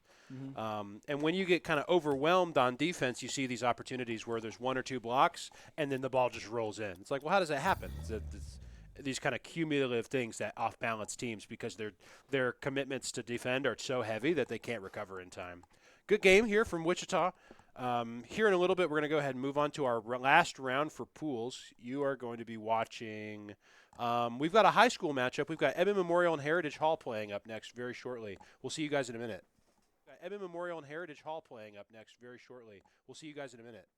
And when you get kind of overwhelmed on defense, you see these opportunities where there's 1 or 2 blocks and then the ball just rolls in. It's like, well, how does that happen? These kind of cumulative things that off-balance teams because their commitments to defend are so heavy that they can't recover in time. Good game here from Wichita. Here in a little bit, we're going to go ahead and move on to our last round for pools. You are going to be watching we've got a high school matchup. We've got Edmond Memorial and Heritage Hall playing up next very shortly. We'll see you guys in a minute. Edmond Memorial and Heritage Hall playing up next very shortly. We'll see you guys in a minute.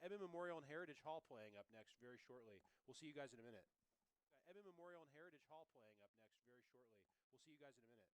Edmond Memorial and Heritage Hall playing up next very shortly. We'll see you guys in a minute. Edmond Memorial and Heritage Hall playing up next very shortly. We'll see you guys in a minute.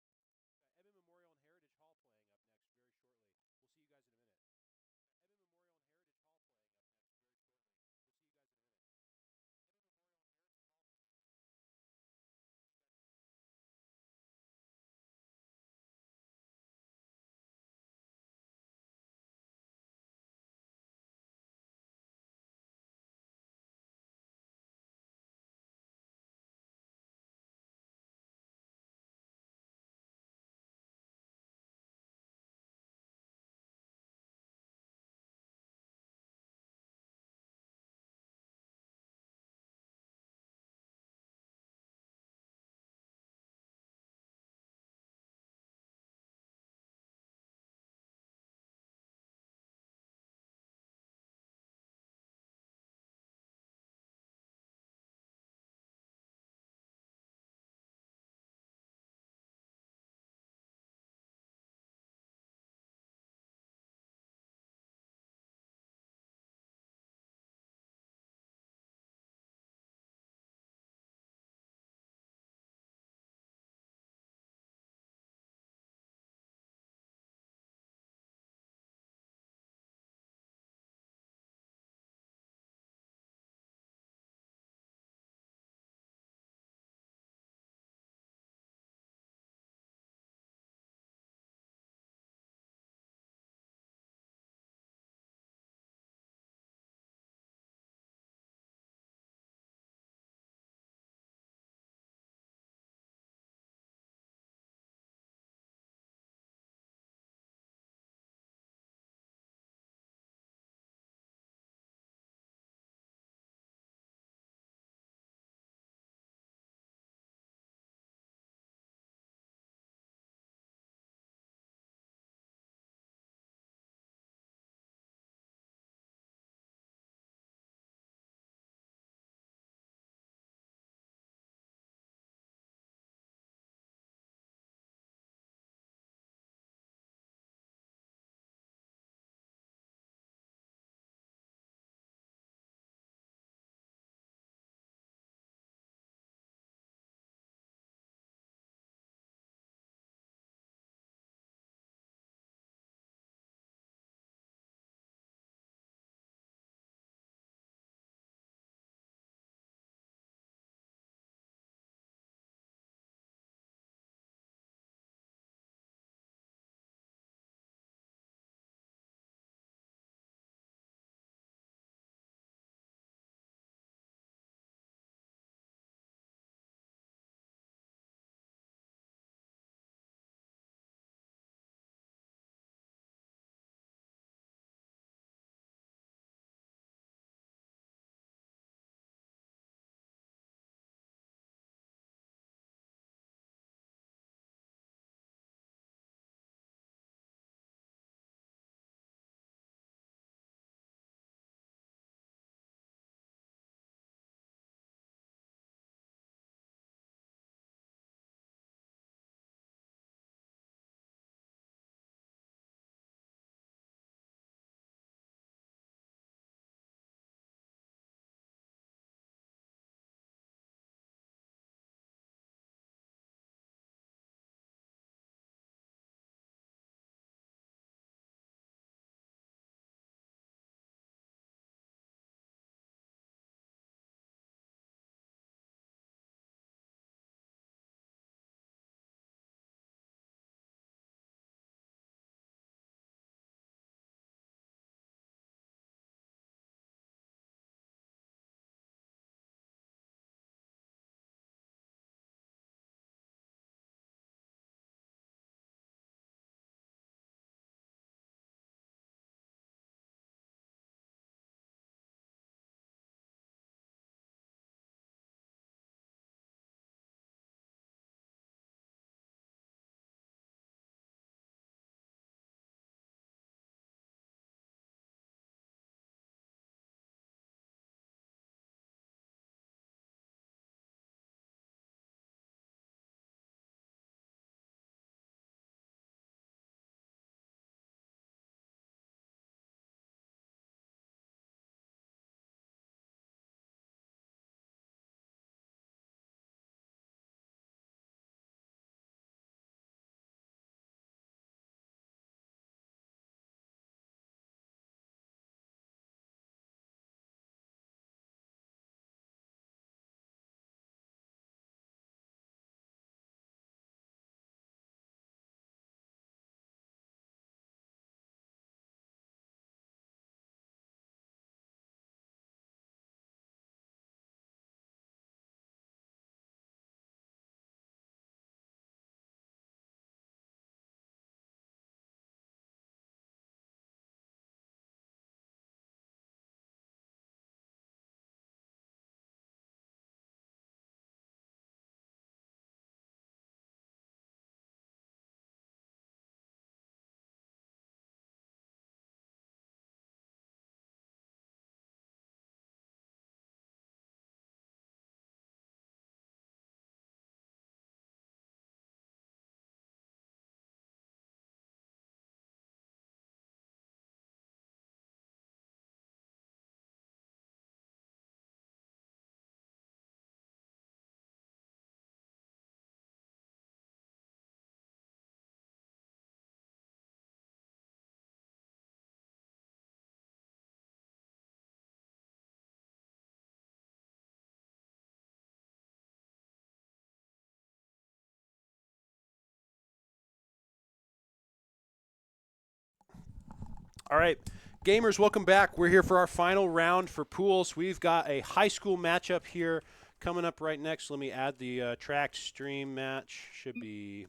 All right, gamers, welcome back. We're here for our final round for pools. We've got a high school matchup here coming up right next. Let me add the tracked stream match. Should be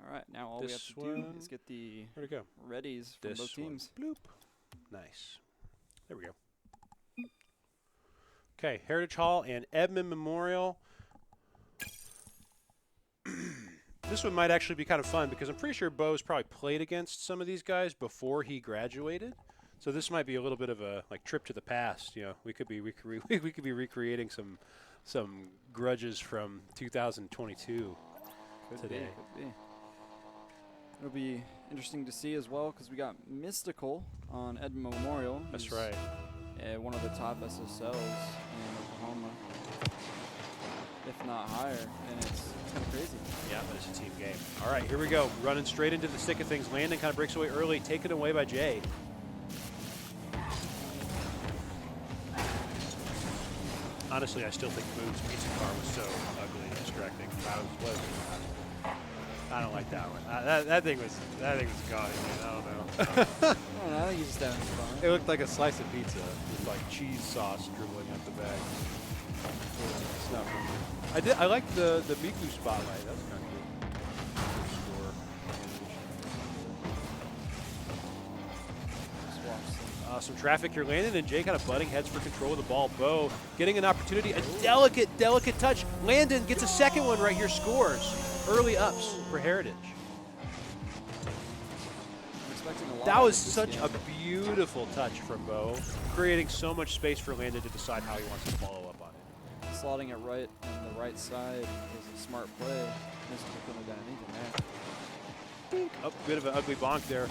All right, now all we have This to do one. is get the where'd it go? readies from This both one. teams. Bloop. Nice. There we go. Okay, Heritage Hall and Edmond Memorial. This one might actually be kind of fun because I'm pretty sure Bo's probably played against some of these guys before he graduated. So this might be a little bit of a like trip to the past. You know, we could be we could be recreating some grudges from 2022 today. Could be. It'll be interesting to see as well because we got Mystical on Edmond Memorial. That's He's, right. one of the top SSLs in Oklahoma, if not higher, and it's kind of crazy. Yeah, but it's a team game. All right, here we go. Running straight into the thick of things. Landon kind of breaks away early, taken away by Jay. Honestly, I still think Moon's pizza car was so ugly and distracting. I don't like that one. That thing was gaudy, man. I don't know. I don't know, I think he's just having fun. It looked like a slice of pizza with like cheese sauce dribbling out the bag. I liked the Miku spotlight. That was kind of good. Good score. Just watch some Some traffic here. Landon and Jay kind of butting heads for control of the ball. Bo getting an opportunity. A delicate touch. Landon gets a second one right here. Scores. Early ups for Heritage. I'm expecting a lot That out was of this such game. a beautiful touch from Bo, creating so much space for Landon to decide how he wants to follow up on it. Slotting it right on the right side was a smart play. Mystical couldn't have done anything there. Oh, bit of an ugly bonk there.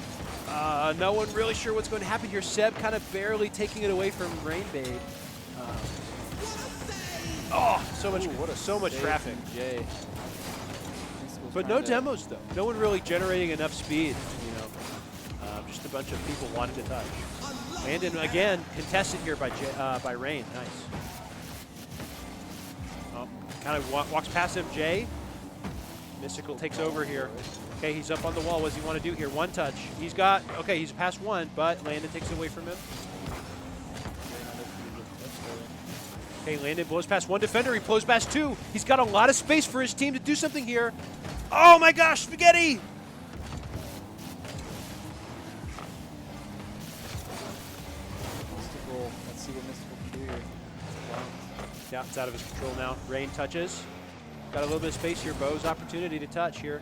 No one really sure what's going to happen here. Seb kind of barely taking it away from Rainbade. So much Save traffic. from Jay. Mystical's But trying no to- demos though. No one really generating enough speed. You know, just a bunch of people wanting to touch. Landon again contested here by Rain. Nice. Oh, kind of walks past him. Jay. Mystical takes over here. Okay, he's up on the wall. What does he want to do here? One touch. He's got. Okay, he's past one, but Landon takes it away from him. Okay, Landon blows past one defender. He blows past two. He's got a lot of space for his team to do something here. Oh my gosh, Spaghetti! Mystical. Let's see what Mystical can do here. Wow. Yeah, it's out of his control now. Rain touches. Got a little bit of space here. Bo's opportunity to touch here.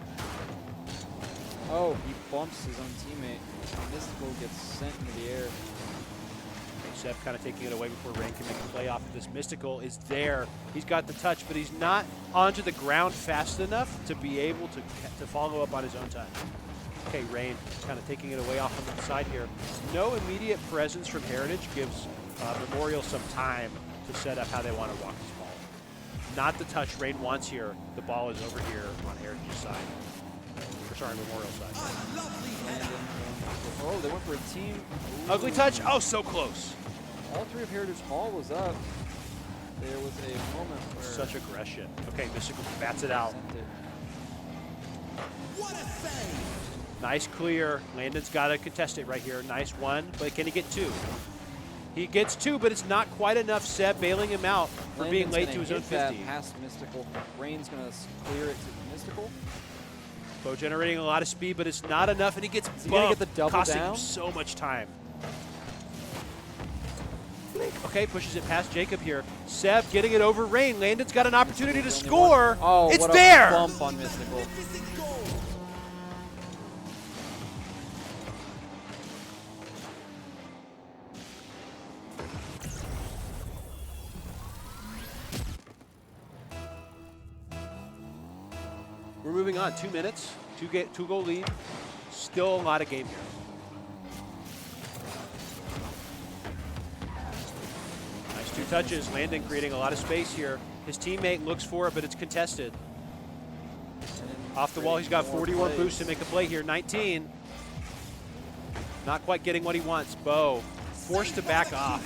Oh, he bumps his own teammate. Mystical gets sent into the air. Okay, Seth kind of taking it away before Rain can make a play off of this. Mystical is there. He's got the touch, but he's not onto the ground fast enough to be able to follow up on his own time. Okay, Rain kind of taking it away off on the side here. No immediate presence from Heritage gives Memorial some time to set up how they want to walk this ball. Not the touch Rain wants here. The ball is over here on Heritage's side. Or sorry, Memorial side. Oh, they went for a team. Ugly touch. Oh, so close. All three of Heritage Hall was up. There was a moment where Such aggression. Okay, Mystical bats it out. sent it. What a save! Nice clear. Landon's got to contest it right here. Nice one, but can he get two? He gets two, but it's not quite enough. Seb bailing him out for being Landon's late gonna to his hit own that 50. past Mystical. Rain's gonna clear it to Mystical. Bo generating a lot of speed, but it's not enough, and he gets he gonna bumped, get the double costing down? him so much time. Okay, pushes it past Jacob here. Seb getting it over Rain. Landon's got an opportunity to The only score. one. Oh, it's what there. a bump on Mystical. We're moving on. 2 minutes, two goal lead. Still a lot of game here. Nice two touches. Landon creating a lot of space here. His teammate looks for it, but it's contested. Off the wall, he's got 41 boosts to make a play here. 19. Not quite getting what he wants. Bo forced to back off.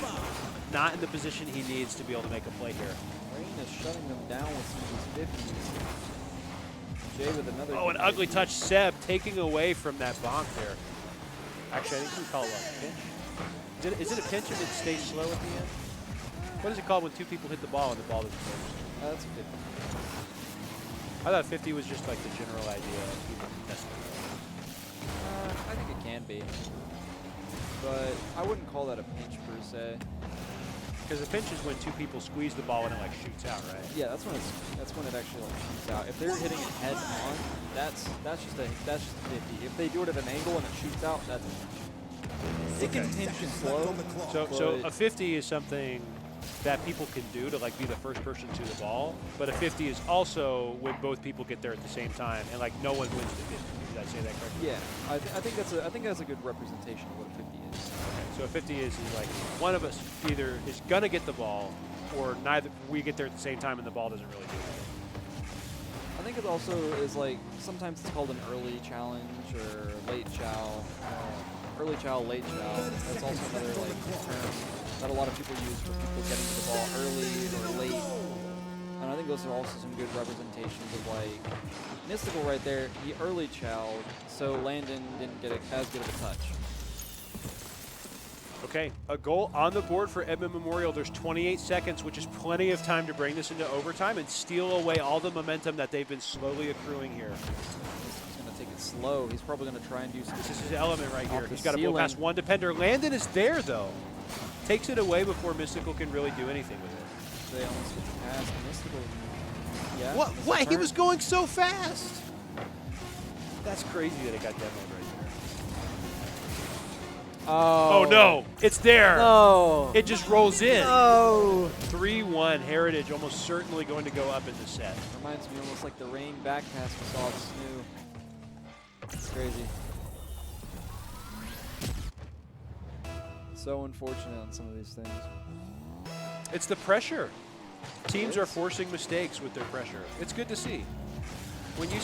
Not in the position he needs to be able to make a play here. Rain is shutting them down with some of these 50s. Jay with another. Oh, an ugly touch. Seb taking away from that bonk there. Actually, I think we call it a pinch. Is it a pinch if it stays slow at the end? What is it called when two people hit the ball and the ball doesn't go? That's a good one. I thought 50 was just like the general idea of people testing. I think it can be, but I wouldn't call that a pinch per se. Because a pinch is when two people squeeze the ball and it like shoots out, right? Yeah, that's when it actually like shoots out. If they're hitting it head on, that's just a 50. If they do it at an angle and it shoots out, that's a pinch. It can pinch slow. So a 50 is something that people can do to like be the first person to the ball, but a 50 is also when both people get there at the same time and like no one wins the 50. Did I say that correctly? Yeah, I think that's a good representation of what a 50 is. Okay, so a 50 is like one of us either is gonna get the ball, or neither we get there at the same time and the ball doesn't really do anything. I think it also is like sometimes it's called an early challenge or late chow. Early chow, late chow. That's also another like term that a lot of people use for people getting to the ball early or late. And I think those are also some good representations of like Mystical right there. He early chowed, so Landon didn't get as good of a touch. Okay, a goal on the board for Edmond Memorial. There's 28 seconds, which is plenty of time to bring this into overtime and steal away all the momentum that they've been slowly accruing here. He's going to take it slow. He's probably going to try and do some. This is his element right here. Off the He's got to blow ceiling. past one defender. Landon is there, though. Takes it away before Mystical can really do anything with it. They almost get the pass. Mystical. Yeah. What? missed What? the He turn. was going so fast. That's crazy that it got demoed right there. Oh, Oh, no. It's there. No. It just rolls in. No. 3-1. Heritage almost certainly going to go up in the set. Reminds me almost like the rain back pass we saw of Snoo. It's crazy. So unfortunate on some of these things. It's the pressure. Teams It are is. forcing mistakes with their pressure. It's good to see. When you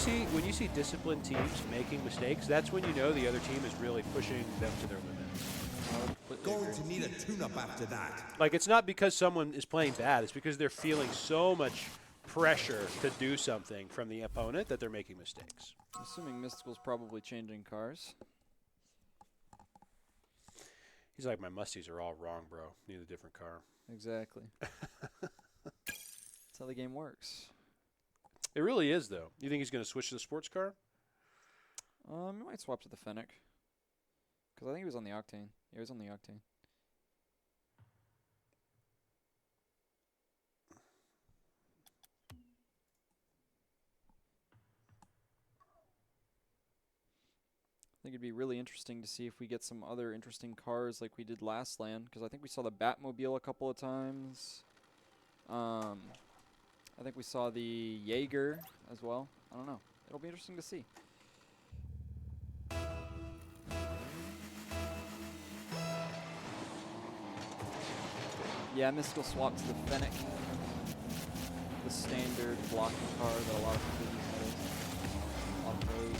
see disciplined teams making mistakes, that's when you know the other team is really pushing them to their limits. I would completely Going agree. to need a tune-up after that. Like, it's not because someone is playing bad. It's because they're feeling so much pressure to do something from the opponent that they're making mistakes. I'm assuming Mystical's probably changing cars. He's like, my musties are all wrong, bro. Need a different car. Exactly. That's how the game works. It really is, though. You think he's going to switch to the sports car? He might swap to the Fennec. Because I think he was on the Octane. Yeah, he was on the Octane. I think it'd be really interesting to see if we get some other interesting cars like we did last LAN. Because I think we saw the Batmobile a couple of times. I think we saw the Jaeger as well. I don't know. It'll be interesting to see. Yeah, Mystical swapped to the Fennec. The standard blocking car that a lot of people use nowadays. Off-road.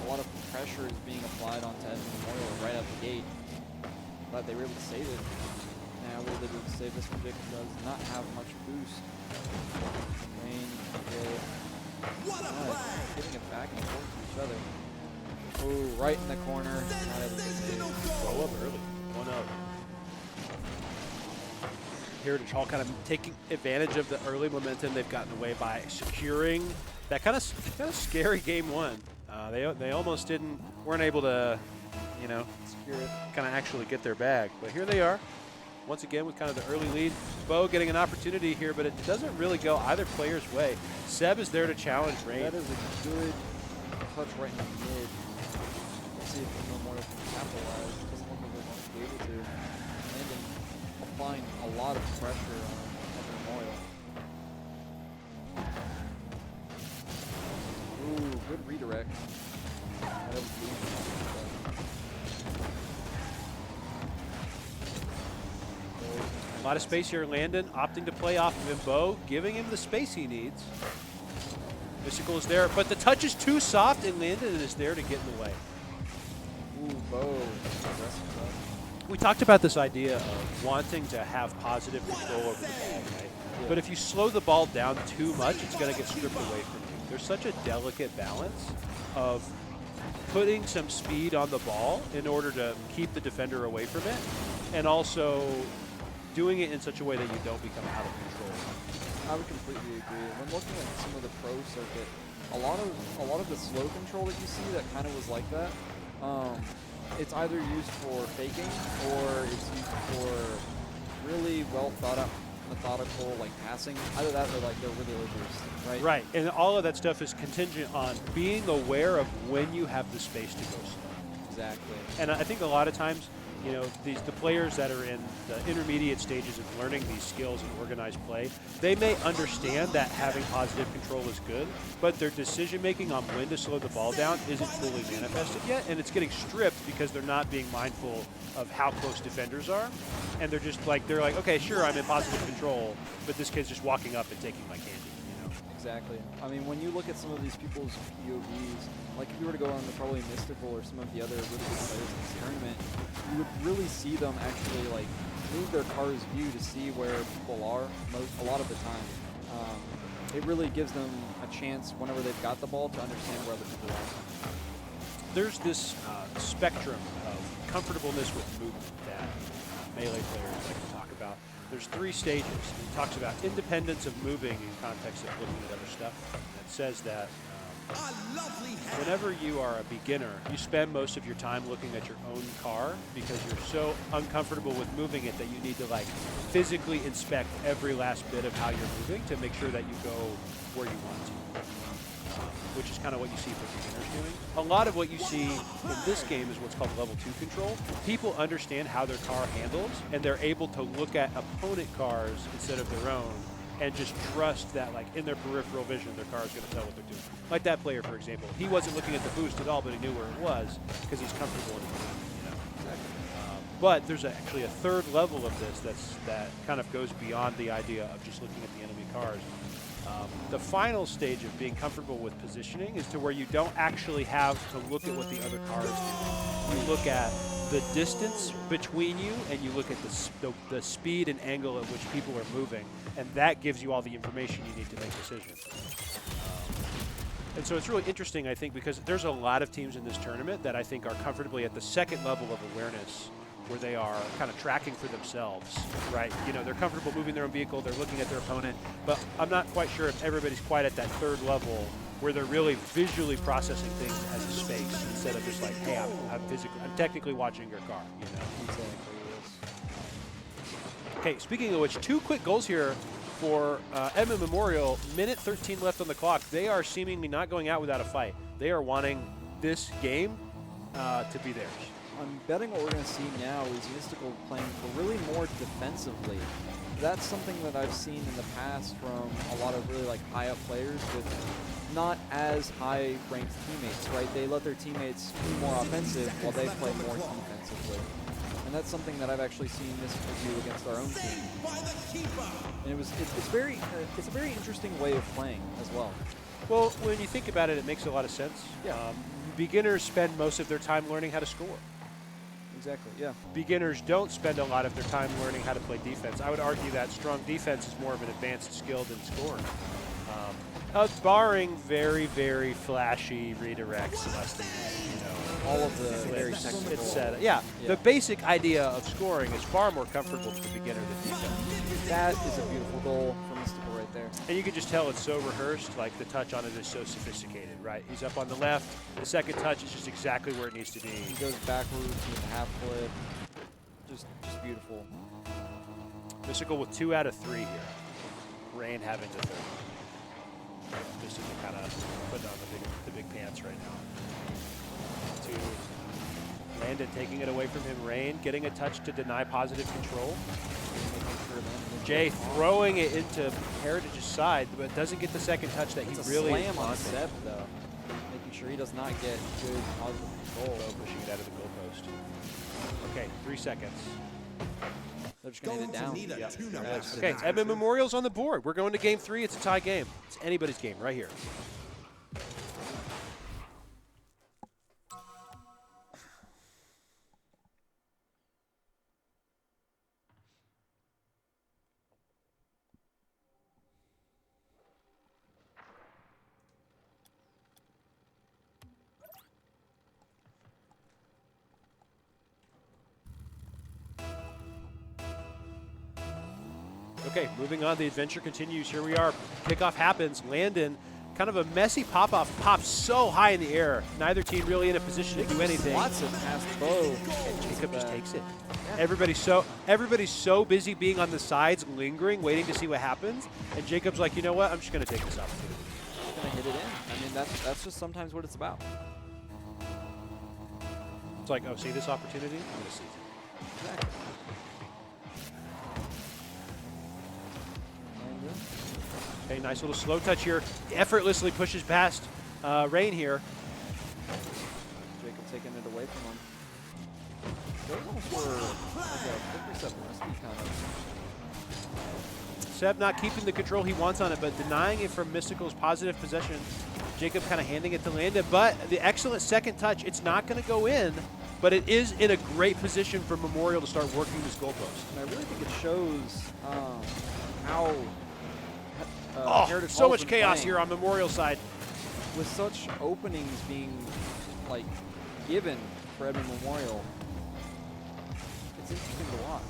A lot of pressure is being applied onto Edmond Memorial right out the gate. Glad they were able to save it. Now will they be able to save this one? Vic does not have much boost. Rain, Jay. What a play! Giving it back and forth to each other. Ooh, right in the corner. Not able to save. Roll up early. 1-0. Heritage Hall kind of taking advantage of the early momentum they've gotten away by securing that kind of scary game one. They almost weren't able to, Secure it. kind of actually get their bag. But here they are, once again with kind of the early lead. Bo getting an opportunity here, but it doesn't really go either player's way. Seb is there to challenge Rain. That is a good touch right in the mid. Let's see if Memorial can capitalize. It doesn't look like they're going to be able to. Landon applying a lot of pressure on Memorial. Ooh, good redirect. That was A lot of space here. Landon opting to play off of him. Bo giving him the space he needs. Mystical is there, but the touch is too soft, and Landon is there to get in the way. Ooh, Bo. Aggressive touch. We talked about this idea of wanting to have positive control over the ball, right? But if you slow the ball down too much, it's going to get stripped away from you. There's such a delicate balance of putting some speed on the ball in order to keep the defender away from it, and also doing it in such a way that you don't become out of control. I would completely agree. When looking at some of the pro circuit, a lot of the slow control that you see that kind of was like that, it's either used for faking or it's used for really well thought out, methodical like passing. Either that or like they're really overused, right? Right, and all of that stuff is contingent on being aware of when you have the space to go slow. Exactly. And I think a lot of times, you know, the players that are in the intermediate stages of learning these skills and organized play, they may understand that having positive control is good, but their decision making on when to slow the ball down isn't fully manifested yet, and it's getting stripped because they're not being mindful of how close defenders are, and they're like, okay, sure, I'm in positive control, but this kid's just walking up and taking my candy. Exactly. I mean, when you look at some of these people's POVs, like if you were to go on to probably Mystical or some of the other really good players in this tournament, you would really see them actually like move their car's view to see where people are a lot of the time. It really gives them a chance whenever they've got the ball to understand where other people are. There's this spectrum of comfortableness with movement that Melee players like to talk about. There's 3 stages. It talks about independence of moving in context of looking at other stuff. It says that whenever you are a beginner, you spend most of your time looking at your own car because you're so uncomfortable with moving it that you need to like physically inspect every last bit of how you're moving to make sure that you go where you want to. Which is kind of what you see for beginners doing. A lot of what you see in this game is what's called level 2 control. People understand how their car handles, and they're able to look at opponent cars instead of their own and just trust that, like, in their peripheral vision, their car is going to tell what they're doing. Like that player, for example. He wasn't looking at the boost at all, but he knew where it was because he's comfortable in it. You know? But there's actually a third level of this that kind of goes beyond the idea of just looking at the enemy cars. The final stage of being comfortable with positioning is to where you don't actually have to look at what the other car is doing. You look at the distance between you, and you look at the speed and angle at which people are moving, and that gives you all the information you need to make decisions. And so it's really interesting, I think, because there's a lot of teams in this tournament that I think are comfortably at the second level of awareness, where they are kind of tracking for themselves, right? You know, they're comfortable moving their own vehicle, they're looking at their opponent, but I'm not quite sure if everybody's quite at that third level where they're really visually processing things as a space instead of just like, hey, I'm technically watching your car, you know? Exactly. Okay, speaking of which, 2 quick goals here for Edmond Memorial. Minute 13 left on the clock. They are seemingly not going out without a fight. They are wanting this game to be theirs. I'm betting what we're going to see now is Mystical playing for really more defensively. That's something that I've seen in the past from a lot of really like high up players with not as high ranked teammates, right? They let their teammates be more offensive while they play more defensively. And that's something that I've actually seen Mystical do against our own team. And it's a very interesting way of playing as well. Well, when you think about it, it makes a lot of sense. Yeah. Beginners spend most of their time learning how to score. Exactly, yeah. Beginners don't spend a lot of their time learning how to play defense. I would argue that strong defense is more of an advanced skill than scoring. Barring very, very flashy redirects, All of the very technical. it's set. Yeah, the basic idea of scoring is far more comfortable to the beginner than defense. That is a beautiful goal from Mystical right there. And you can just tell it's so rehearsed, like the touch on it is so sophisticated, right? He's up on the left. The second touch is just exactly where it needs to be. He goes backwards with a half flip. Just beautiful. Mystical with 2 out of 3 here. Rain having the third. Mystical kind of putting on the big pants right now. 2. Landon taking it away from him. Rain getting a touch to deny positive control. Jay throwing it into Heritage's side, but doesn't get the second touch that he It's really a slam on wanted. Seb, though. Making sure he does not get good positive control. Pushing it out of the goalpost. Okay, 3 seconds. They're just going to hit it down. Need a tune-up after Okay, that. Edmond Memorial's on the board. We're going to game 3. It's a tie game. It's anybody's game right here. Okay, moving on. The adventure continues. Here we are. Kickoff happens. Landon, kind of a messy pop-off, pops so high in the air. Neither team really in a position to do anything. Watson past Bo. And Jacob just takes it. Everybody's so busy being on the sides, lingering, waiting to see what happens. And Jacob's like, you know what? I'm just going to take this opportunity. Just gonna hit it in. I mean, that's just sometimes what it's about. It's like, oh, see this opportunity? I'm going to seize it. Exactly. Okay, nice little slow touch here. Effortlessly pushes past Rain here. Jacob taking it away from him. Those almost were like a quick reset rusty kind of. Seb not keeping the control he wants on it, but denying it from Mystical's positive possession. Jacob kind of handing it to Landon, but the excellent second touch, it's not going to go in, but it is in a great position for Memorial to start working this goalpost. And I really think it shows how Oh, Heritage so Hall's much been chaos playing. here on Memorial side. With such openings being like given for Edmond Memorial, it's interesting to watch.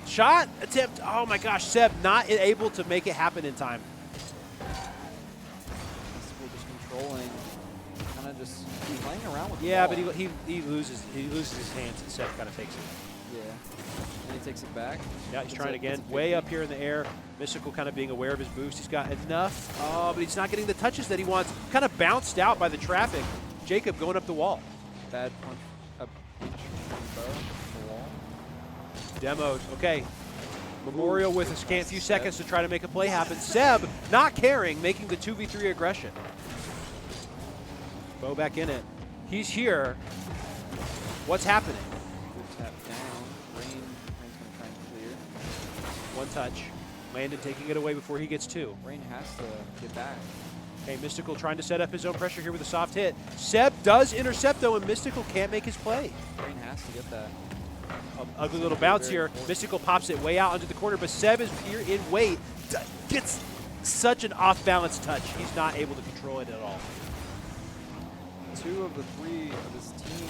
Shot attempt. Oh my gosh, Seb not able to make it happen in time. Mystical just controlling, kind of just playing around with the Yeah, ball. but he loses his hands and Seb kind of takes it. Yeah, and he takes it back. Yeah, he's It's trying a- again. it's a big Way lead. up here in the air. Mystical kind of being aware of his boost. He's got enough. Oh, but he's not getting the touches that he wants. Kind of bounced out by the traffic. Jacob going up the wall. Bad punch, a pinch from Bo, the wall. Demoed. Okay. Memorial with a scant few seconds to try to make a play happen. Seb not caring, making the 2v3 aggression. Bo back in it. He's here. What's happening? Good tap down. Rain's gonna try and clear. One touch. Landon taking it away before he gets two. Rain has to get back. Okay, Mystical trying to set up his own pressure here with a soft hit. Seb does intercept though, and Mystical can't make his play. Rain has to get that. Ugly little bounce here. Mystical pops it way out onto the corner, but Seb is here in weight. Gets such an off-balance touch. He's not able to control it at all. 2 of the 3 of his team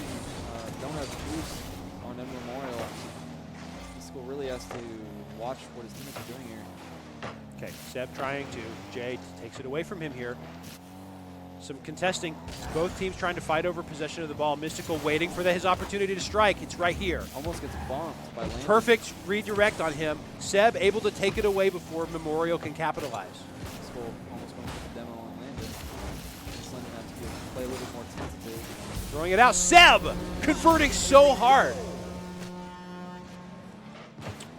don't have boost on Edmond Memorial. Mystical really has to watch what his teammates are doing here. Okay, Seb trying to. Jay takes it away from him here. Some contesting. Both teams trying to fight over possession of the ball. Mystical waiting for his opportunity to strike. It's right here. Almost gets bumped by Landon. Perfect redirect on him. Seb able to take it away before Memorial can capitalize. Mystical almost going to put the demo on Landon. Just Landon has to play a little bit more tentative. Throwing it out. Seb converting so hard.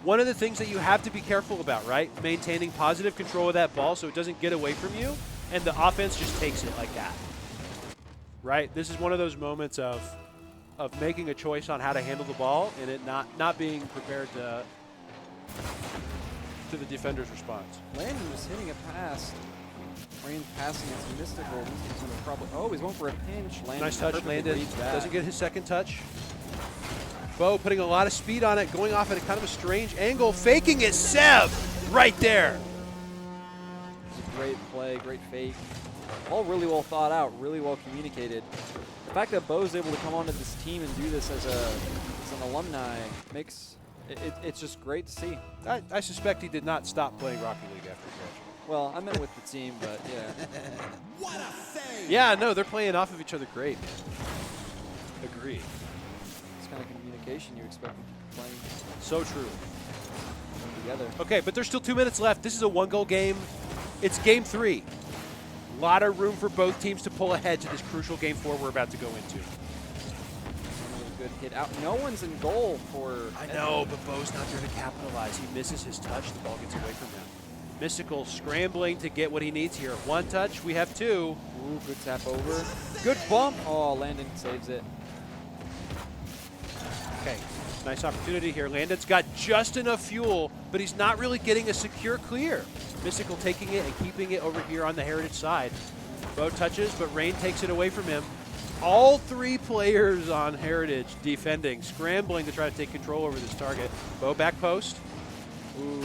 One of the things that you have to be careful about, right? Maintaining positive control of that ball so it doesn't get away from you, and the offense just takes it like that. Right? This is one of those moments of making a choice on how to handle the ball and it not being prepared to the defender's response. Landon just hitting a pass. Rain's passing it to Mystical. Mystical's going to probably. Oh, he's going for a pinch. Landon Nice touch, perfectly Landon. reads that. Doesn't get his second touch. Bo putting a lot of speed on it, going off at a kind of a strange angle, faking it. Seb right there. It's a great play, great fake. All really well thought out, really well communicated. The fact that Bo's able to come onto this team and do this as an alumni makes it's just great to see. I suspect he did not stop playing Rocket League after graduation. Well, I meant with the team, but yeah. What a save! Yeah, no, they're playing off of each other great. Agreed. It's kind of communication you expect from people playing So true. together. Okay, but there's still 2 minutes left. This is a one-goal game. It's game 3. A lot of room for both teams to pull ahead to this crucial game 4 we're about to go into. Another good hit out. No one's in goal for. I know, but Bo's not there to capitalize. He misses his touch. The ball gets away from him. Mystical scrambling to get what he needs here. One touch. We have 2. Ooh, good tap over. Good bump. Oh, Landon saves it. Okay, nice opportunity here. Landon's got just enough fuel, but he's not really getting a secure clear. Mystical taking it and keeping it over here on the Heritage side. Bo touches, but Rain takes it away from him. All 3 players on Heritage defending, scrambling to try to take control over this target. Bo back post. Ooh,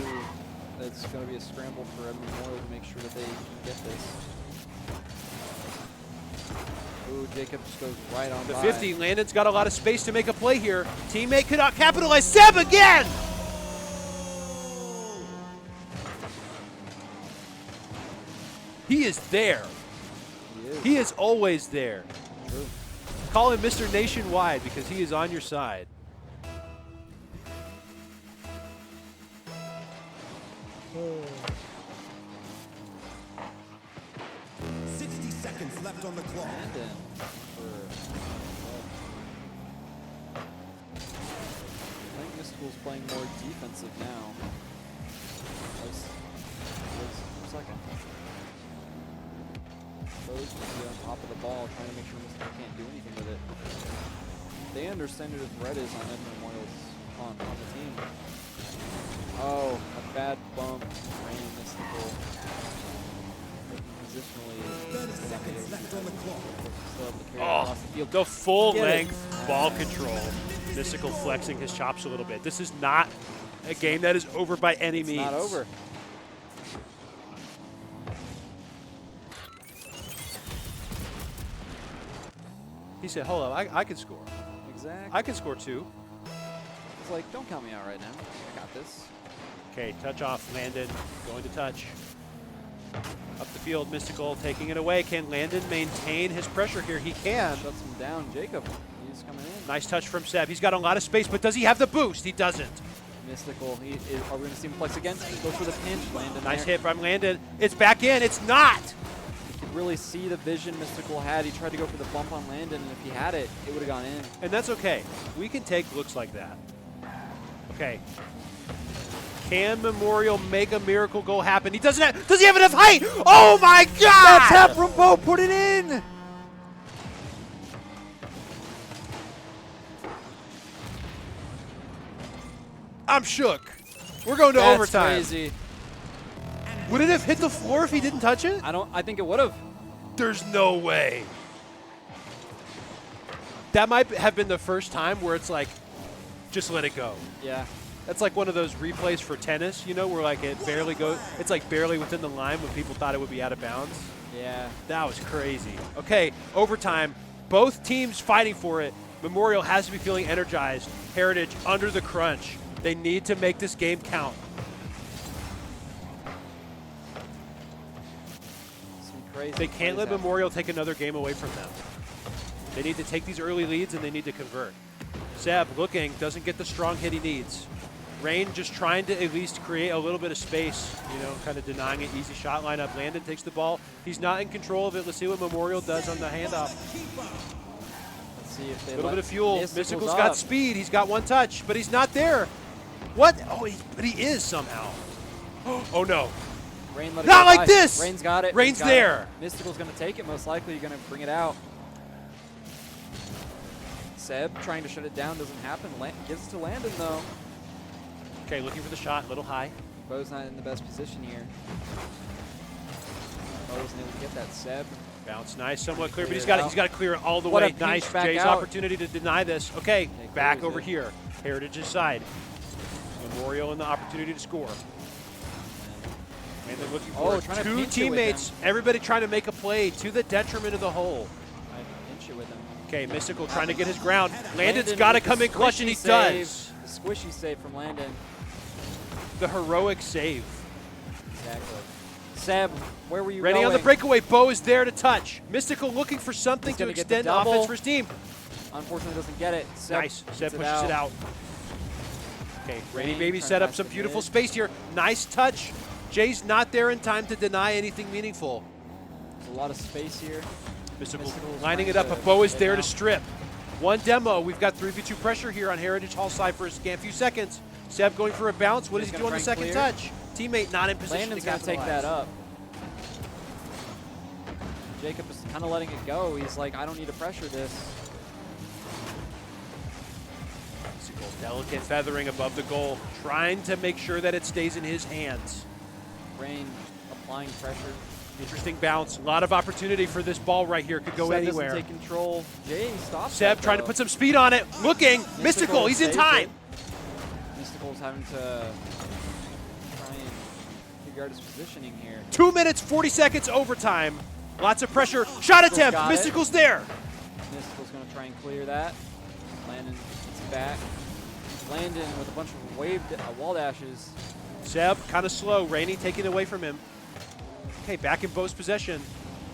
it's going to be a scramble for Edmond Memorial to make sure that they can get this. Ooh, Jacob just goes right on The by. 50, Landon's got a lot of space to make a play here. Teammate could not capitalize. Seb again! He is there. He is always there. True. Call him Mr. Nationwide because he is on your side. 60 seconds left on the clock. Landon I think Mystical's playing more defensive now. Was second. Bose will be on top of the ball, trying to make sure Mystical can't do anything with it. They understand it if Red is on Ed Memorial's on the team. Oh, a bad bump. Rain Mystical. Positionally. 30 seconds left on the clock. Oh, the full length ball control. Mystical flexing his chops a little bit. This is not a game that is over by any means. Not over. He said, hold up, I can score. Exactly. I can score too. It's like, don't count me out right now. I got this. Okay, touch off, Landon, going to touch. Up the field, Mystical taking it away. Can Landon maintain his pressure here? He can. Shuts him down. Jacob, he's coming in. Nice touch from Seb. He's got a lot of space, but does he have the boost? He doesn't. Mystical, are we going to see him flex again? Go for the pinch, Landon. Nice there. hit from Landon. It's back in. It's not. You could really see the vision Mystical had. He tried to go for the bump on Landon, and if he had it, it would have gone in. And that's okay. We can take looks like that. Okay. Can Memorial make a miracle goal happen? He doesn't have, does he have enough height? Oh my God! That's half from Bo, put it in! I'm shook. We're going to That's overtime. Crazy. Would it have hit the floor if he didn't touch it? I think it would have. There's no way. That might have been the first time where it's like, just let it go. Yeah. That's like one of those replays for tennis, you know, where like it barely goes, it's like barely within the line when people thought it would be out of bounds. Yeah. That was crazy. Okay, overtime. Both teams fighting for it. Memorial has to be feeling energized. Heritage under the crunch. They need to make this game count. Some crazy They can't let plays Memorial take another game away from them. They need to take these early leads and they need to convert. Seb looking, doesn't get the strong hit he needs. Rain just trying to at least create a little bit of space, you know, kind of denying an easy shot lineup. Landon takes the ball. He's not in control of it. Let's see what Memorial does on the handoff. Let's see if they A little let bit of fuel. Mystical's Mystical's up. got speed. He's got one touch, but he's not there. What? Oh, but he is somehow. Oh, no. Rain let it Not go like by. this! Rain's got it. Rain's got there. It. Mystical's going to take it. Most likely, you're going to bring it out. Seb trying to shut it down doesn't happen. Gives it to Landon, though. Okay, looking for the shot. A little high. Bo's not in the best position here. Bo wasn't able to get that. Seb. Bounce nice, somewhat clear, but Clear it he's got to clear it all the What a way. pinch Nice. back Jay's out. opportunity to deny this. Okay, back clears over it. here. Heritage's side. Memorial and the opportunity to score. And they're looking for trying to two pinch it with teammates. Everybody trying to make a play to the detriment of the whole. I pinch it with him. Okay, Mystical trying to get his ground. Landon's Landon got to with the come in clutch, and he squishy save. does. The squishy save from Landon. The heroic save. Exactly. Seb, where were you Ready going? on the breakaway. Bo is there to touch. Mystical looking for something He's to gonna get the extend double. offense for his team. Unfortunately, doesn't get it. Seb Nice. gets Seb pushes it out. Okay, Rainy Rain Baby trying set to up pass some the beautiful mid. space here. Nice touch. Jay's not there in time to deny anything meaningful. There's a lot of space here. Mystical Mystical's lining it trying up, but to Bo is get there to out. strip. One demo. We've got 3v2 pressure here on Heritage Hall side for a few seconds. Seb going for a bounce. What does He's he do on gonna the try second and touch? Teammate not in position Landon's to going to take capitalize. that up. Jacob is kind of letting it go. He's like, I don't need to pressure this. Mystical, delicate feathering above the goal, trying to make sure that it stays in his hands. Rain applying pressure. Interesting bounce. A lot of opportunity for this ball right here. Could go Seb anywhere. doesn't take control. Jay stops Seb that, trying to though. put some speed on it. Looking. Mystical. He's in saves time. it. Mystical's having to try and figure out his positioning here. 2 minutes, 40 seconds overtime. Lots of pressure. Shot Mystical's attempt. got it. Mystical's there. Mystical's going to try and clear that. Landon gets it back. Landon with a bunch of wall dashes. Seb kind of slow. Rainey taking it away from him. Okay, back in Bo's possession,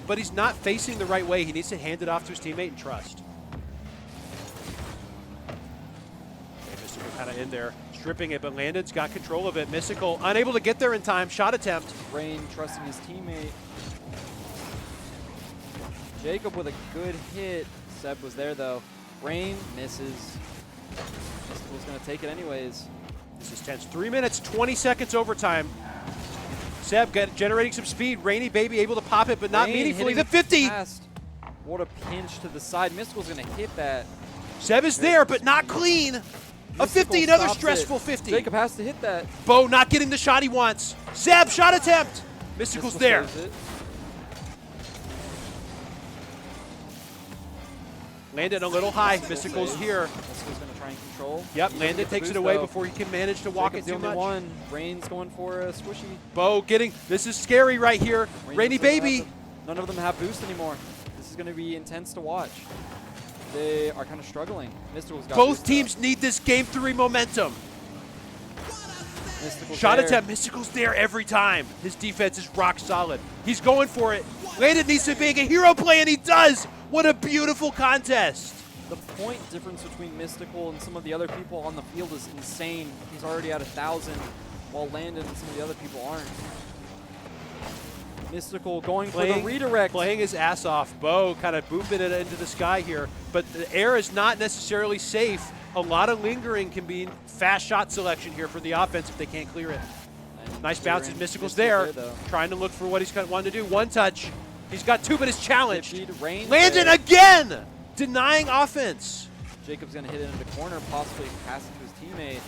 but he's not facing the right way. He needs to hand it off to his teammate and trust. Okay, Mystical kind of in there, stripping it, but Landon's got control of it. Mystical unable to get there in time. Shot attempt. Rain trusting his teammate. Jacob with a good hit. Seb was there though. Rain misses. Mystical's gonna take it anyways. This is tense. 3 minutes, 20 seconds overtime. Seb generating some speed. Rainy Baby able to pop it, but not Rain meaningfully. hitting The 50. fast. What a pinch to the side. Mystical's gonna hit that. Seb is there, but not clean. A Mystical 50, another stops stressful it. 50. Jacob has to hit that. Bo not getting the shot he wants. Seb, shot attempt. Mystical's Mystical there. saves it. Landon a little high. Mystical's saves. here. Mystical's gonna try and control. Yep, He's gonna Landon get the takes it boost, away though. before he can manage to walk Jacob's it the too only much. one. Rain's going for a swishy. Bo getting, this is scary right here. Rainy doesn't have Baby. none of them have boost anymore. This is going to be intense to watch. They are kind of struggling. Mystical's got Both boost teams need this game 3 momentum. up. Mystical's Shot there. attempt, Mystical's there every time. His defense is rock solid. He's going for it. Landon needs to make a hero play, and he does. What a beautiful contest. The point difference between Mystical and some of the other people on the field is insane. He's already at 1,000, while Landon and some of the other people aren't. Mystical going for the redirect. Playing his ass off. Bo kind of booping it into the sky here, but the air is not necessarily safe. A lot of lingering can be fast shot selection here for the offense if they can't clear it. Nice bounces. Mystical's there, though. trying to look for what he's wanting to do. One touch. He's got 2, but it's challenged. 50 to Rain Landon there. again! Denying offense. Jacob's going to hit it into the corner, possibly pass it to his teammate.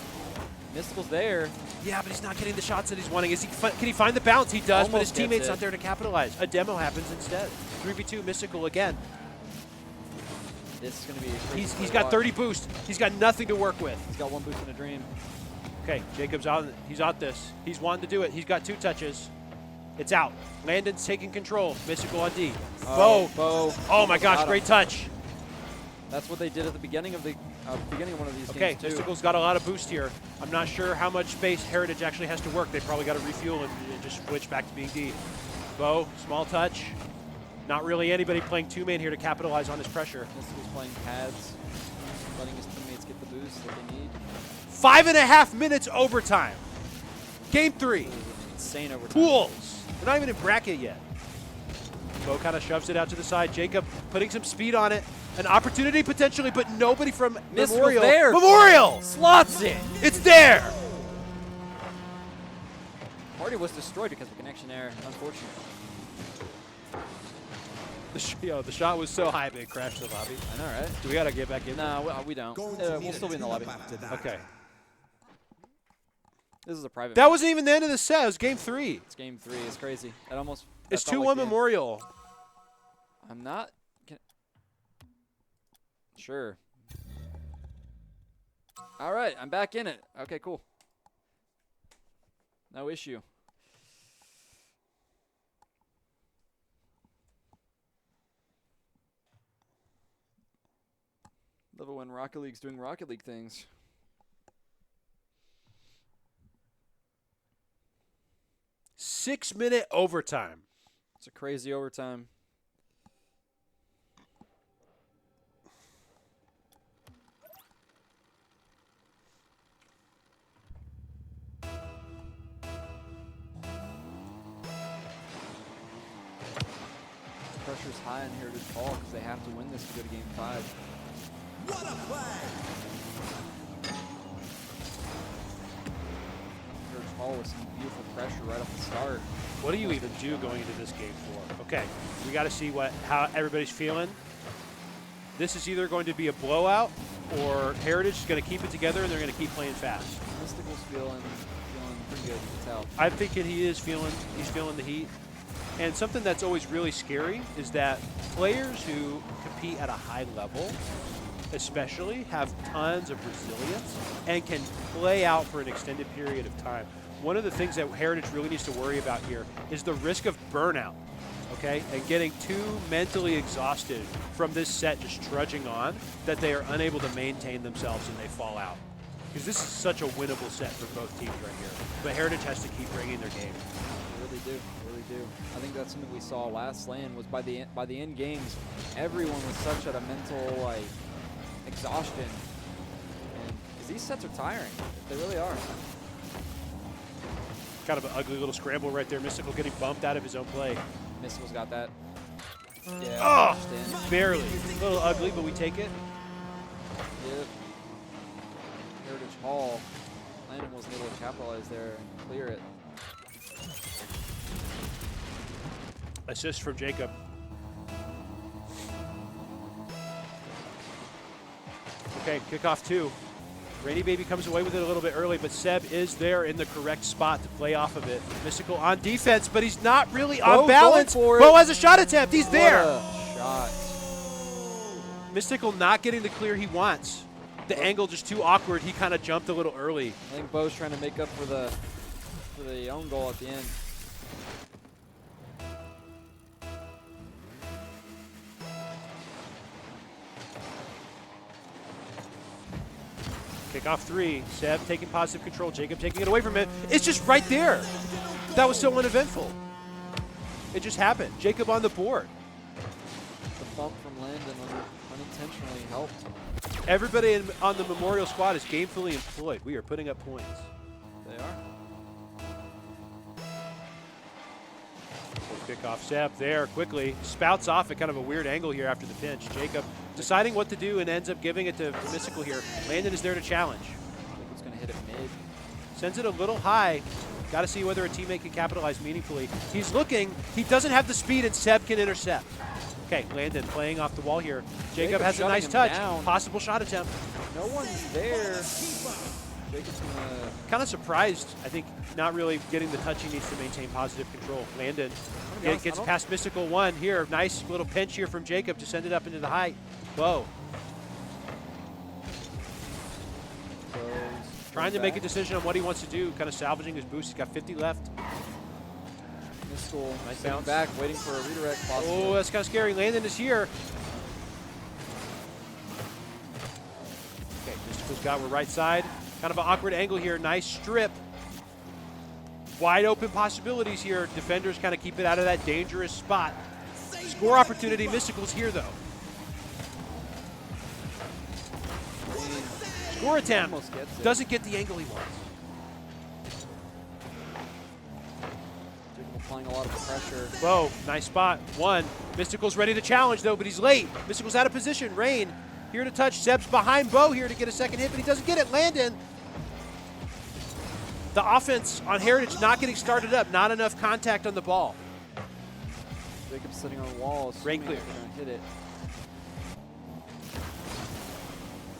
Mystical's there. Yeah, but he's not getting the shots that he's wanting. Can he find the bounce? He does, but his Almost teammate's gets not it. there to capitalize. A demo happens instead. 3v2 Mystical again. This is going to be a crazy He's play to got watch. 30 boost. He's got nothing to work with. He's got one boost in a dream. Okay, Jacob's out. He's out this. He's wanting to do it. He's got 2 touches. It's out. Landon's taking control. Mystical on D. Bo. Bo. Oh my gosh, Got him. great touch. That's what they did at the beginning of one of these Okay, games too. Mystical's got a lot of boost here. I'm not sure how much space Heritage actually has to work. They probably got to refuel and just switch back to being D. Bo, small touch. Not really anybody playing 2-man here to capitalize on this pressure. Mystical's playing pads, letting his teammates get the boost that they need. 5.5 minutes overtime. Game 3. It was an insane overtime. Pools. They're not even in bracket yet. Bo kind of shoves it out to the side. Jacob putting some speed on it. An opportunity potentially, but nobody from Mystical's Memorial. there. Memorial! Slots it. It's there! Party was destroyed because of connection error, unfortunately. The shot was so high, but it crashed the lobby. I know, right? Do we got to get back in? No, we don't. Going to We'll need still a be in the lobby. tune-up after that. Okay. This is a private. That wasn't even the end of the set. It was game 3. It's game 3. It's crazy. It almost. It's that felt 2-1 like the end. Memorial. I'm not. Sure. All right, I'm back in it. Okay, cool. No issue. Love it when Rocket League's doing Rocket League things. Six-minute overtime. It's a crazy overtime. Pressure's high on Heritage Hall because they have to win this to go to Game 5. What a play! Heritage Hall with some beautiful pressure right off the start. What do you even do going into this game 4? Okay, we got to see how everybody's feeling. This is either going to be a blowout or Heritage is going to keep it together and they're going to keep playing fast. Mystical's feeling pretty good, you can tell. I'm thinking he's feeling the heat. And something that's always really scary is that players who compete at a high level, especially, have tons of resilience and can play out for an extended period of time. One of the things that Heritage really needs to worry about here is the risk of burnout, okay? And getting too mentally exhausted from this set just trudging on that they are unable to maintain themselves and they fall out. Because this is such a winnable set for both teams right here. But Heritage has to keep bringing their game. really do. Really do. I think that's something we saw last LAN was by the end games, everyone was such at a mental like exhaustion. And 'cause these sets are tiring. They really are. Kind of an ugly little scramble right there. Mystical getting bumped out of his own play. Mystical's got that. Yeah. Oh, understand. barely. A little ugly, but we take it. Yep. Heritage Hall. Landon wasn't able to capitalize there and clear it. Assist from Jacob. Okay, kickoff 2. Rainy Baby comes away with it a little bit early, but Seb is there in the correct spot to play off of it. Mystical on defense, but he's not really on balance. for it. Bo has a shot attempt. He's there. What a shot. Mystical not getting the clear he wants. The angle just too awkward. He kind of jumped a little early. I think Bo's trying to make up for the own goal at the end. Kickoff 3. Seb taking positive control. Jacob taking it away from it. It's just right there. That was so uneventful. It just happened. Jacob on the board. The bump from Landon unintentionally helped. Everybody on the Memorial squad is gamefully employed. We are putting up points. They are. Kickoff Seb there quickly. Spouts off at kind of a weird angle here after the pinch. Jacob deciding what to do and ends up giving it to Mystical here. Landon is there to challenge. I think it's going to hit it mid. Sends it a little high. Got to see whether a teammate can capitalize meaningfully. He's looking. He doesn't have the speed, and Seb can intercept. Okay, Landon playing off the wall here. Jacob has a shutting nice him touch. down. Possible shot attempt. No one's there. Jacob's going to... Kind of surprised, I think, not really getting the touch he needs to maintain positive control. Landon gets past Mystical 1 here. Nice little pinch here from Jacob to send it up into the height. Bo. Trying to make a decision on what he wants to do, kind of salvaging his boost. He's got 50 left. Mystical Nice sitting bounce. back, waiting for a redirect possibly. Oh, that's kind of scary. Landon is here. Okay, Mystical's got, we're right side. Kind of an awkward angle here. Nice strip. Wide open possibilities here. Defenders kind of keep it out of that dangerous spot. Score opportunity. Mystical's here, though. Score attempt. Almost gets it. Doesn't get the angle he wants. Jacob applying a lot of pressure. Bo, nice spot. 1. Mystical's ready to challenge, though, but he's late. Mystical's out of position. Rain here to touch. Seb's behind Bo here to get a second hit, but he doesn't get it. Landon. The offense on Heritage not getting started up. Not enough contact on the ball. Jacob's sitting on the wall. Rain assuming clear. they're going to hit it.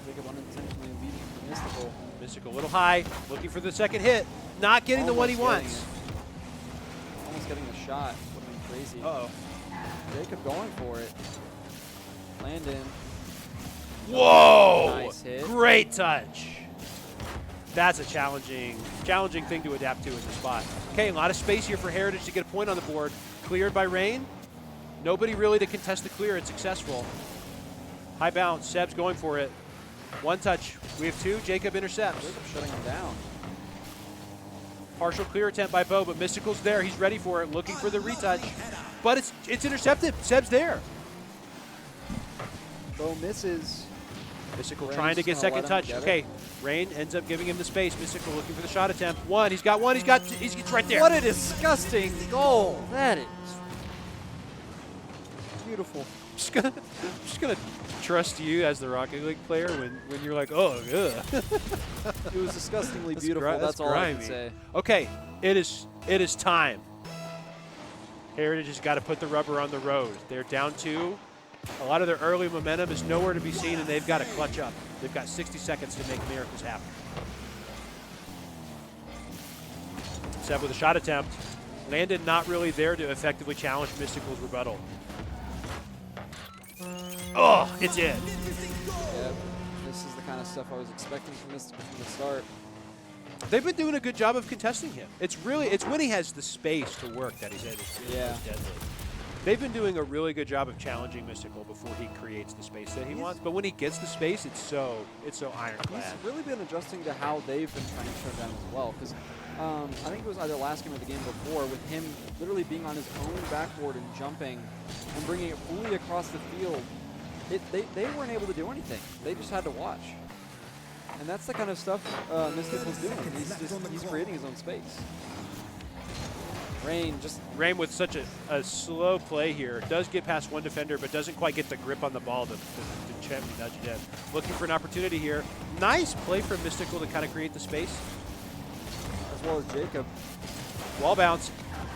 Jacob unintentionally leading for Mystical. Mystical a little high. Looking for the second hit. Not getting the one he Almost getting wants. it. Almost getting the shot. Would have been crazy. Uh-oh. Jacob going for it. Landon. Whoa! Nice hit. Great touch. That's a challenging thing to adapt to in the spot. Okay, a lot of space here for Heritage to get a point on the board. Cleared by Rain. Nobody really to contest the clear. It's successful. High bounce. Seb's going for it. 1 touch. We have 2. Jacob intercepts. Jacob shutting him down. Partial clear attempt by Bo, but Mystical's there. He's ready for it. Looking for the retouch. But it's intercepted. Seb's there. Bo misses. Mystical Rain's trying to get just gonna second let him touch. get it. Okay, Rain ends up giving him the space. Mystical looking for the shot attempt. 1. He's got 1. He's right there. What a disgusting goal. That is beautiful. I'm just gonna trust you as the Rocket League player when you're like, oh, ugh. It was disgustingly That's beautiful. gri- That's all I can grimy. say. Okay, it is time. Heritage has got to put the rubber on the road. They're down 2. A lot of their early momentum is nowhere to be seen, and they've got to clutch up. They've got 60 seconds to make miracles happen. Seb with a shot attempt. Landon not really there to effectively challenge Mystical's rebuttal. Oh, it's in. Yeah, this is the kind of stuff I was expecting from Mystical from the start. They've been doing a good job of contesting him. It's when he has the space to work that he's Yeah. deadly. They've been doing a really good job of challenging Mystical before he creates the space that he wants. But when he gets the space, it's so ironclad. He's really been adjusting to how they've been trying to shut down as well. Because I think it was either last game or the game before, with him literally being on his own backboard and jumping and bringing it fully across the field. They weren't able to do anything. They just had to watch. And that's the kind of stuff Mystical's doing. He's creating his own space. Rain with such a slow play here. Does get past one defender, but doesn't quite get the grip on the ball to gently nudge it in. Looking for an opportunity here. Nice play from Mystical to kind of create the space. as well as Jacob. Wall bounce.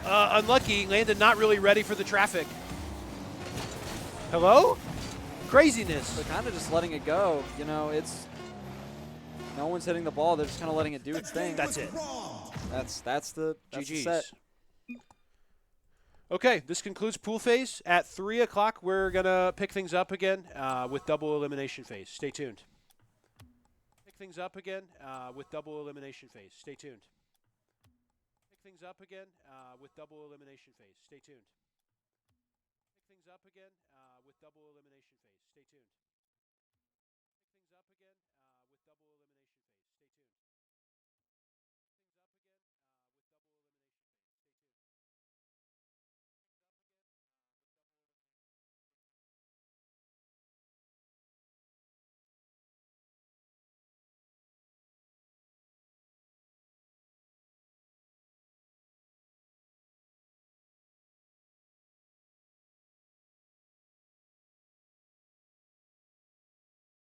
Unlucky. Landon not really ready for the traffic. Hello? Craziness. So kind of just letting it go. You know, it's no one's hitting the ball. They're just kind of letting it do its thing. That's it. That's the GG's. set. Okay, this concludes pool phase. At 3 o'clock, we're going to pick things up again with double elimination phase. Stay tuned. Pick things up again with double elimination phase. Stay tuned. Pick things up again with double elimination phase. Stay tuned. Pick things up again with double elimination phase. Stay tuned.